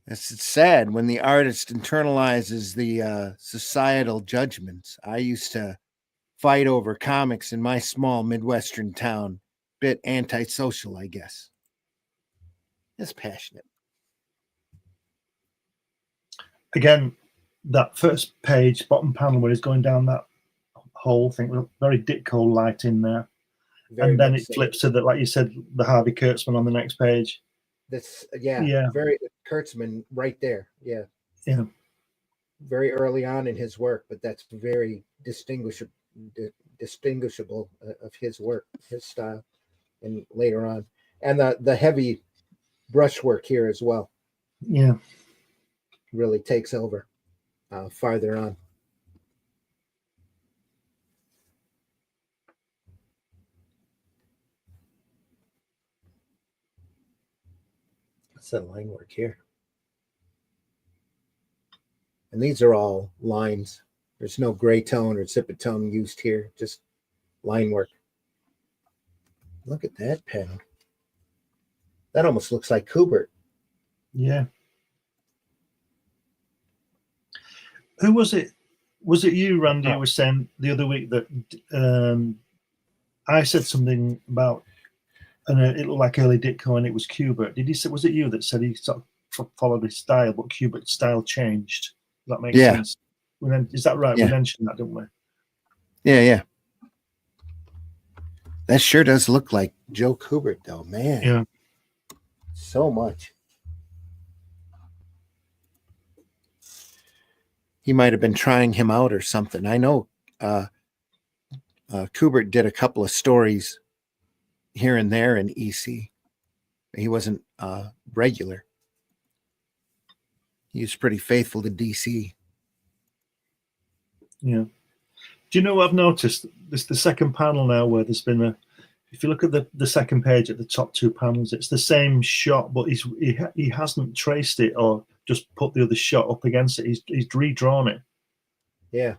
[SPEAKER 1] It's sad when the artist internalizes the societal judgments. I used to fight over comics in my small Midwestern town. Bit antisocial, I guess. It's passionate.
[SPEAKER 2] Again, that first page, bottom panel, where he's going down that whole thing, very Ditko light in there. And then it flips to like you said, the Harvey Kurtzman on the next page.
[SPEAKER 1] That's very Kurtzman right there. Yeah. Very early on in his work, but that's very distinguishable of his work, his style, and later on, and the heavy brushwork here as well.
[SPEAKER 2] Yeah,
[SPEAKER 1] really takes over farther on. That's the line work here. And these are all lines. There's no gray tone or zipper tone used here, just line work. Look at that panel. That almost looks like Kubert.
[SPEAKER 2] Yeah. Who was it? Was it you, Randy, who was saying the other week that I said something about, and it looked like early Ditko and it was Kubert. Did he say, was it you that said he sort of followed his style, but Kubert's style changed? Does that make sense? Is that right?
[SPEAKER 1] Yeah.
[SPEAKER 2] We mentioned that, didn't we?
[SPEAKER 1] Yeah. That sure does look like Joe Kubert, though, man.
[SPEAKER 2] Yeah.
[SPEAKER 1] So much. He might have been trying him out or something. I know Kubert did a couple of stories here and there in EC. He wasn't regular. He was pretty faithful to DC.
[SPEAKER 2] Yeah. Do you know what I've noticed? This the second panel now where there's been a. If you look at the second page at the top two panels, it's the same shot, but he hasn't traced it or just put the other shot up against it. He's redrawn it.
[SPEAKER 1] Yeah.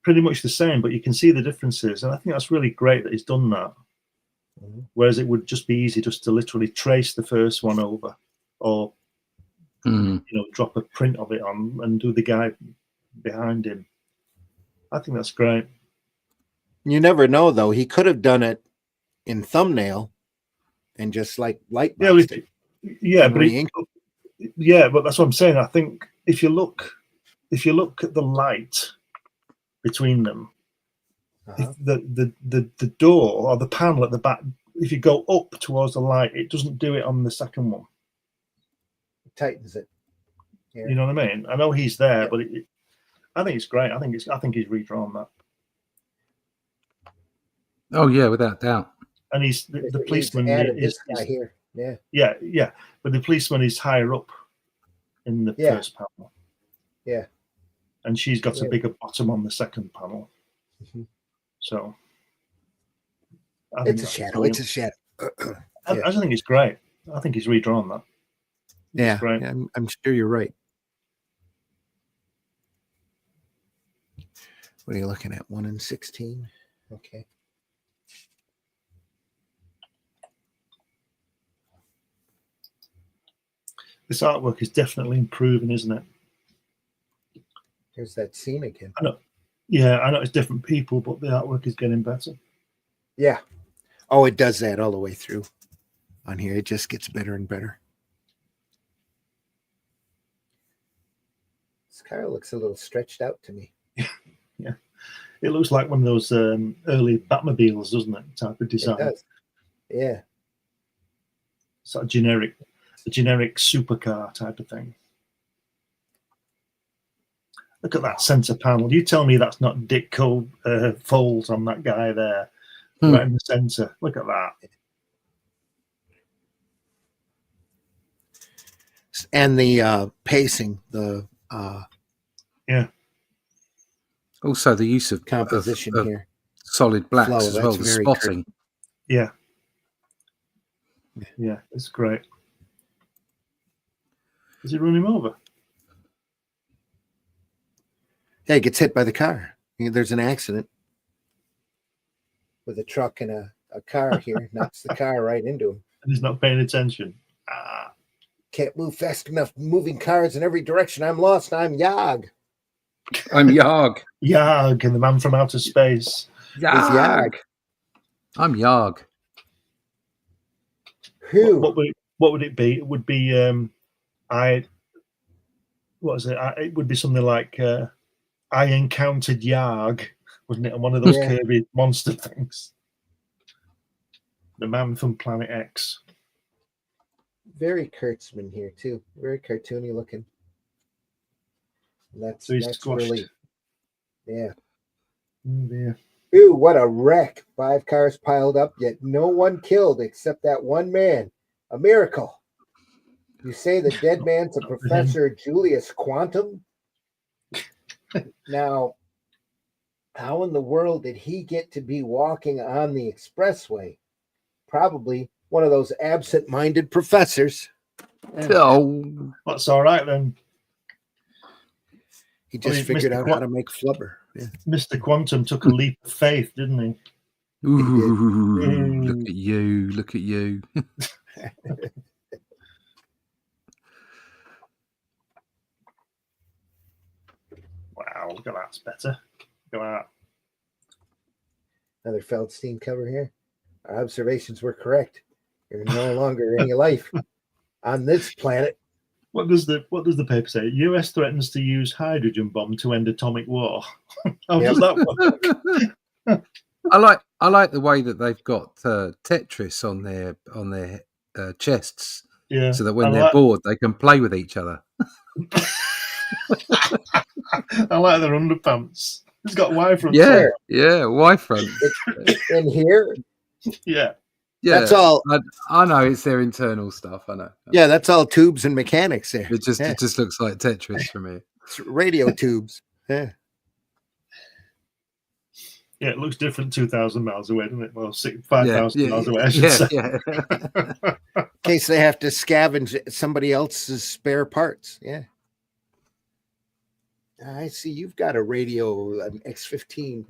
[SPEAKER 2] Pretty much the same, but you can see the differences, and I think that's really great that he's done that.
[SPEAKER 1] Mm-hmm.
[SPEAKER 2] Whereas it would just be easy just to literally trace the first one over, or drop a print of it on and do the guy behind him. I think that's great.
[SPEAKER 1] You never know, though. He could have done it in thumbnail and just like light boxed it.
[SPEAKER 2] Yeah, but that's what I'm saying. I think if you look at the light between them, the door or the panel at the back, if you go up towards the light, it doesn't do it on the second one.
[SPEAKER 1] It tightens it.
[SPEAKER 2] Yeah. You know what I mean? I know he's there, but I think it's great. I think he's redrawn that.
[SPEAKER 3] Oh yeah, without doubt.
[SPEAKER 2] And he's the policeman
[SPEAKER 1] is this guy here.
[SPEAKER 2] Yeah. But the policeman is higher up in the first panel.
[SPEAKER 1] Yeah.
[SPEAKER 2] And she's got a bigger bottom on the second panel.
[SPEAKER 1] Mm-hmm.
[SPEAKER 2] So
[SPEAKER 1] it's a shadow. It's a shadow.
[SPEAKER 2] I just think it's great. I think he's redrawn that.
[SPEAKER 1] Yeah, I'm sure you're right. What are you looking at? 1 in 16. Okay.
[SPEAKER 2] This artwork is definitely improving, isn't it?
[SPEAKER 1] Here's that scene again.
[SPEAKER 2] I know. Yeah, I know it's different people, but the artwork is getting better.
[SPEAKER 1] Yeah. Oh, it does that all the way through. On here, it just gets better and better. This car looks a little stretched out to me.
[SPEAKER 2] Yeah. It looks like one of those early Batmobiles, doesn't it? Type of design.
[SPEAKER 1] It does. Yeah.
[SPEAKER 2] Sort of generic supercar type of thing. Look at that center panel. You tell me that's not Dick Cole folds on that guy there, right in the center. Look at that.
[SPEAKER 1] And the pacing,
[SPEAKER 3] Also, the use of
[SPEAKER 1] composition here,
[SPEAKER 3] solid blacks
[SPEAKER 1] flow,
[SPEAKER 3] as well. The spotting.
[SPEAKER 2] Yeah, it's great. Does he run him over?
[SPEAKER 1] Yeah, he gets hit by the car. There's an accident with a truck and a car here. Knocks the car right into him.
[SPEAKER 2] And he's not paying attention.
[SPEAKER 1] Can't move fast enough. Moving cars in every direction. I'm lost. I'm Yag.
[SPEAKER 3] I'm Yarg.
[SPEAKER 2] Yarg, and the man from outer space.
[SPEAKER 3] Yarg. I'm Yarg.
[SPEAKER 1] Who?
[SPEAKER 2] What would it be? It would be what is it? It would be something like I encountered Yarg, wasn't it? On one of those Kirby monster things. The man from Planet X.
[SPEAKER 1] Very Kurtzman here too. Very cartoony looking. That's
[SPEAKER 2] squashed.
[SPEAKER 1] Really, yeah.
[SPEAKER 2] Oh dear.
[SPEAKER 1] Ooh, what a wreck. 5 cars piled up, yet no one killed except that one man. A miracle. You say the dead man's a Professor Julius Quantum? Now, how in the world did he get to be walking on the expressway? Probably one of those absent-minded professors.
[SPEAKER 3] Oh,
[SPEAKER 2] that's all right then.
[SPEAKER 1] He just figured out how to make flubber. Yeah.
[SPEAKER 2] Mr. Quantum took a leap of faith, didn't he?
[SPEAKER 3] Ooh, look at you. Look at you.
[SPEAKER 2] Wow, look at that. It's better. Look at that.
[SPEAKER 1] Another Feldstein cover here. Our observations were correct. You're no longer any life on this planet.
[SPEAKER 2] What does the paper say? U.S. threatens to use hydrogen bomb to end atomic war. How does that work?
[SPEAKER 3] I like the way that they've got Tetris on their chests, so that when they're bored, they can play with each other.
[SPEAKER 2] I like their underpants. It's got Y front.
[SPEAKER 3] Yeah, Y front.
[SPEAKER 1] In here.
[SPEAKER 2] Yeah.
[SPEAKER 3] Yeah,
[SPEAKER 1] that's all.
[SPEAKER 3] I know it's their internal stuff. I know.
[SPEAKER 1] Yeah, that's all tubes and mechanics there.
[SPEAKER 3] It just looks like Tetris for me.
[SPEAKER 1] It's radio tubes. Yeah.
[SPEAKER 2] Yeah, it looks different 2,000 miles away, doesn't it? Well, 5,000 miles away, I should
[SPEAKER 3] yeah,
[SPEAKER 2] say.
[SPEAKER 3] yeah.
[SPEAKER 1] In case they have to scavenge somebody else's spare parts. Yeah. I see you've got a radio, an X15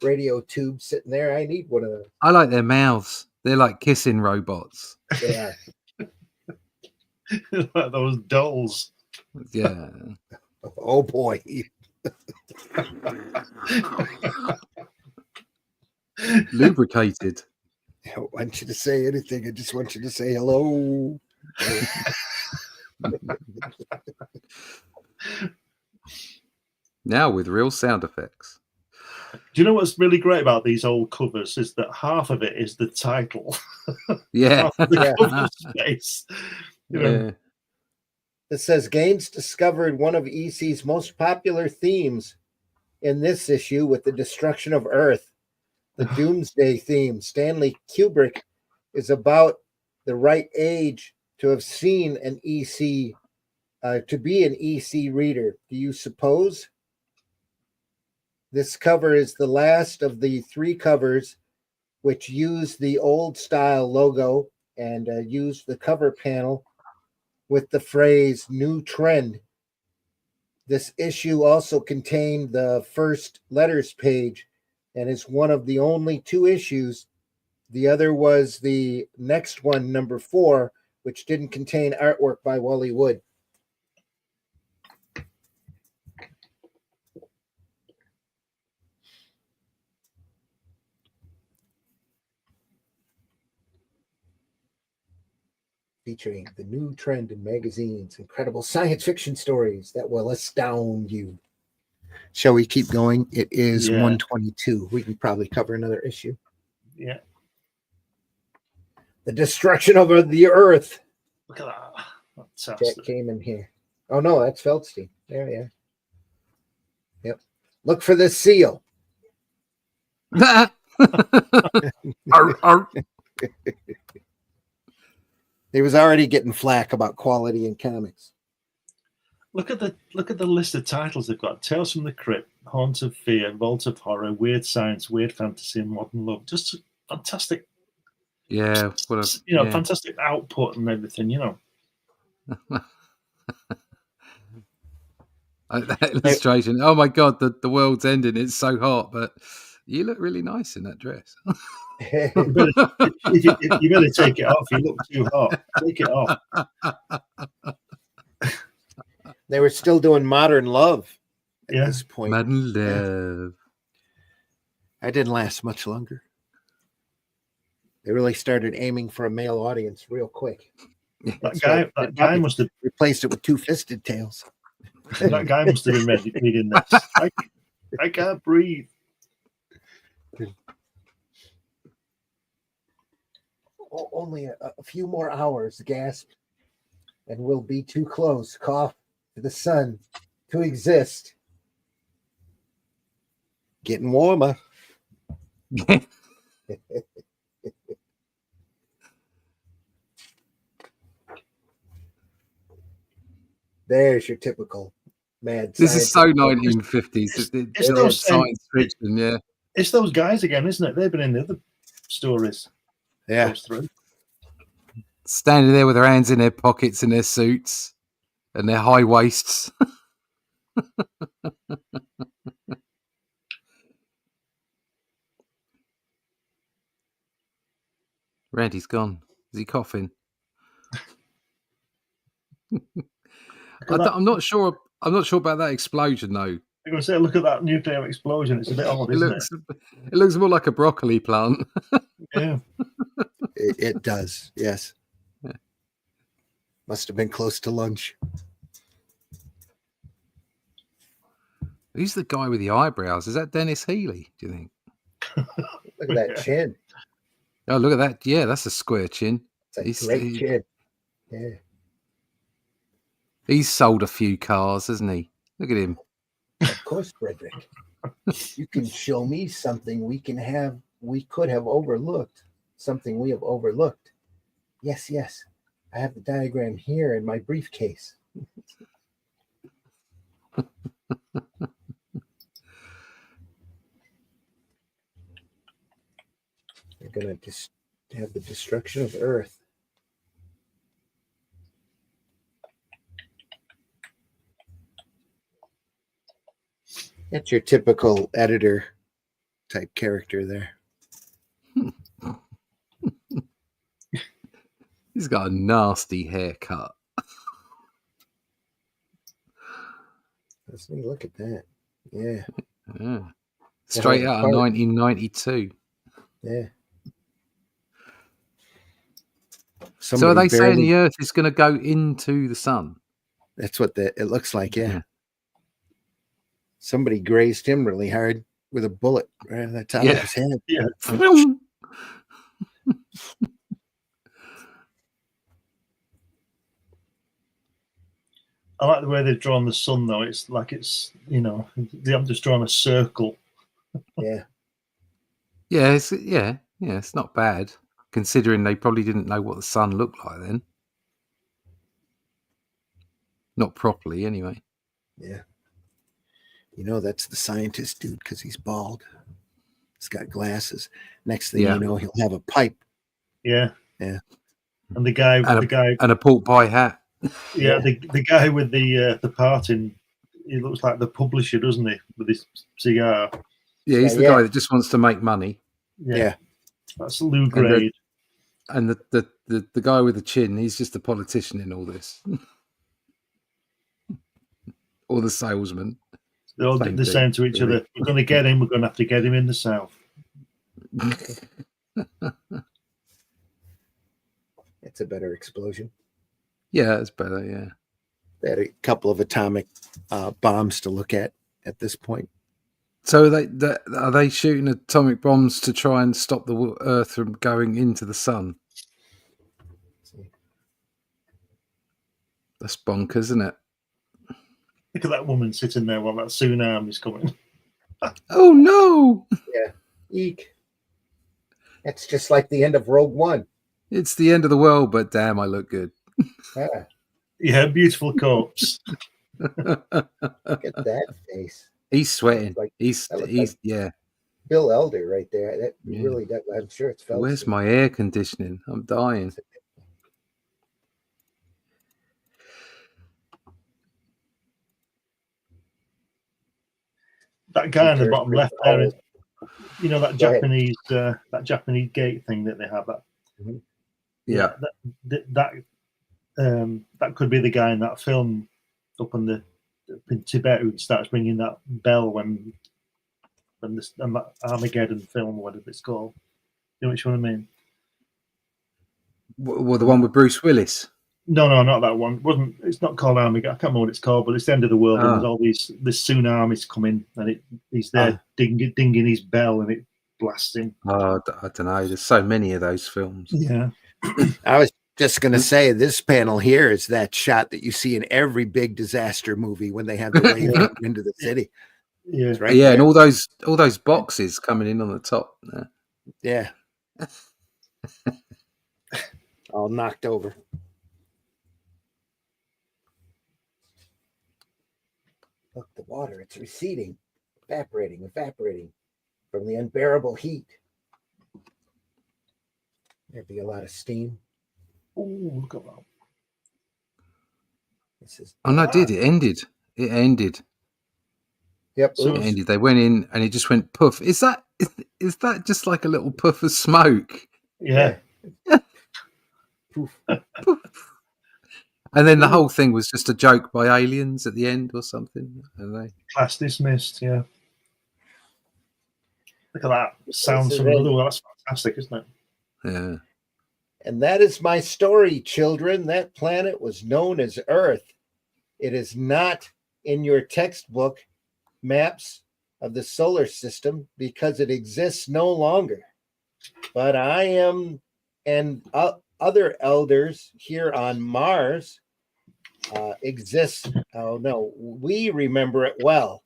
[SPEAKER 1] radio tube sitting there. I need one of those.
[SPEAKER 3] I like their mouths. They're like kissing robots.
[SPEAKER 1] They are.
[SPEAKER 2] Like those dolls.
[SPEAKER 3] Yeah.
[SPEAKER 1] Oh boy.
[SPEAKER 3] Lubricated.
[SPEAKER 1] I don't want you to say anything. I just want you to say hello.
[SPEAKER 3] Now with real sound effects.
[SPEAKER 2] Do you know what's really great about these old covers is that half of it is the title.
[SPEAKER 3] Yeah.
[SPEAKER 2] Half of the cover space. You know,
[SPEAKER 3] Yeah.
[SPEAKER 1] It says Gaines discovered one of EC's most popular themes in this issue with the destruction of Earth, the Doomsday theme. Stanley Kubrick is about the right age to have seen an EC, to be an EC reader. Do you suppose? This cover is the last of the 3 covers which use the old style logo and use the cover panel with the phrase "new trend." This issue also contained the first letters page and is one of the only 2 issues. The other was the next one, number 4, which didn't contain artwork by Wally Wood. Featuring the new trend in magazines, incredible science fiction stories that will astound you. Shall we keep going? It is 122. We can probably cover another issue.
[SPEAKER 2] yeah.
[SPEAKER 1] The destruction of the Earth.
[SPEAKER 2] Look at that. That sounds
[SPEAKER 1] Jack Kamen here. Oh no, that's Feldstein. There, yeah. Yep. Look for the seal.
[SPEAKER 3] Arr, arr.
[SPEAKER 1] He was already getting flack about quality in comics.
[SPEAKER 2] Look at the list of titles they've got: Tales from the Crypt, Haunt of Fear, Vault of Horror, Weird Science, Weird Fantasy, and Modern Love. Just fantastic,
[SPEAKER 3] Yeah. What a, yeah.
[SPEAKER 2] fantastic output and everything.
[SPEAKER 3] That illustration. Oh my god, the world's ending. It's so hot, but you look really nice in that dress.
[SPEAKER 2] You better take it off. You look too hot. Take it off.
[SPEAKER 1] They were still doing Modern Love at this point.
[SPEAKER 3] Modern Love.
[SPEAKER 1] I didn't last much longer. They really started aiming for a male audience real quick.
[SPEAKER 2] That guy must have
[SPEAKER 1] replaced it with Two-Fisted Tales.
[SPEAKER 2] That guy must have been reading this. I can't breathe.
[SPEAKER 1] Only a few more hours, gasp, and we'll be too close, cough, to the sun to exist. Getting warmer. There's your typical mad.
[SPEAKER 3] This is so 1950s.
[SPEAKER 2] It's those
[SPEAKER 3] science fiction, yeah.
[SPEAKER 2] It's those guys again, isn't it? They've been in the other stories.
[SPEAKER 1] Yeah.
[SPEAKER 3] Standing there with their hands in their pockets in their suits and their high waists. Randy's gone. Is he coughing? I'm not sure. I'm not sure about that explosion, though.
[SPEAKER 2] I'm going to say, look at that nuclear explosion. It's a bit odd, isn't it?
[SPEAKER 3] It looks more like a broccoli plant.
[SPEAKER 2] Yeah.
[SPEAKER 1] It does, yes.
[SPEAKER 3] Yeah.
[SPEAKER 1] Must have been close to lunch.
[SPEAKER 3] Who's the guy with the eyebrows? Is that Dennis Healy, do you think?
[SPEAKER 1] Look at that chin.
[SPEAKER 3] Oh, look at that. Yeah, that's a square chin.
[SPEAKER 1] It's a great chin. Yeah.
[SPEAKER 3] He's sold a few cars, hasn't he? Look at him.
[SPEAKER 1] Of course, Frederick. You can show me something we could have overlooked. Something we have overlooked. Yes. I have the diagram here in my briefcase. going to just have the destruction of Earth. That's your typical editor type character there.
[SPEAKER 3] He's got a nasty haircut.
[SPEAKER 1] Let's look at that. Yeah.
[SPEAKER 3] Yeah. Straight out of 1992.
[SPEAKER 1] Yeah.
[SPEAKER 3] So are they saying the Earth is going to go into the sun?
[SPEAKER 1] That's what it looks like, yeah. Somebody grazed him really hard with a bullet right on the top of his head.
[SPEAKER 2] Yeah. I like the way they've drawn the sun, though. It's like they haven't just drawn a circle.
[SPEAKER 1] Yeah.
[SPEAKER 3] Yeah, it's not bad, considering they probably didn't know what the sun looked like then. Not properly, anyway.
[SPEAKER 1] Yeah. That's the scientist dude because he's bald. He's got glasses. Next thing you know, he'll have a pipe.
[SPEAKER 2] Yeah.
[SPEAKER 1] Yeah.
[SPEAKER 2] And the guy
[SPEAKER 3] and a pork pie hat.
[SPEAKER 2] Yeah, the guy with the part in, he looks like the publisher, doesn't he? With his cigar.
[SPEAKER 3] Yeah, he's the guy that just wants to make money.
[SPEAKER 1] Yeah.
[SPEAKER 2] That's Lou Grade.
[SPEAKER 3] And the guy with the chin, he's just a politician in all this. Or the salesman.
[SPEAKER 2] They're all saying to each other, we're going to get him, we're going to have to get him in the South.
[SPEAKER 1] It's a better explosion.
[SPEAKER 3] Yeah, it's better, yeah.
[SPEAKER 1] They had a couple of atomic bombs to look at this point.
[SPEAKER 3] So are they shooting atomic bombs to try and stop the Earth from going into the sun? That's bonkers, isn't it?
[SPEAKER 2] Look at that woman sitting there while that tsunami's coming.
[SPEAKER 3] Oh, no!
[SPEAKER 1] Yeah. Eek. It's just like the end of Rogue One.
[SPEAKER 3] It's the end of the world, but damn, I look good.
[SPEAKER 2] Yeah, beautiful corpse.
[SPEAKER 1] Look at that face.
[SPEAKER 3] He's sweating.
[SPEAKER 1] Like,
[SPEAKER 3] he's yeah.
[SPEAKER 1] Bill Elder right there. That really does. I'm sure it's Feldstein.
[SPEAKER 3] Where's my air conditioning? I'm dying.
[SPEAKER 2] That guy on the bottom left there, that Japanese gate thing that they have. That could be the guy in that film up in Tibet who starts ringing that bell when that Armageddon film, whatever it's called. You know which one I mean?
[SPEAKER 3] Well, the one with Bruce Willis.
[SPEAKER 2] No, not that one. It's not called Armageddon. I can't remember what it's called, but it's the end of the world. And there's all this tsunamis coming, and he's there dinging his bell, and it blasts him.
[SPEAKER 3] Oh, I don't know. There's so many of those films.
[SPEAKER 2] Yeah.
[SPEAKER 1] I was just going to say this panel here is that shot that you see in every big disaster movie when they have the wave into the city.
[SPEAKER 2] Yeah,
[SPEAKER 1] right.
[SPEAKER 3] Yeah, and all those boxes coming in on the top.
[SPEAKER 1] Yeah. All knocked over. Look, the water, it's receding, evaporating from the unbearable heat. There'd be a lot of steam.
[SPEAKER 2] Oh, look at that.
[SPEAKER 3] It ended. It ended.
[SPEAKER 1] Yep.
[SPEAKER 3] It ended. They went in and it just went puff. Is that just like a little puff of smoke?
[SPEAKER 2] Yeah.
[SPEAKER 1] Poof.
[SPEAKER 3] Poof. And then the whole thing was just a joke by aliens at the end or something.
[SPEAKER 2] Class dismissed, yeah. Look at that. Sounds from another world. That's fantastic, isn't it?
[SPEAKER 3] Yeah.
[SPEAKER 1] And that is my story, children. That planet was known as Earth. It is not in your textbook maps of the solar system because it exists no longer. But I am and other elders here on Mars exists. Oh no, we remember it well,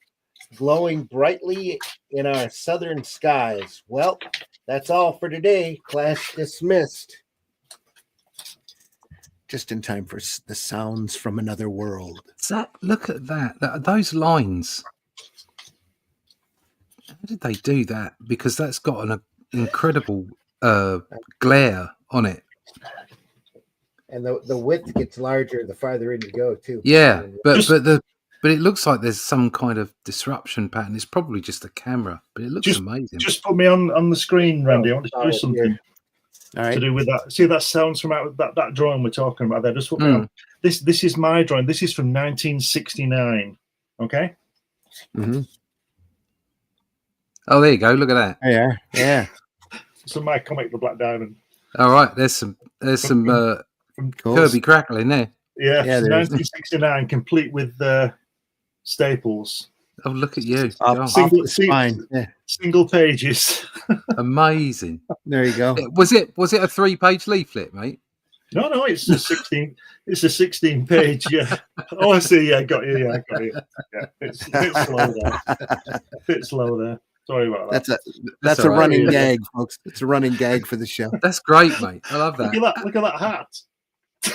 [SPEAKER 1] glowing brightly in our southern skies. Well, that's all for today. Class dismissed. Just in time for the sounds from another world.
[SPEAKER 3] Zach, look at that. Those lines. How did they do that? Because that's got an incredible glare on it.
[SPEAKER 1] And the width gets larger the farther in you go too.
[SPEAKER 3] Yeah, but
[SPEAKER 2] Just-
[SPEAKER 3] but it looks like there's some kind of disruption pattern. It's probably just a camera, but it looks amazing.
[SPEAKER 2] Just put me on the screen, Randy. I want to show you something
[SPEAKER 1] All
[SPEAKER 2] to
[SPEAKER 1] right.
[SPEAKER 2] do with that. See that sounds from out that drawing we're talking about there. Just put me on. This is my drawing. This is from 1969. Okay.
[SPEAKER 1] Mm-hmm.
[SPEAKER 3] Oh, there you go. Look at that.
[SPEAKER 1] Yeah. Yeah.
[SPEAKER 2] So my comic, The Black Diamond.
[SPEAKER 3] All right, there's some
[SPEAKER 1] Cool.
[SPEAKER 3] Kirby crackle in there.
[SPEAKER 2] Yeah,
[SPEAKER 1] Yeah, there is.
[SPEAKER 2] 1969, complete with staples.
[SPEAKER 3] Oh, look at you.
[SPEAKER 1] Off
[SPEAKER 3] God,
[SPEAKER 2] Single-
[SPEAKER 1] the spine. Yeah.
[SPEAKER 2] Single pages.
[SPEAKER 3] amazing.
[SPEAKER 1] There you go.
[SPEAKER 3] Was it a 3-page leaflet, mate?
[SPEAKER 2] No, it's a 16. It's a 16-page. Yeah. Oh, I see. Yeah, got you. Yeah, I got you. Yeah, it's slow there. Bit slow there. Sorry about that.
[SPEAKER 1] That's
[SPEAKER 3] all
[SPEAKER 1] a
[SPEAKER 3] right.
[SPEAKER 1] running gag, folks. It's a running gag for the show.
[SPEAKER 3] That's great, mate. I love that.
[SPEAKER 2] Look at that hat.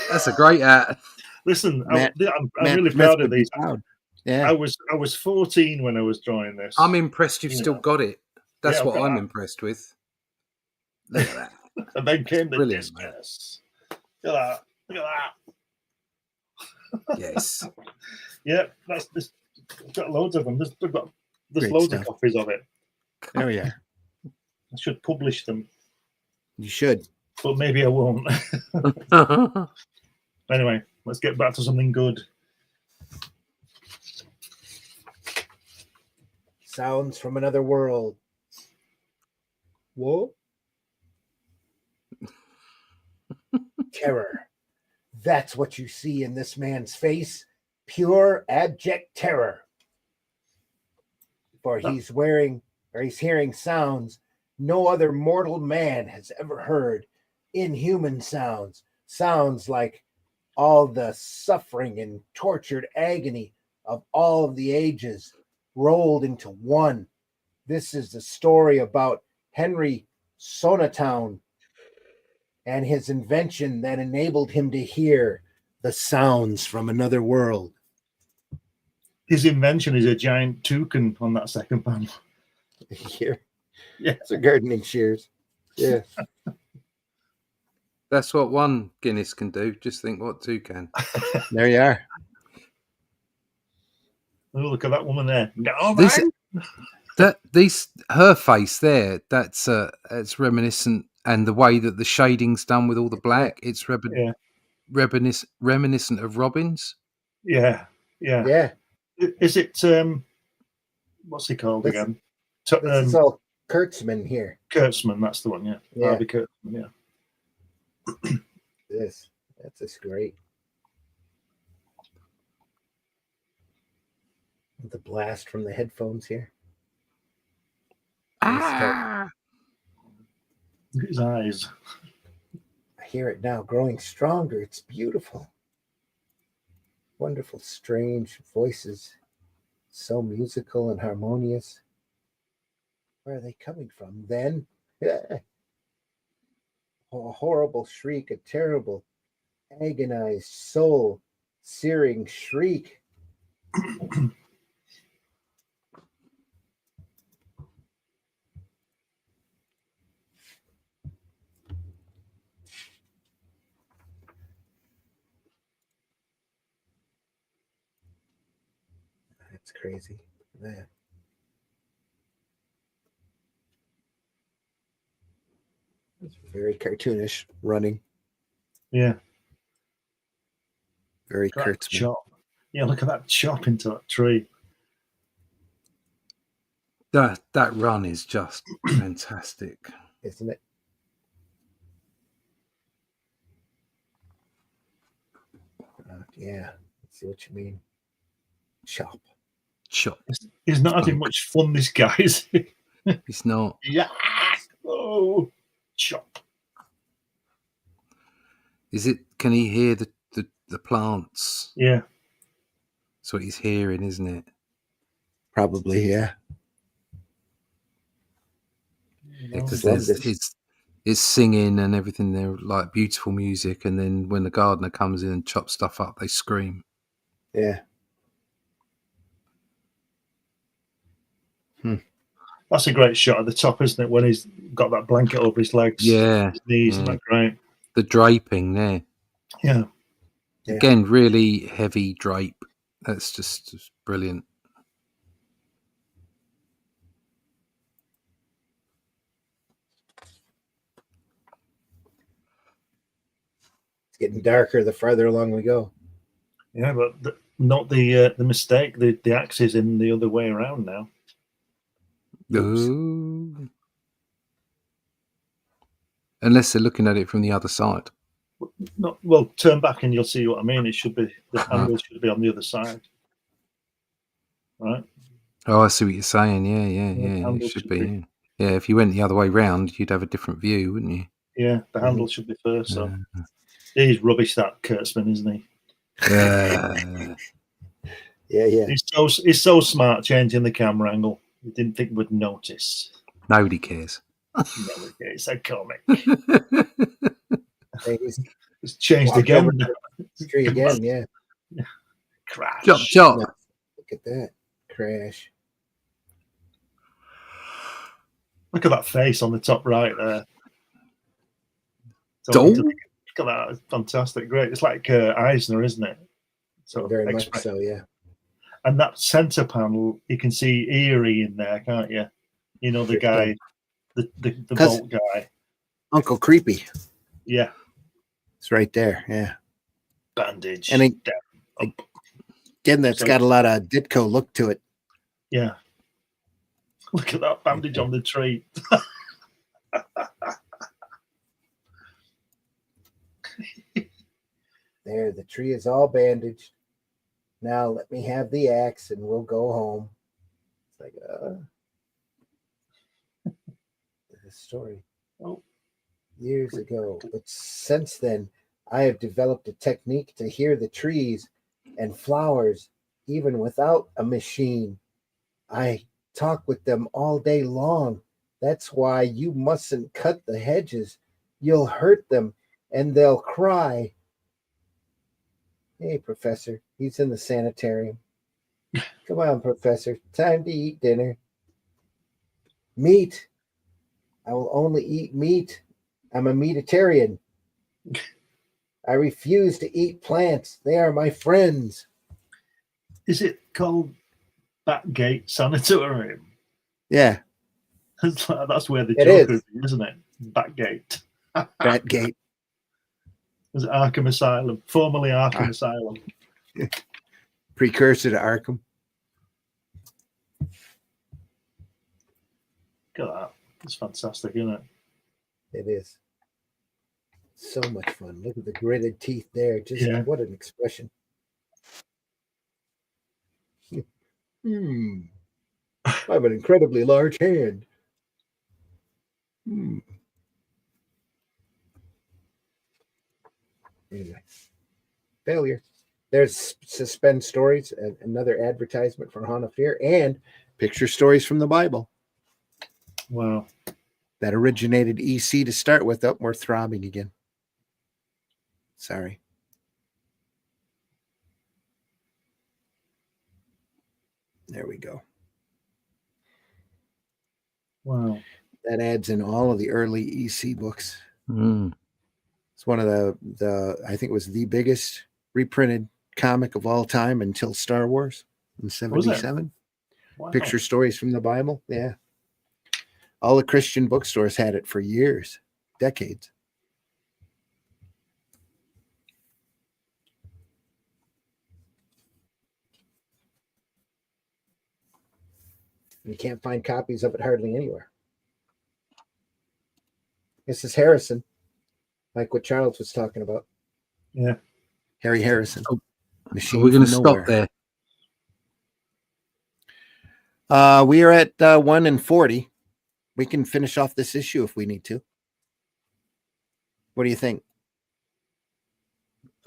[SPEAKER 3] That's a great hat.
[SPEAKER 2] Listen,
[SPEAKER 1] Matt-
[SPEAKER 2] I'm
[SPEAKER 1] Matt
[SPEAKER 2] really
[SPEAKER 1] Smith
[SPEAKER 2] proud
[SPEAKER 1] would
[SPEAKER 2] of
[SPEAKER 1] be
[SPEAKER 2] these.
[SPEAKER 1] proud. Yeah.
[SPEAKER 2] I was 14 when I was drawing this.
[SPEAKER 3] I'm impressed you've
[SPEAKER 2] Yeah.
[SPEAKER 3] still got it. That's
[SPEAKER 2] Yeah,
[SPEAKER 3] what
[SPEAKER 2] I've got
[SPEAKER 3] I'm
[SPEAKER 2] that.
[SPEAKER 3] impressed with. Look at that.
[SPEAKER 2] And then came the
[SPEAKER 3] Brilliant, mate.
[SPEAKER 2] discus. Look at that. Look at that.
[SPEAKER 3] Yes.
[SPEAKER 2] Yeah, that's this. I've got loads of them. There's
[SPEAKER 1] Great
[SPEAKER 2] loads
[SPEAKER 1] stuff.
[SPEAKER 2] of copies of it.
[SPEAKER 1] There we are.
[SPEAKER 2] I should publish them,
[SPEAKER 1] You should.
[SPEAKER 2] but maybe I won't. Anyway, let's get back to something good.
[SPEAKER 1] Sounds from another world. Whoa. Terror. That's what you see in this man's face. Pure abject terror. For he's hearing sounds no other mortal man has ever heard. Inhuman sounds. Sounds like all the suffering and tortured agony of all of the ages rolled into one. This is the story about Henry Sonatown and his invention that enabled him to hear the sounds from another world.
[SPEAKER 2] His invention is a giant toucan on that second panel.
[SPEAKER 1] Here,
[SPEAKER 2] Yeah.
[SPEAKER 1] it's a gardening shears. Yeah,
[SPEAKER 3] That's what one Guinness can do. Just think what two can.
[SPEAKER 1] there you are.
[SPEAKER 2] Oh, look at that woman there. Oh,
[SPEAKER 3] This-
[SPEAKER 2] man.
[SPEAKER 3] Her face there, that's it's reminiscent, and the way that the shading's done with all the black, it's
[SPEAKER 2] Yeah.
[SPEAKER 3] reminiscent of Robin's.
[SPEAKER 2] Yeah.
[SPEAKER 1] Yeah,
[SPEAKER 2] Is it what's he called
[SPEAKER 1] This-
[SPEAKER 2] again?
[SPEAKER 1] this is all Kurtzman here.
[SPEAKER 2] Kurtzman, that's the one, yeah.
[SPEAKER 1] Yeah.
[SPEAKER 2] Harvey Kurtzman, yeah.
[SPEAKER 1] That's just great. The blast from the headphones here.
[SPEAKER 3] Ah!
[SPEAKER 2] Look at his eyes.
[SPEAKER 1] I hear it now growing stronger. It's beautiful. Wonderful, strange voices. So musical and harmonious. Where are they coming from then? A horrible shriek, a terrible, agonized, soul searing shriek. That's crazy. Man. It's very cartoonish running.
[SPEAKER 2] Yeah.
[SPEAKER 1] Very
[SPEAKER 2] Look at that
[SPEAKER 1] Kurtzman.
[SPEAKER 2] chop. Yeah, look at that chop into that tree.
[SPEAKER 3] That run is just fantastic.
[SPEAKER 1] Isn't it? Yeah, I see what you mean. Chop.
[SPEAKER 3] Chop.
[SPEAKER 2] He's not having much fun, this guy, is he?
[SPEAKER 3] It's not.
[SPEAKER 2] Yeah. Oh, chop.
[SPEAKER 3] Is it? Can he hear the plants?
[SPEAKER 2] Yeah.
[SPEAKER 3] That's what he's hearing, isn't it?
[SPEAKER 1] Probably, yeah.
[SPEAKER 3] Because
[SPEAKER 1] love this.
[SPEAKER 3] it's singing and everything. They're like beautiful music, and then when the gardener comes in and chops stuff up, they scream.
[SPEAKER 1] Yeah.
[SPEAKER 2] That's a great shot at the top, isn't it? When he's got that blanket over his legs,
[SPEAKER 3] Yeah,
[SPEAKER 2] his knees,
[SPEAKER 3] yeah.
[SPEAKER 2] isn't that great?
[SPEAKER 3] The draping there.
[SPEAKER 2] Yeah.
[SPEAKER 1] Yeah.
[SPEAKER 3] Again, really heavy drape. That's just brilliant.
[SPEAKER 1] It's getting darker the farther along we go.
[SPEAKER 2] Yeah, but not the mistake. The axe is in the other way around now.
[SPEAKER 1] Oops.
[SPEAKER 3] Ooh. Unless they're looking at it from the other side.
[SPEAKER 2] Not well. Turn back and you'll see what I mean. It should be the handle should be on the other side, right?
[SPEAKER 3] Oh, I see what you're saying. Yeah,
[SPEAKER 2] Yeah,
[SPEAKER 3] yeah.
[SPEAKER 2] handle
[SPEAKER 3] It should
[SPEAKER 2] should
[SPEAKER 3] be.
[SPEAKER 2] be-
[SPEAKER 3] Yeah. Yeah, if you went the other way round, you'd have a different view, wouldn't you?
[SPEAKER 2] Yeah, the handle should be first. So
[SPEAKER 3] Uh,
[SPEAKER 2] he's rubbish, that Kurtzman, isn't he?
[SPEAKER 1] Yeah.
[SPEAKER 2] He's so smart changing the camera angle. You didn't think we'd notice.
[SPEAKER 3] nobody cares.
[SPEAKER 2] No, it's a comic.
[SPEAKER 1] Hey, he's
[SPEAKER 2] It's changed
[SPEAKER 1] walked
[SPEAKER 2] again.
[SPEAKER 1] over the tree again. Yeah.
[SPEAKER 2] Crash.
[SPEAKER 3] Chop, chop.
[SPEAKER 1] No, look at that crash.
[SPEAKER 2] Look at that face on the top right there.
[SPEAKER 3] Don't.
[SPEAKER 2] Look at that. It's fantastic. Great. It's like Eisner, isn't it? So
[SPEAKER 1] Very much
[SPEAKER 2] expression.
[SPEAKER 1] so. Yeah.
[SPEAKER 2] And that center panel, you can see Erie in there, can't you? You know, the
[SPEAKER 1] Sure
[SPEAKER 2] guy, the
[SPEAKER 1] 'Cause-
[SPEAKER 2] bolt guy.
[SPEAKER 1] Uncle Creepy.
[SPEAKER 2] Yeah.
[SPEAKER 1] It's right there. Yeah.
[SPEAKER 2] Bandage.
[SPEAKER 1] And it-
[SPEAKER 2] down, up.
[SPEAKER 1] Again, that's got a lot of Ditko look to it.
[SPEAKER 2] Yeah. Look at that bandage on the tree.
[SPEAKER 1] There, the tree is all bandaged. Now let me have the axe and we'll go home. It's like, the story.
[SPEAKER 2] Oh.
[SPEAKER 1] Years ago. But since then, I have developed a technique to hear the trees and flowers even without a machine. I talk with them all day long. That's why you mustn't cut the hedges. You'll hurt them and they'll cry. Hey, Professor. He's in the sanitarium. Come on, Professor. Time to eat dinner. Meat. I will only eat meat. I'm a meatitarian. I refuse to eat plants. They are my friends.
[SPEAKER 2] Is it called Batgate Sanatorium?
[SPEAKER 1] Yeah,
[SPEAKER 2] That's where the
[SPEAKER 1] It
[SPEAKER 2] Joker
[SPEAKER 1] is.
[SPEAKER 2] is, isn't it? Batgate.
[SPEAKER 1] Batgate.
[SPEAKER 2] Is it Arkham Asylum? Formerly Arkham Asylum.
[SPEAKER 1] Precursor to Arkham.
[SPEAKER 2] Look at that. It's fantastic, isn't it?
[SPEAKER 1] It is. So much fun. Look at the gritted teeth there. Just
[SPEAKER 2] Yeah.
[SPEAKER 1] what an expression. I have an incredibly large hand. Anyway, failure. There's suspense stories, another advertisement for Hana Fear, and picture stories from the Bible
[SPEAKER 2] Wow.
[SPEAKER 1] that originated EC to start with. We're throbbing again. Sorry. There we go.
[SPEAKER 2] Wow.
[SPEAKER 1] That adds in all of the early EC books.
[SPEAKER 3] Mm.
[SPEAKER 1] It's one of the I think it was the biggest reprinted comic of all time until Star Wars in '77.
[SPEAKER 2] Wow.
[SPEAKER 1] Picture stories from the Bible. Yeah. All the Christian bookstores had it for years, decades. You can't find copies of it hardly anywhere. This is Harrison, like what Charles was talking about.
[SPEAKER 2] Yeah.
[SPEAKER 1] Harry Harrison.
[SPEAKER 3] Oh,
[SPEAKER 1] Machine
[SPEAKER 3] We're going to
[SPEAKER 1] from
[SPEAKER 3] stop
[SPEAKER 1] nowhere.
[SPEAKER 3] there.
[SPEAKER 1] We are at 1:40. We can finish off this issue if we need to. What do you think?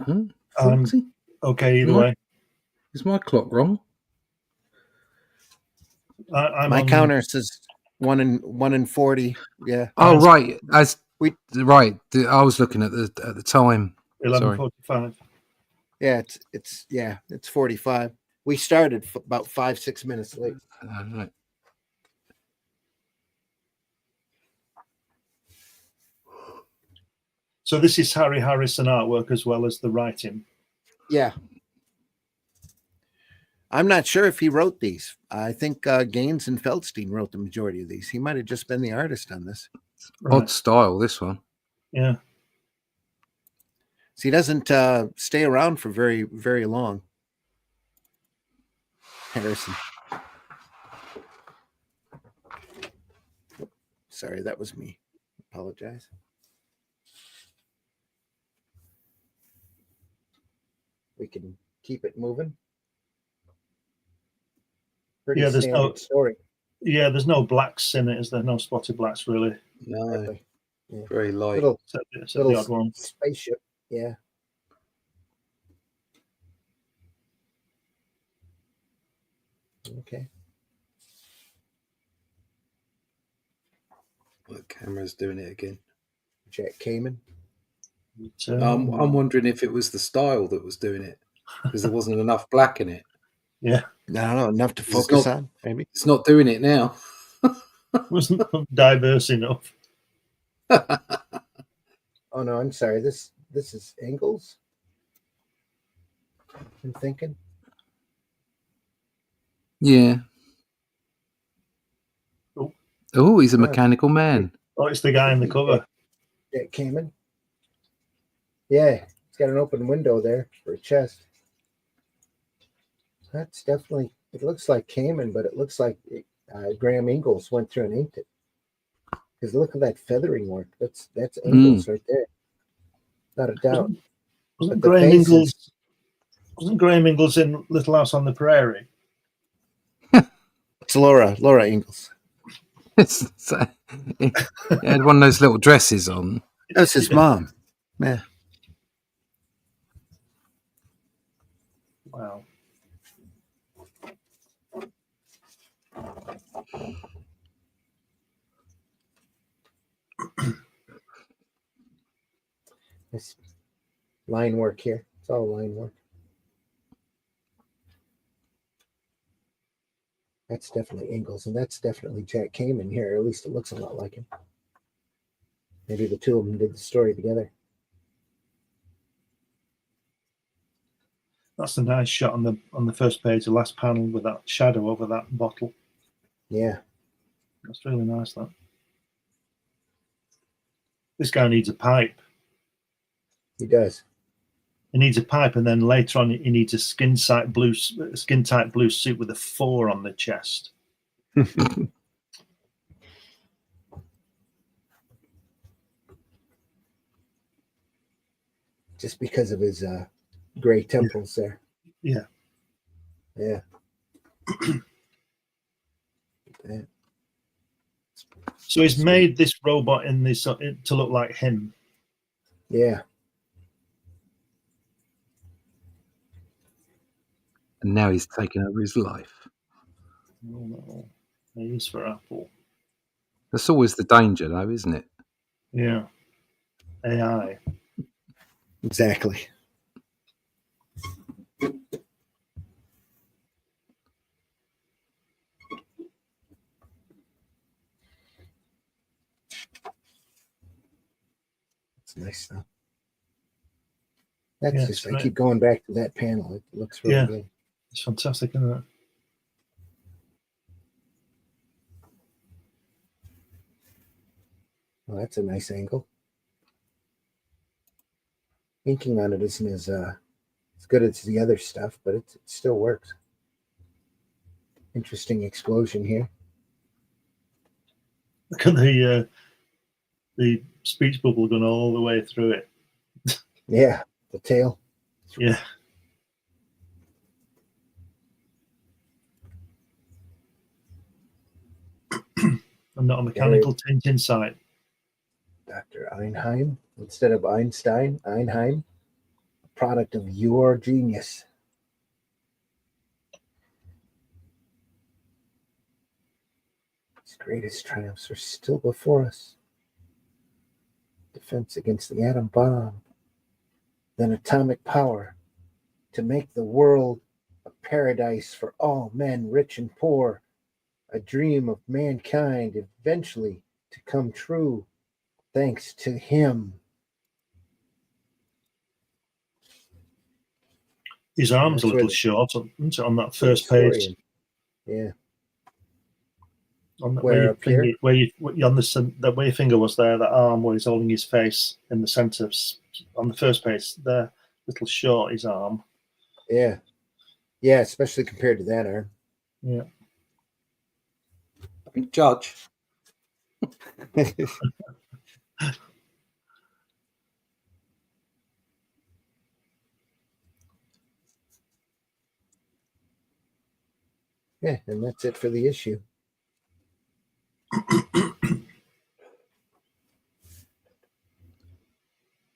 [SPEAKER 3] Huh?
[SPEAKER 2] Um,
[SPEAKER 3] 40?
[SPEAKER 2] Okay, either
[SPEAKER 3] What?
[SPEAKER 2] way.
[SPEAKER 3] Is my clock wrong?
[SPEAKER 2] I'm
[SPEAKER 1] My
[SPEAKER 2] on
[SPEAKER 1] counter says 1:40. Yeah.
[SPEAKER 3] Oh,
[SPEAKER 2] Mine's
[SPEAKER 3] right.
[SPEAKER 1] We-
[SPEAKER 3] I was looking at the time.
[SPEAKER 2] 11:45.
[SPEAKER 1] Yeah, it's 45. We started about 5-6 minutes late.
[SPEAKER 3] Right.
[SPEAKER 2] So this is Harry Harrison artwork as well as the writing.
[SPEAKER 1] Yeah. I'm not sure if he wrote these. I think Gaines and Feldstein wrote the majority of these. He might have just been the artist on this.
[SPEAKER 3] Odd style, this one.
[SPEAKER 2] Yeah.
[SPEAKER 1] So he doesn't stay around for very, very long. Harrison. Sorry, that was me. Apologize. We can keep it moving. Pretty
[SPEAKER 2] Yeah, there's
[SPEAKER 1] standard story.
[SPEAKER 2] Yeah, there's no blacks in it, is there? No spotted blacks, really.
[SPEAKER 3] No,
[SPEAKER 1] Exactly. Yeah.
[SPEAKER 3] very light.
[SPEAKER 1] Little
[SPEAKER 2] Except the odd one.
[SPEAKER 1] spaceship. Yeah. Okay.
[SPEAKER 3] The camera's doing it again.
[SPEAKER 1] Jack Kamen.
[SPEAKER 3] I'm wondering if it was the style that was doing it, because there wasn't enough black in it.
[SPEAKER 2] Yeah,
[SPEAKER 1] I don't know, enough to
[SPEAKER 3] It's
[SPEAKER 1] focus
[SPEAKER 3] not-
[SPEAKER 1] on, maybe.
[SPEAKER 3] It's not doing it now.
[SPEAKER 2] wasn't diverse enough.
[SPEAKER 1] Oh no, I'm sorry. This is angles. I'm thinking.
[SPEAKER 3] Yeah.
[SPEAKER 2] Oh.
[SPEAKER 3] Oh, he's a mechanical man.
[SPEAKER 2] Oh, it's the guy in the cover.
[SPEAKER 1] Jack Kamen. Yeah, it's got an open window there for a chest. That's definitely. It looks like Kamen, but it looks like Graham Ingalls went through and inked it. Because look at that feathering work. That's Ingalls right there. Not a doubt.
[SPEAKER 2] Wasn't
[SPEAKER 1] But the
[SPEAKER 2] Graham
[SPEAKER 1] faces-
[SPEAKER 2] Ingalls? Wasn't Graham Ingalls in Little House on the Prairie?
[SPEAKER 1] It's Laura Ingalls.
[SPEAKER 3] He had one of those little dresses on.
[SPEAKER 1] That's his mom. Yeah.
[SPEAKER 2] Wow.
[SPEAKER 1] This line work here. It's all line work. That's definitely Ingalls, and that's definitely Jack Kamen here. At least it looks a lot like him. Maybe the two of them did the story together.
[SPEAKER 2] That's a nice shot on the first page, the last panel with that shadow over that bottle.
[SPEAKER 1] Yeah.
[SPEAKER 2] That's really nice, that. This guy needs a pipe.
[SPEAKER 1] He does.
[SPEAKER 2] He needs a pipe, and then later on, he needs a skin-tight blue suit with a 4 on the chest.
[SPEAKER 1] Just because of his gray temples there.
[SPEAKER 2] Yeah.
[SPEAKER 1] Yeah. Yeah.
[SPEAKER 2] So he's made this robot in this to look like him.
[SPEAKER 1] Yeah.
[SPEAKER 3] And now he's taken over his life.
[SPEAKER 2] Oh, no. He is for Apple.
[SPEAKER 3] That's always the danger, though, isn't it?
[SPEAKER 2] Yeah. AI.
[SPEAKER 1] Exactly. It's nice stuff. That's
[SPEAKER 2] Yeah,
[SPEAKER 1] just,
[SPEAKER 2] it's
[SPEAKER 1] I keep going back to that panel. It looks really
[SPEAKER 2] Yeah.
[SPEAKER 1] good.
[SPEAKER 2] It's fantastic, isn't it?
[SPEAKER 1] Well, that's a nice angle. Inking on it isn't as good as the other stuff, but it still works. Interesting explosion here.
[SPEAKER 2] Look at the speech bubble going all the way through it.
[SPEAKER 1] Yeah, the tail.
[SPEAKER 2] Yeah. And not a mechanical tint inside.
[SPEAKER 1] Dr. Einheim, instead of Einstein, Einheim, a product of your genius. His greatest triumphs are still before us. Defense against the atom bomb, then atomic power, to make the world a paradise for all men, rich and poor, a dream of mankind eventually to come true, thanks to him.
[SPEAKER 2] His arm's
[SPEAKER 1] That's
[SPEAKER 2] a
[SPEAKER 1] where
[SPEAKER 2] little
[SPEAKER 1] the-
[SPEAKER 2] short isn't it, on that
[SPEAKER 1] Where's the
[SPEAKER 2] first
[SPEAKER 1] story
[SPEAKER 2] page.
[SPEAKER 1] in? Yeah.
[SPEAKER 2] On that,
[SPEAKER 1] Where up here?
[SPEAKER 2] where you on the where your finger was there, that arm where he's holding his face in the centre on the first page, there, little short his arm.
[SPEAKER 1] Yeah. Yeah, especially compared to that arm.
[SPEAKER 2] Yeah.
[SPEAKER 3] Judge.
[SPEAKER 1] Yeah, and that's it for the issue.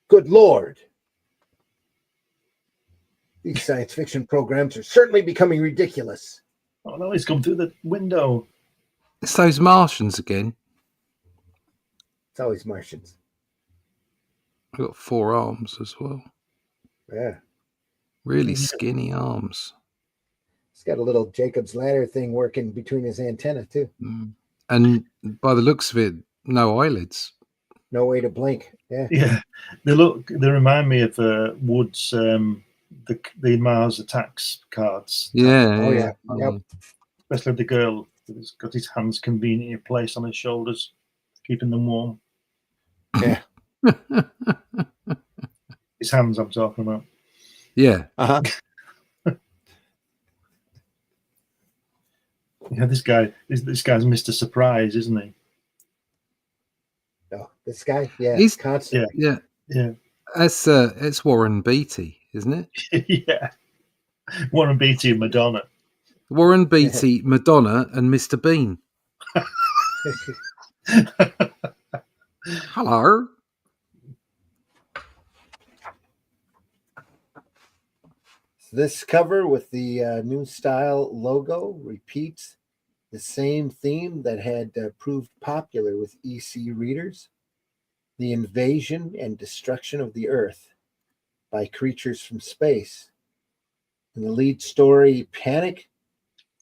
[SPEAKER 1] Good Lord. These science fiction programs are certainly becoming ridiculous.
[SPEAKER 2] Oh no, he's come through the window.
[SPEAKER 3] It's those Martians again.
[SPEAKER 1] It's always Martians.
[SPEAKER 3] They've got 4 arms as well.
[SPEAKER 1] Yeah.
[SPEAKER 3] Really skinny arms.
[SPEAKER 1] He's got a little Jacob's ladder thing working between his antenna, too.
[SPEAKER 3] Mm. And by the looks of it, no eyelids.
[SPEAKER 1] No way to blink. Yeah.
[SPEAKER 2] Yeah, they remind me of Wood's the Mars Attacks cards.
[SPEAKER 3] Yeah.
[SPEAKER 1] Oh, yeah. Yep.
[SPEAKER 2] Especially the girl who's got his hands conveniently placed on his shoulders, keeping them warm.
[SPEAKER 1] Yeah.
[SPEAKER 2] His hands, I'm talking about.
[SPEAKER 3] Yeah.
[SPEAKER 1] Uh-huh.
[SPEAKER 2] Yeah, this guy's Mr. Surprise, isn't he?
[SPEAKER 1] Oh, this guy? Yeah.
[SPEAKER 3] He's
[SPEAKER 1] constant.
[SPEAKER 3] Yeah.
[SPEAKER 2] Yeah.
[SPEAKER 3] It's Warren Beatty, isn't it?
[SPEAKER 2] Yeah. Warren Beatty and Madonna.
[SPEAKER 3] Warren Beatty, Madonna, and Mr. Bean. Hello.
[SPEAKER 1] This cover with the new style logo repeats the same theme that had proved popular with EC readers: the invasion and destruction of the Earth by creatures from space. And the lead story, Panic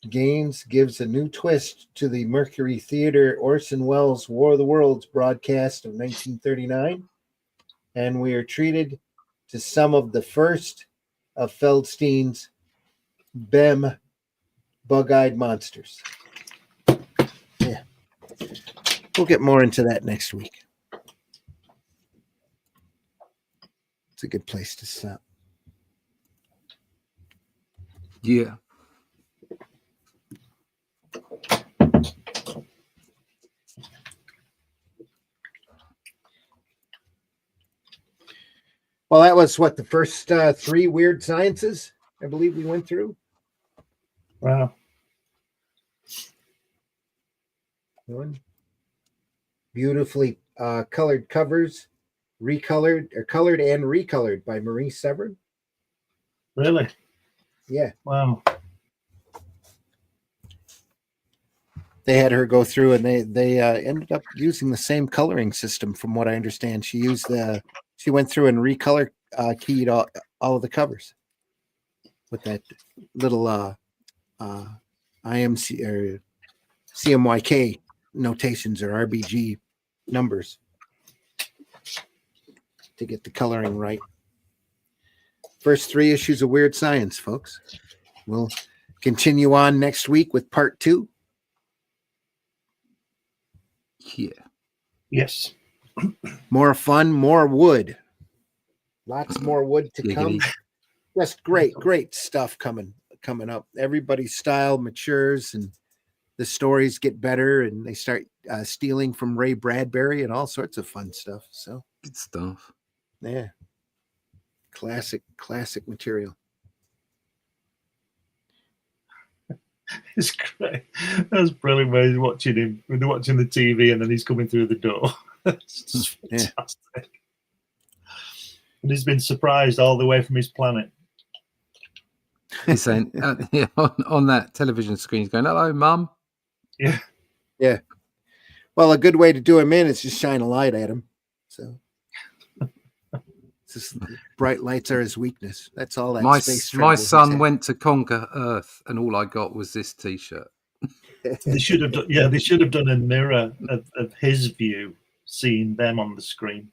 [SPEAKER 1] Games, gives a new twist to the Mercury Theater Orson Welles' War of the Worlds broadcast of 1939, and we are treated to some of the first of Feldstein's BEM bug-eyed monsters. Yeah. We'll get more into that next week. It's a good place to stop.
[SPEAKER 3] Yeah.
[SPEAKER 1] Well, that was what, the first 3 weird sciences I believe we went through.
[SPEAKER 2] Wow.
[SPEAKER 1] One. Beautifully colored covers, colored and recolored by Marie Severin.
[SPEAKER 2] Really?
[SPEAKER 1] Yeah.
[SPEAKER 2] Wow.
[SPEAKER 1] They had her go through, and they ended up using the same coloring system, from what I understand. She went through and recolor keyed all of the covers with that little IMC or CMYK notations or RBG numbers to get the coloring right. First 3 issues of Weird Science, folks. We'll continue on next week with part 2.
[SPEAKER 3] Yeah.
[SPEAKER 2] Yes.
[SPEAKER 1] More fun, more wood. Lots more wood to come.
[SPEAKER 3] Giggity.
[SPEAKER 1] Just great stuff coming up. Everybody's style matures and the stories get better, and they start stealing from Ray Bradbury and all sorts of fun stuff. So,
[SPEAKER 3] Good stuff.
[SPEAKER 1] yeah. Classic material.
[SPEAKER 2] It's great. That's brilliant when he's watching him, when they're watching the TV and then he's coming through the door. It's just fantastic. And he's been surprised all the way from his planet.
[SPEAKER 3] He's saying yeah, on that television screen, he's going, "Hello, Mum."
[SPEAKER 2] Yeah.
[SPEAKER 1] Well, a good way to do him in is just shine a light at him. So, it's just, bright lights are his weakness. That's all that
[SPEAKER 3] My
[SPEAKER 1] space travel he's
[SPEAKER 3] son
[SPEAKER 1] had.
[SPEAKER 3] went to conquer Earth, and all I got was this T-shirt.
[SPEAKER 2] They should have done, they should have done a mirror of his view, seeing them on the screen.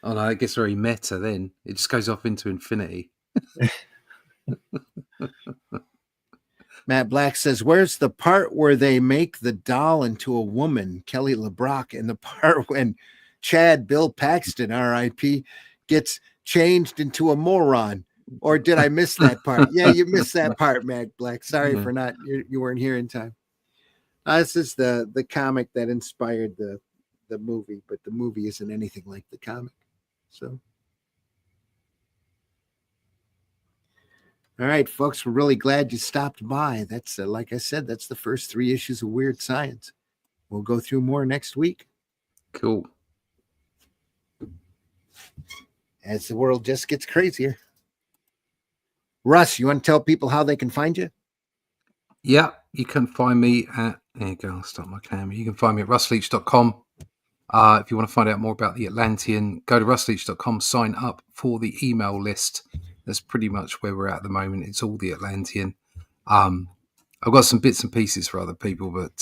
[SPEAKER 3] Oh no, it gets very meta. Then it just goes off into infinity.
[SPEAKER 1] Matt Black says, where's the part where they make the doll into a woman, Kelly LeBrock, and the part when Chad Bill Paxton, RIP, gets changed into a moron? Or did I miss that part? Yeah, you missed that part, Matt Black. Sorry for not, you weren't here in time. This is the comic that inspired the movie, but the movie isn't anything like the comic. So. All right, folks, we're really glad you stopped by. That's, like I said, that's the first 3 issues of Weird Science. We'll go through more next week.
[SPEAKER 3] Cool.
[SPEAKER 1] As the world just gets crazier. Russ, you want to tell people how they can find you?
[SPEAKER 3] Yeah, you can find me at, there you go, I'll start my camera. You can find me at russleach.com. If you want to find out more about the Atlantean, go to russleach.com, sign up for the email list. That's pretty much where we're at the moment. It's all the Atlantean. I've got some bits and pieces for other people, but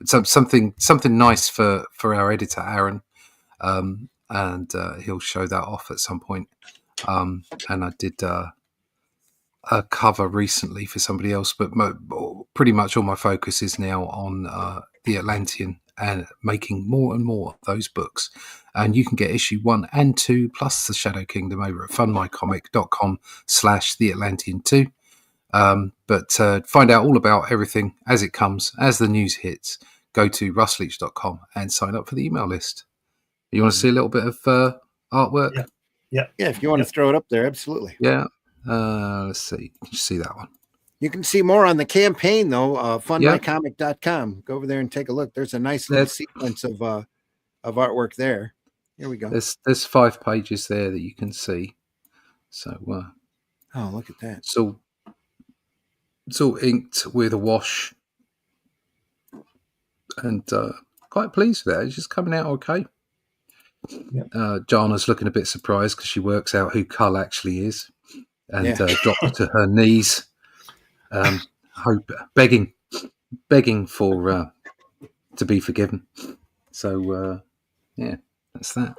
[SPEAKER 3] something nice for our editor, Aaron. And he'll show that off at some point. And I did a cover recently for somebody else, but pretty much all my focus is now on the Atlantean and making more and more of those books. And you can get issue 1 and 2 plus the Shadow Kingdom over at fundmycomic.com/theatlantean2. But find out all about everything as it comes, as the news hits. Go to russleach.com and sign up for the email list. You want to see a little bit of artwork?
[SPEAKER 2] Yeah.
[SPEAKER 1] If you want to throw it up there, absolutely.
[SPEAKER 3] Yeah. Let's see. Can you see that one?
[SPEAKER 1] You can see more on the campaign, though. Fundmycomic.com. Go over there and take a look. There's a nice little sequence of artwork there. Here we go.
[SPEAKER 3] There's 5 pages there that you can see. So,
[SPEAKER 1] oh, look at that.
[SPEAKER 3] It's all inked with a wash, and quite pleased with that. It's just coming out okay. Yeah. Jana's looking a bit surprised because she works out who Cull actually is, and dropped to her knees, begging for to be forgiven. So, yeah. That's that.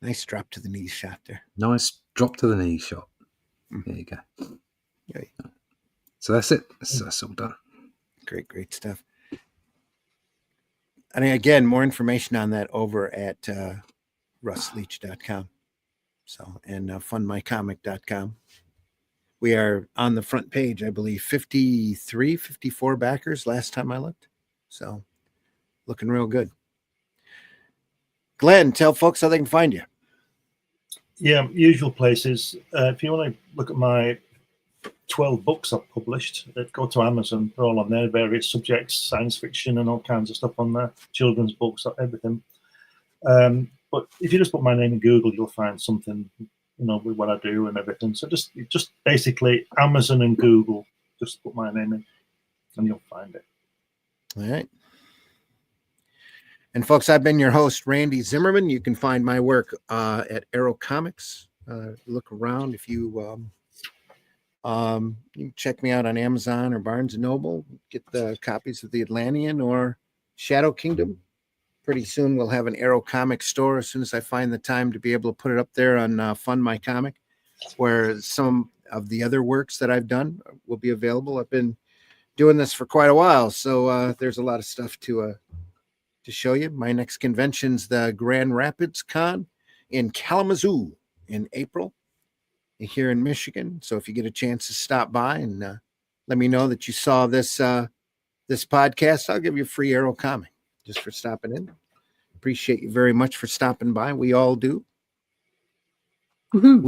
[SPEAKER 1] Nice drop to the knee shot there.
[SPEAKER 3] Nice drop to the knee shot. There you go.
[SPEAKER 1] Okay.
[SPEAKER 3] So that's it. That's all done.
[SPEAKER 1] Great stuff. And again, more information on that over at russleach.com. So, and fundmycomic.com. We are on the front page, I believe, 54 backers last time I looked. So, looking real good. Glenn, tell folks how they can find you.
[SPEAKER 2] Yeah, usual places. If you want to look at my 12 books I've published, go to Amazon. They're all on there, various subjects, science fiction and all kinds of stuff on there, children's books, everything. But if you just put my name in Google, you'll find something, with what I do and everything. So just basically Amazon and Google, just put my name in and you'll find it.
[SPEAKER 1] All right. And folks, I've been your host, Randy Zimmerman. You can find my work at Arrow Comics. Look around. If you can check me out on Amazon or Barnes & Noble. Get the copies of The Atlantean or Shadow Kingdom. Pretty soon we'll have an Arrow Comics store as soon as I find the time to be able to put it up there on Fund My Comic, where some of the other works that I've done will be available. I've been doing this for quite a while, so there's a lot of stuff to show you. My next convention's the Grand Rapids Con in Kalamazoo in April here in Michigan. So if you get a chance to stop by and let me know that you saw this podcast, I'll give you a free Arrow comic just for stopping in. Appreciate you very much for stopping by. We all do. Mm-hmm.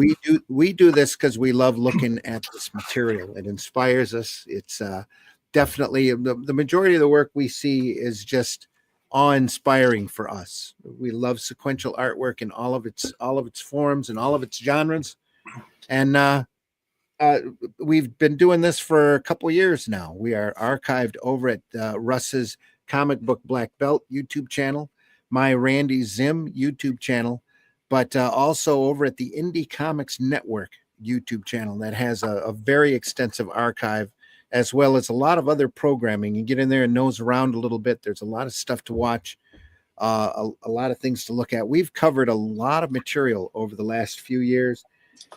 [SPEAKER 1] We do this because we love looking at this material. It inspires us. It's definitely the majority of the work we see is just awe-inspiring for us. We love sequential artwork in all of its forms and all of its genres, and we've been doing this for a couple years now. We are archived over at Russ's Comic Book Black Belt YouTube channel, my Randy Zim YouTube channel, but also over at the Indie Comics Network YouTube channel that has a very extensive archive, as well as a lot of other programming. You get in there and nose around a little bit. There's a lot of stuff to watch, a lot of things to look at. We've covered a lot of material over the last few years,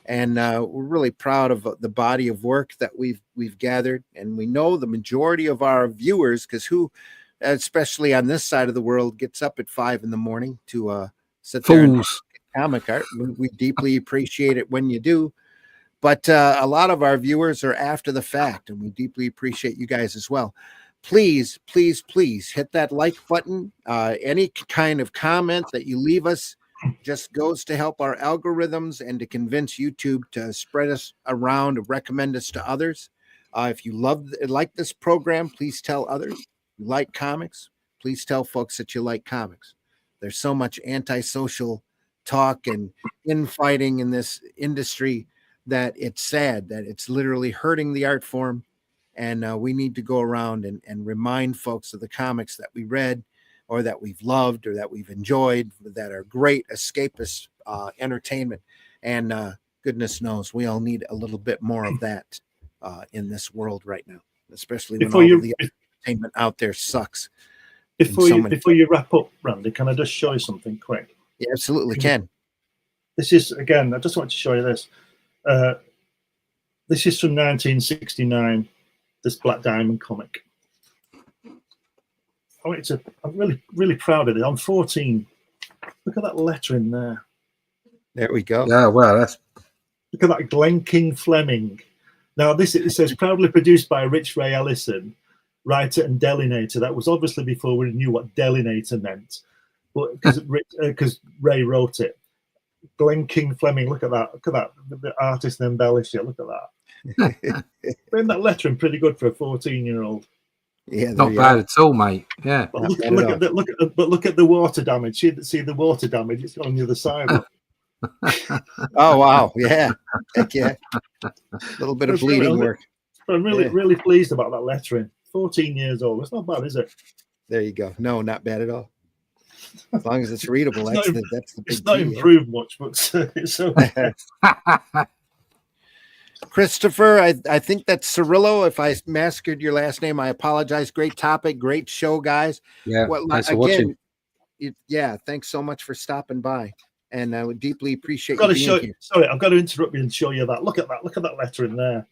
[SPEAKER 1] And we're really proud of the body of work that we've gathered. And we know the majority of our viewers, because who, especially on this side of the world, gets up at 5 a.m. to sit there and
[SPEAKER 3] Fools.
[SPEAKER 1] comic art. We deeply appreciate it when you do. But a lot of our viewers are after the fact, and we deeply appreciate you guys as well. Please, please, please hit that like button. Any kind of comment that you leave us just goes to help our algorithms and to convince YouTube to spread us around, to recommend us to others. If you like this program, please tell others. If you like comics, please tell folks that you like comics. There's so much antisocial talk and infighting in this industry that it's sad, that it's literally hurting the art form. And we need to go around and remind folks of the comics that we read or that we've loved or that we've enjoyed, that are great escapist entertainment. And goodness knows we all need a little bit more of that in this world right now, especially when all of the entertainment out there sucks.
[SPEAKER 2] Before you wrap up, Randy, can I just show you something quick?
[SPEAKER 1] Yeah, absolutely can.
[SPEAKER 2] This is, again, I just want to show you this. This is from 1969, this Black Diamond comic. I'm really, really proud of it. I'm 14. Look at that letter in there.
[SPEAKER 1] There we go.
[SPEAKER 3] Yeah, well,
[SPEAKER 2] Look at that, Glenn King Fleming. Now, it says proudly produced by Rich Ray Ellison, writer and delinator. That was obviously before we knew what delinator meant, but because Ray wrote it. Glenn King Fleming, look at that. Look at that. The artist embellished it. Look at that. Isn't that lettering pretty good for a 14-year-old?
[SPEAKER 1] Yeah,
[SPEAKER 3] not bad at all, mate. Yeah.
[SPEAKER 2] But look at the water damage. See the water damage? It's on the other side.
[SPEAKER 1] Oh wow, yeah, heck yeah. A little bit of bleeding work.
[SPEAKER 2] I'm really pleased about that lettering. 14 years old. It's not bad, is it?
[SPEAKER 1] There you go. No, not bad at all. As long as it's readable, that's the big
[SPEAKER 2] It's not
[SPEAKER 1] key,
[SPEAKER 2] improved much, but it's okay.
[SPEAKER 1] Christopher, I think that's Cirillo. If I massacred your last name, I apologize. Great topic, great show, guys.
[SPEAKER 3] Yeah, thanks for watching.
[SPEAKER 1] Thanks so much for stopping by, and I would deeply appreciate you being here.
[SPEAKER 2] Sorry, I've got to interrupt you and show you that. Look at that. Look at that letter in there.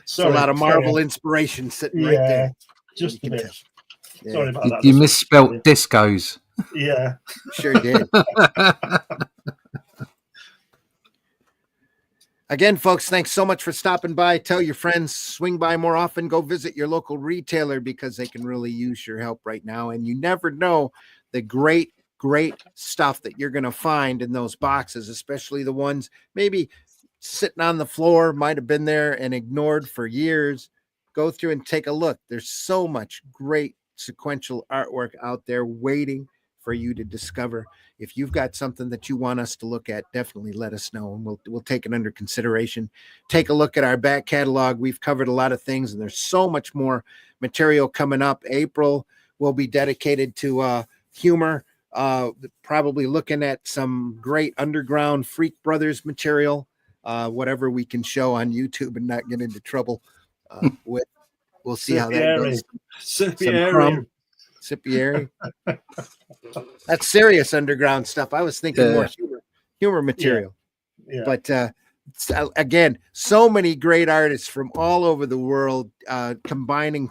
[SPEAKER 1] Sorry, a lot of Marvel inspiration sitting right there.
[SPEAKER 2] Just a bit.
[SPEAKER 1] Yeah.
[SPEAKER 2] Sorry about that.
[SPEAKER 3] You misspelt discos.
[SPEAKER 2] Yeah.
[SPEAKER 1] Sure did. Again, folks, thanks so much for stopping by. Tell your friends, swing by more often. Go visit your local retailer because they can really use your help right now. And you never know the great stuff that you're going to find in those boxes, especially the ones maybe sitting on the floor, might have been there and ignored for years. Go through and take a look. There's so much great sequential artwork out there waiting for you to discover. If you've got something that you want us to look at, definitely let us know, and we'll take it under consideration. Take a look at our back catalog. We've covered a lot of things, and there's so much more material coming up. April will be dedicated to humor, probably looking at some great underground Freak Brothers material, whatever we can show on YouTube and not get into trouble with. We'll see how that goes. Sipieri. That's serious underground stuff. I was thinking more humor material. Yeah. But again, so many great artists from all over the world combining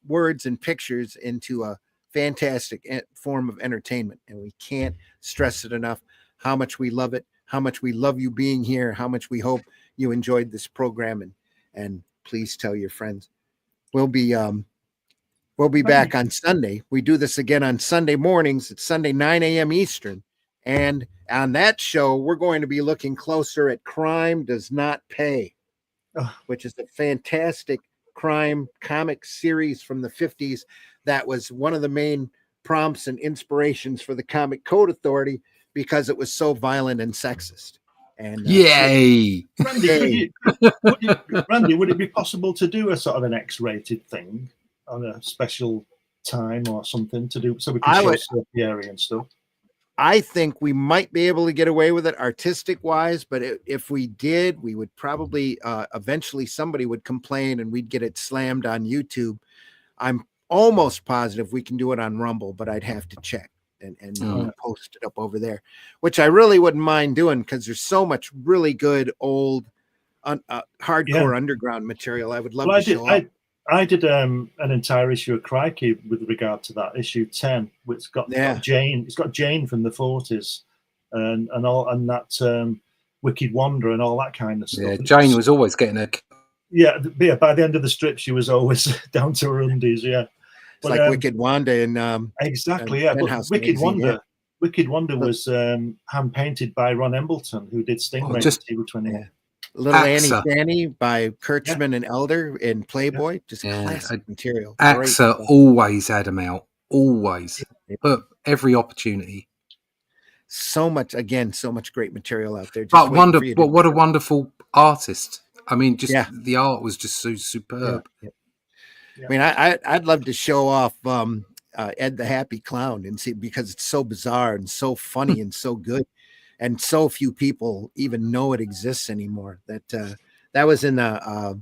[SPEAKER 1] words and pictures into a fantastic form of entertainment. And we can't stress it enough how much we love it, how much we love you being here, how much we hope you enjoyed this program. And please tell your friends. We'll be back on Sunday. We do this again on Sunday mornings. It's Sunday, 9 a.m. Eastern. And on that show, we're going to be looking closer at Crime Does Not Pay, which is a fantastic crime comic series from the 50s. That was one of the main prompts and inspirations for the Comic Code Authority because it was so violent and sexist. And
[SPEAKER 3] yay!
[SPEAKER 2] Randy, would it be possible to do a sort of an X-rated thing on a special time or something to do so we can show the area and stuff?
[SPEAKER 1] I think we might be able to get away with it artistic wise, but if we did, we would probably eventually somebody would complain and we'd get it slammed on YouTube. I'm almost positive we can do it on Rumble, but I'd have to check. and post it up over there, which I really wouldn't mind doing because there's so much really good old hardcore underground material. I would love to show up.
[SPEAKER 2] I did an entire issue of Crikey with regard to that, issue 10, which got Jane. It's got Jane from the 40s and that Wicked Wonder and all that kind of stuff.
[SPEAKER 3] Yeah, Jane was always getting a...
[SPEAKER 2] Yeah, by the end of the strip, she was always down to her undies, yeah.
[SPEAKER 1] It's like Wicked Wanda and
[SPEAKER 2] exactly, yeah. But Wicked Wonder was hand-painted by Ron Embleton, who did Stingray Table 20.
[SPEAKER 1] Yeah. Little Annie Fanny by Kurtzman and Elder in Playboy, just classic material.
[SPEAKER 3] AXA always had them out, always. But every opportunity.
[SPEAKER 1] So much great material out there.
[SPEAKER 3] But what a wonderful artist. I mean, just the art was just so superb.
[SPEAKER 1] Yeah. I mean, I'd love to show off Ed the Happy Clown and see, because it's so bizarre and so funny and so good, and so few people even know it exists anymore. That was in a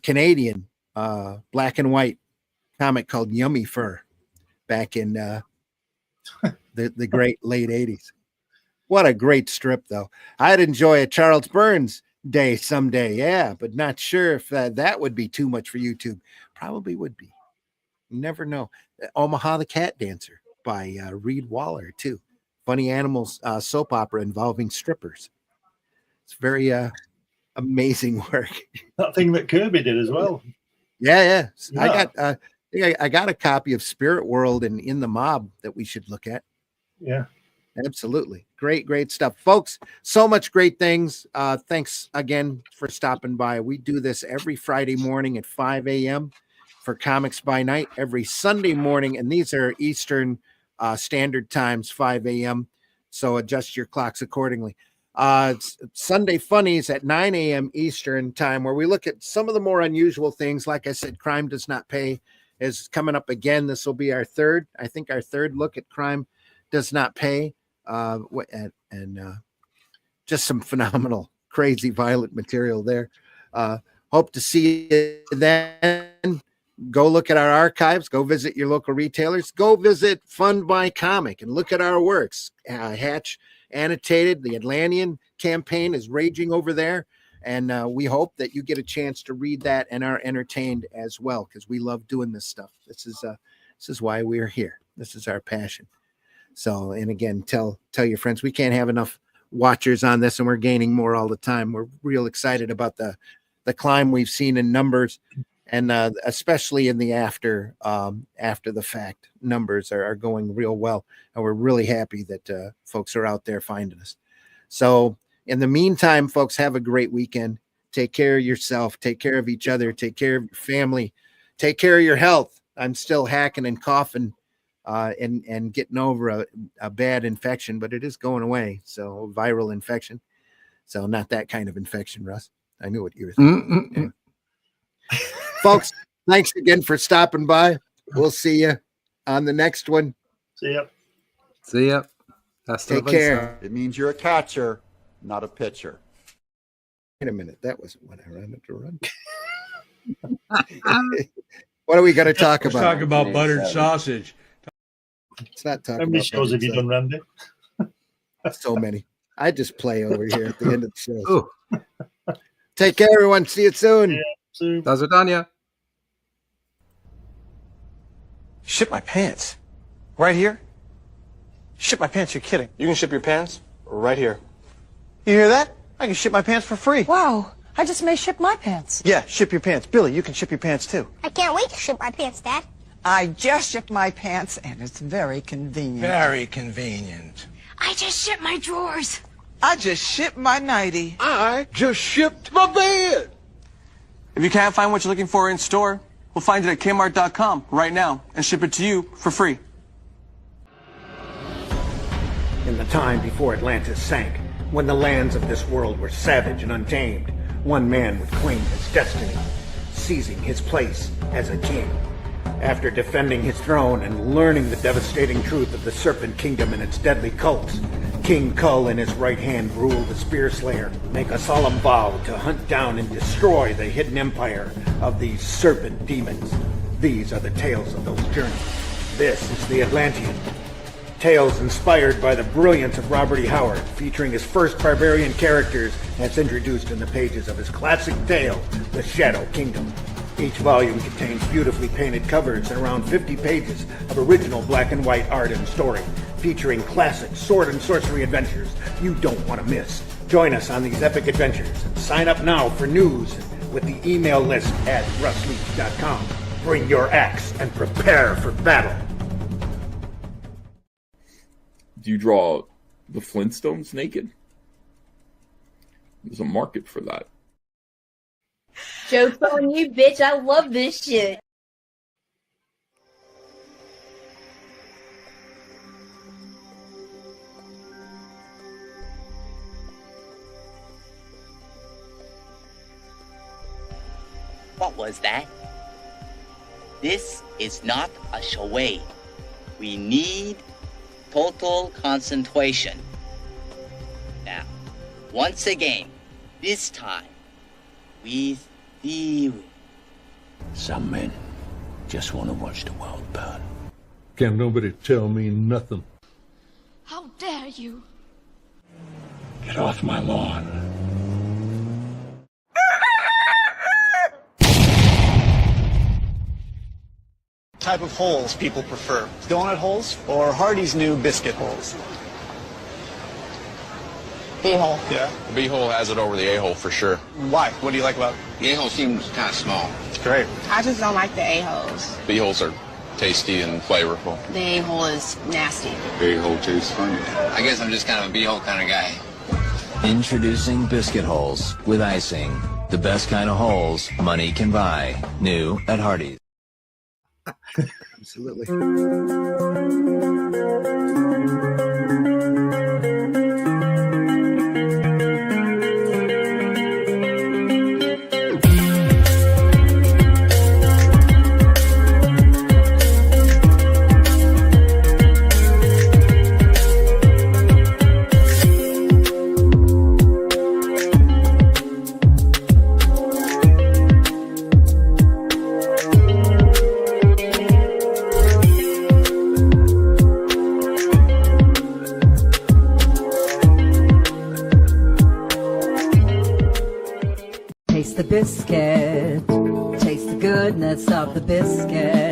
[SPEAKER 1] Canadian black and white comic called Yummy Fur back in the great late 80s. What a great strip, though. I'd enjoy a Charles Burns day someday, but not sure if that would be too much for YouTube. Probably would be. You never know. Omaha the Cat Dancer by Reed Waller, too. Funny Animals soap opera involving strippers. It's very amazing work.
[SPEAKER 2] That thing that Kirby did as well.
[SPEAKER 1] Yeah. I got a copy of Spirit World and In the Mob that we should look at.
[SPEAKER 2] Yeah.
[SPEAKER 1] Absolutely. Great stuff. Folks, so much great things. Thanks again for stopping by. We do this every Friday morning at 5 a.m. for Comics by Night, every Sunday morning, and these are Eastern Standard Times, 5 a.m., so adjust your clocks accordingly. Sunday Funnies at 9 a.m. Eastern Time, where we look at some of the more unusual things. Like I said, Crime Does Not Pay is coming up again. This will be our third look at Crime Does Not Pay. And just some phenomenal, crazy, violent material there. Hope to see you then. Go look at our archives. Go visit your local retailers. Go visit Fund My Comic and look at our works. Hatch Annotated, the Atlantean campaign is raging over there. And we hope that you get a chance to read that and are entertained as well, because we love doing this stuff. This is why we're here. This is our passion. So, and again, tell your friends, we can't have enough watchers on this, and we're gaining more all the time. We're real excited about the climb we've seen in numbers, and especially in the after the fact numbers are going real well, and we're really happy that folks are out there finding us. So in the meantime, folks, have a great weekend. Take care of yourself, take care of each other, take care of your family, take care of your health. I'm still hacking and coughing and getting over a bad infection, but it is going away. So viral infection. So not that kind of infection, Russ. I knew what you were thinking. Anyway. Folks, thanks again for stopping by. We'll see you on the next one.
[SPEAKER 2] See
[SPEAKER 3] ya.
[SPEAKER 1] Take care.
[SPEAKER 5] It means you're a catcher, not a pitcher.
[SPEAKER 1] Wait a minute. That wasn't what I wanted to run. What are we going to talk about?
[SPEAKER 6] Let's talk about buttered sausage.
[SPEAKER 1] It's not talking
[SPEAKER 2] How many
[SPEAKER 1] about
[SPEAKER 2] shows have you done, Randy?
[SPEAKER 1] So many. I just play over here at the end of the show. Take care, everyone. See you soon.
[SPEAKER 2] Yeah, soon.
[SPEAKER 3] Do widzenia.
[SPEAKER 7] Ship my pants. Right here? Ship my pants, you're kidding. You can ship your pants right here. You hear that? I can ship my pants for free.
[SPEAKER 8] Wow, I just may ship my pants.
[SPEAKER 7] Yeah, ship your pants. Billy, you can ship your pants too.
[SPEAKER 9] I can't wait to ship my pants, Dad.
[SPEAKER 8] I just shipped my pants, and it's very convenient.
[SPEAKER 6] Very convenient.
[SPEAKER 9] I just shipped my drawers.
[SPEAKER 8] I just shipped my nightie.
[SPEAKER 6] I just shipped my bed.
[SPEAKER 7] If you can't find what you're looking for in store, we'll find it at Kmart.com right now and ship it to you for free.
[SPEAKER 10] In the time before Atlantis sank, when the lands of this world were savage and untamed, one man would claim his destiny, seizing his place as a king. After defending his throne and learning the devastating truth of the Serpent Kingdom and its deadly cults, King Kull in his right hand ruled the Spear Slayer, make a solemn vow to hunt down and destroy the hidden empire of these serpent demons. These are the tales of those journeys. This is the Atlantean. Tales inspired by the brilliance of Robert E. Howard, featuring his first barbarian characters as introduced in the pages of his classic tale, The Shadow Kingdom. Each volume contains beautifully painted covers and around 50 pages of original black and white art and story, featuring classic sword and sorcery adventures you don't want to miss. Join us on these epic adventures and sign up now for news with the email list at russleach.com. Bring your axe and prepare for battle.
[SPEAKER 11] Do you draw the Flintstones naked? There's a market for that.
[SPEAKER 12] Joke's on you, bitch. I love this shit.
[SPEAKER 4] What was that? This is not a charade. We need total concentration. Now, once again, this time, with theory.
[SPEAKER 13] Some men just want to watch the world burn.
[SPEAKER 6] Can't nobody tell me nothing.
[SPEAKER 9] How dare you?
[SPEAKER 13] Get off my lawn.
[SPEAKER 7] Type of holes people prefer. Donut holes or Hardy's new biscuit holes?
[SPEAKER 14] B-hole.
[SPEAKER 7] Yeah.
[SPEAKER 14] The B-hole has it over the A-hole for sure.
[SPEAKER 7] Why? What do you like about it?
[SPEAKER 14] The A-hole seems kind of small.
[SPEAKER 7] It's great.
[SPEAKER 9] I just don't like the A-holes.
[SPEAKER 14] B-holes are tasty and flavorful.
[SPEAKER 9] The A-hole is nasty.
[SPEAKER 14] A-hole tastes funny. I guess I'm just kind of a B-hole kind of guy.
[SPEAKER 15] Introducing biscuit holes with icing. The best kind of holes money can buy. New at Hardee's.
[SPEAKER 1] Absolutely.
[SPEAKER 16] Taste the biscuit, taste the goodness of the biscuit.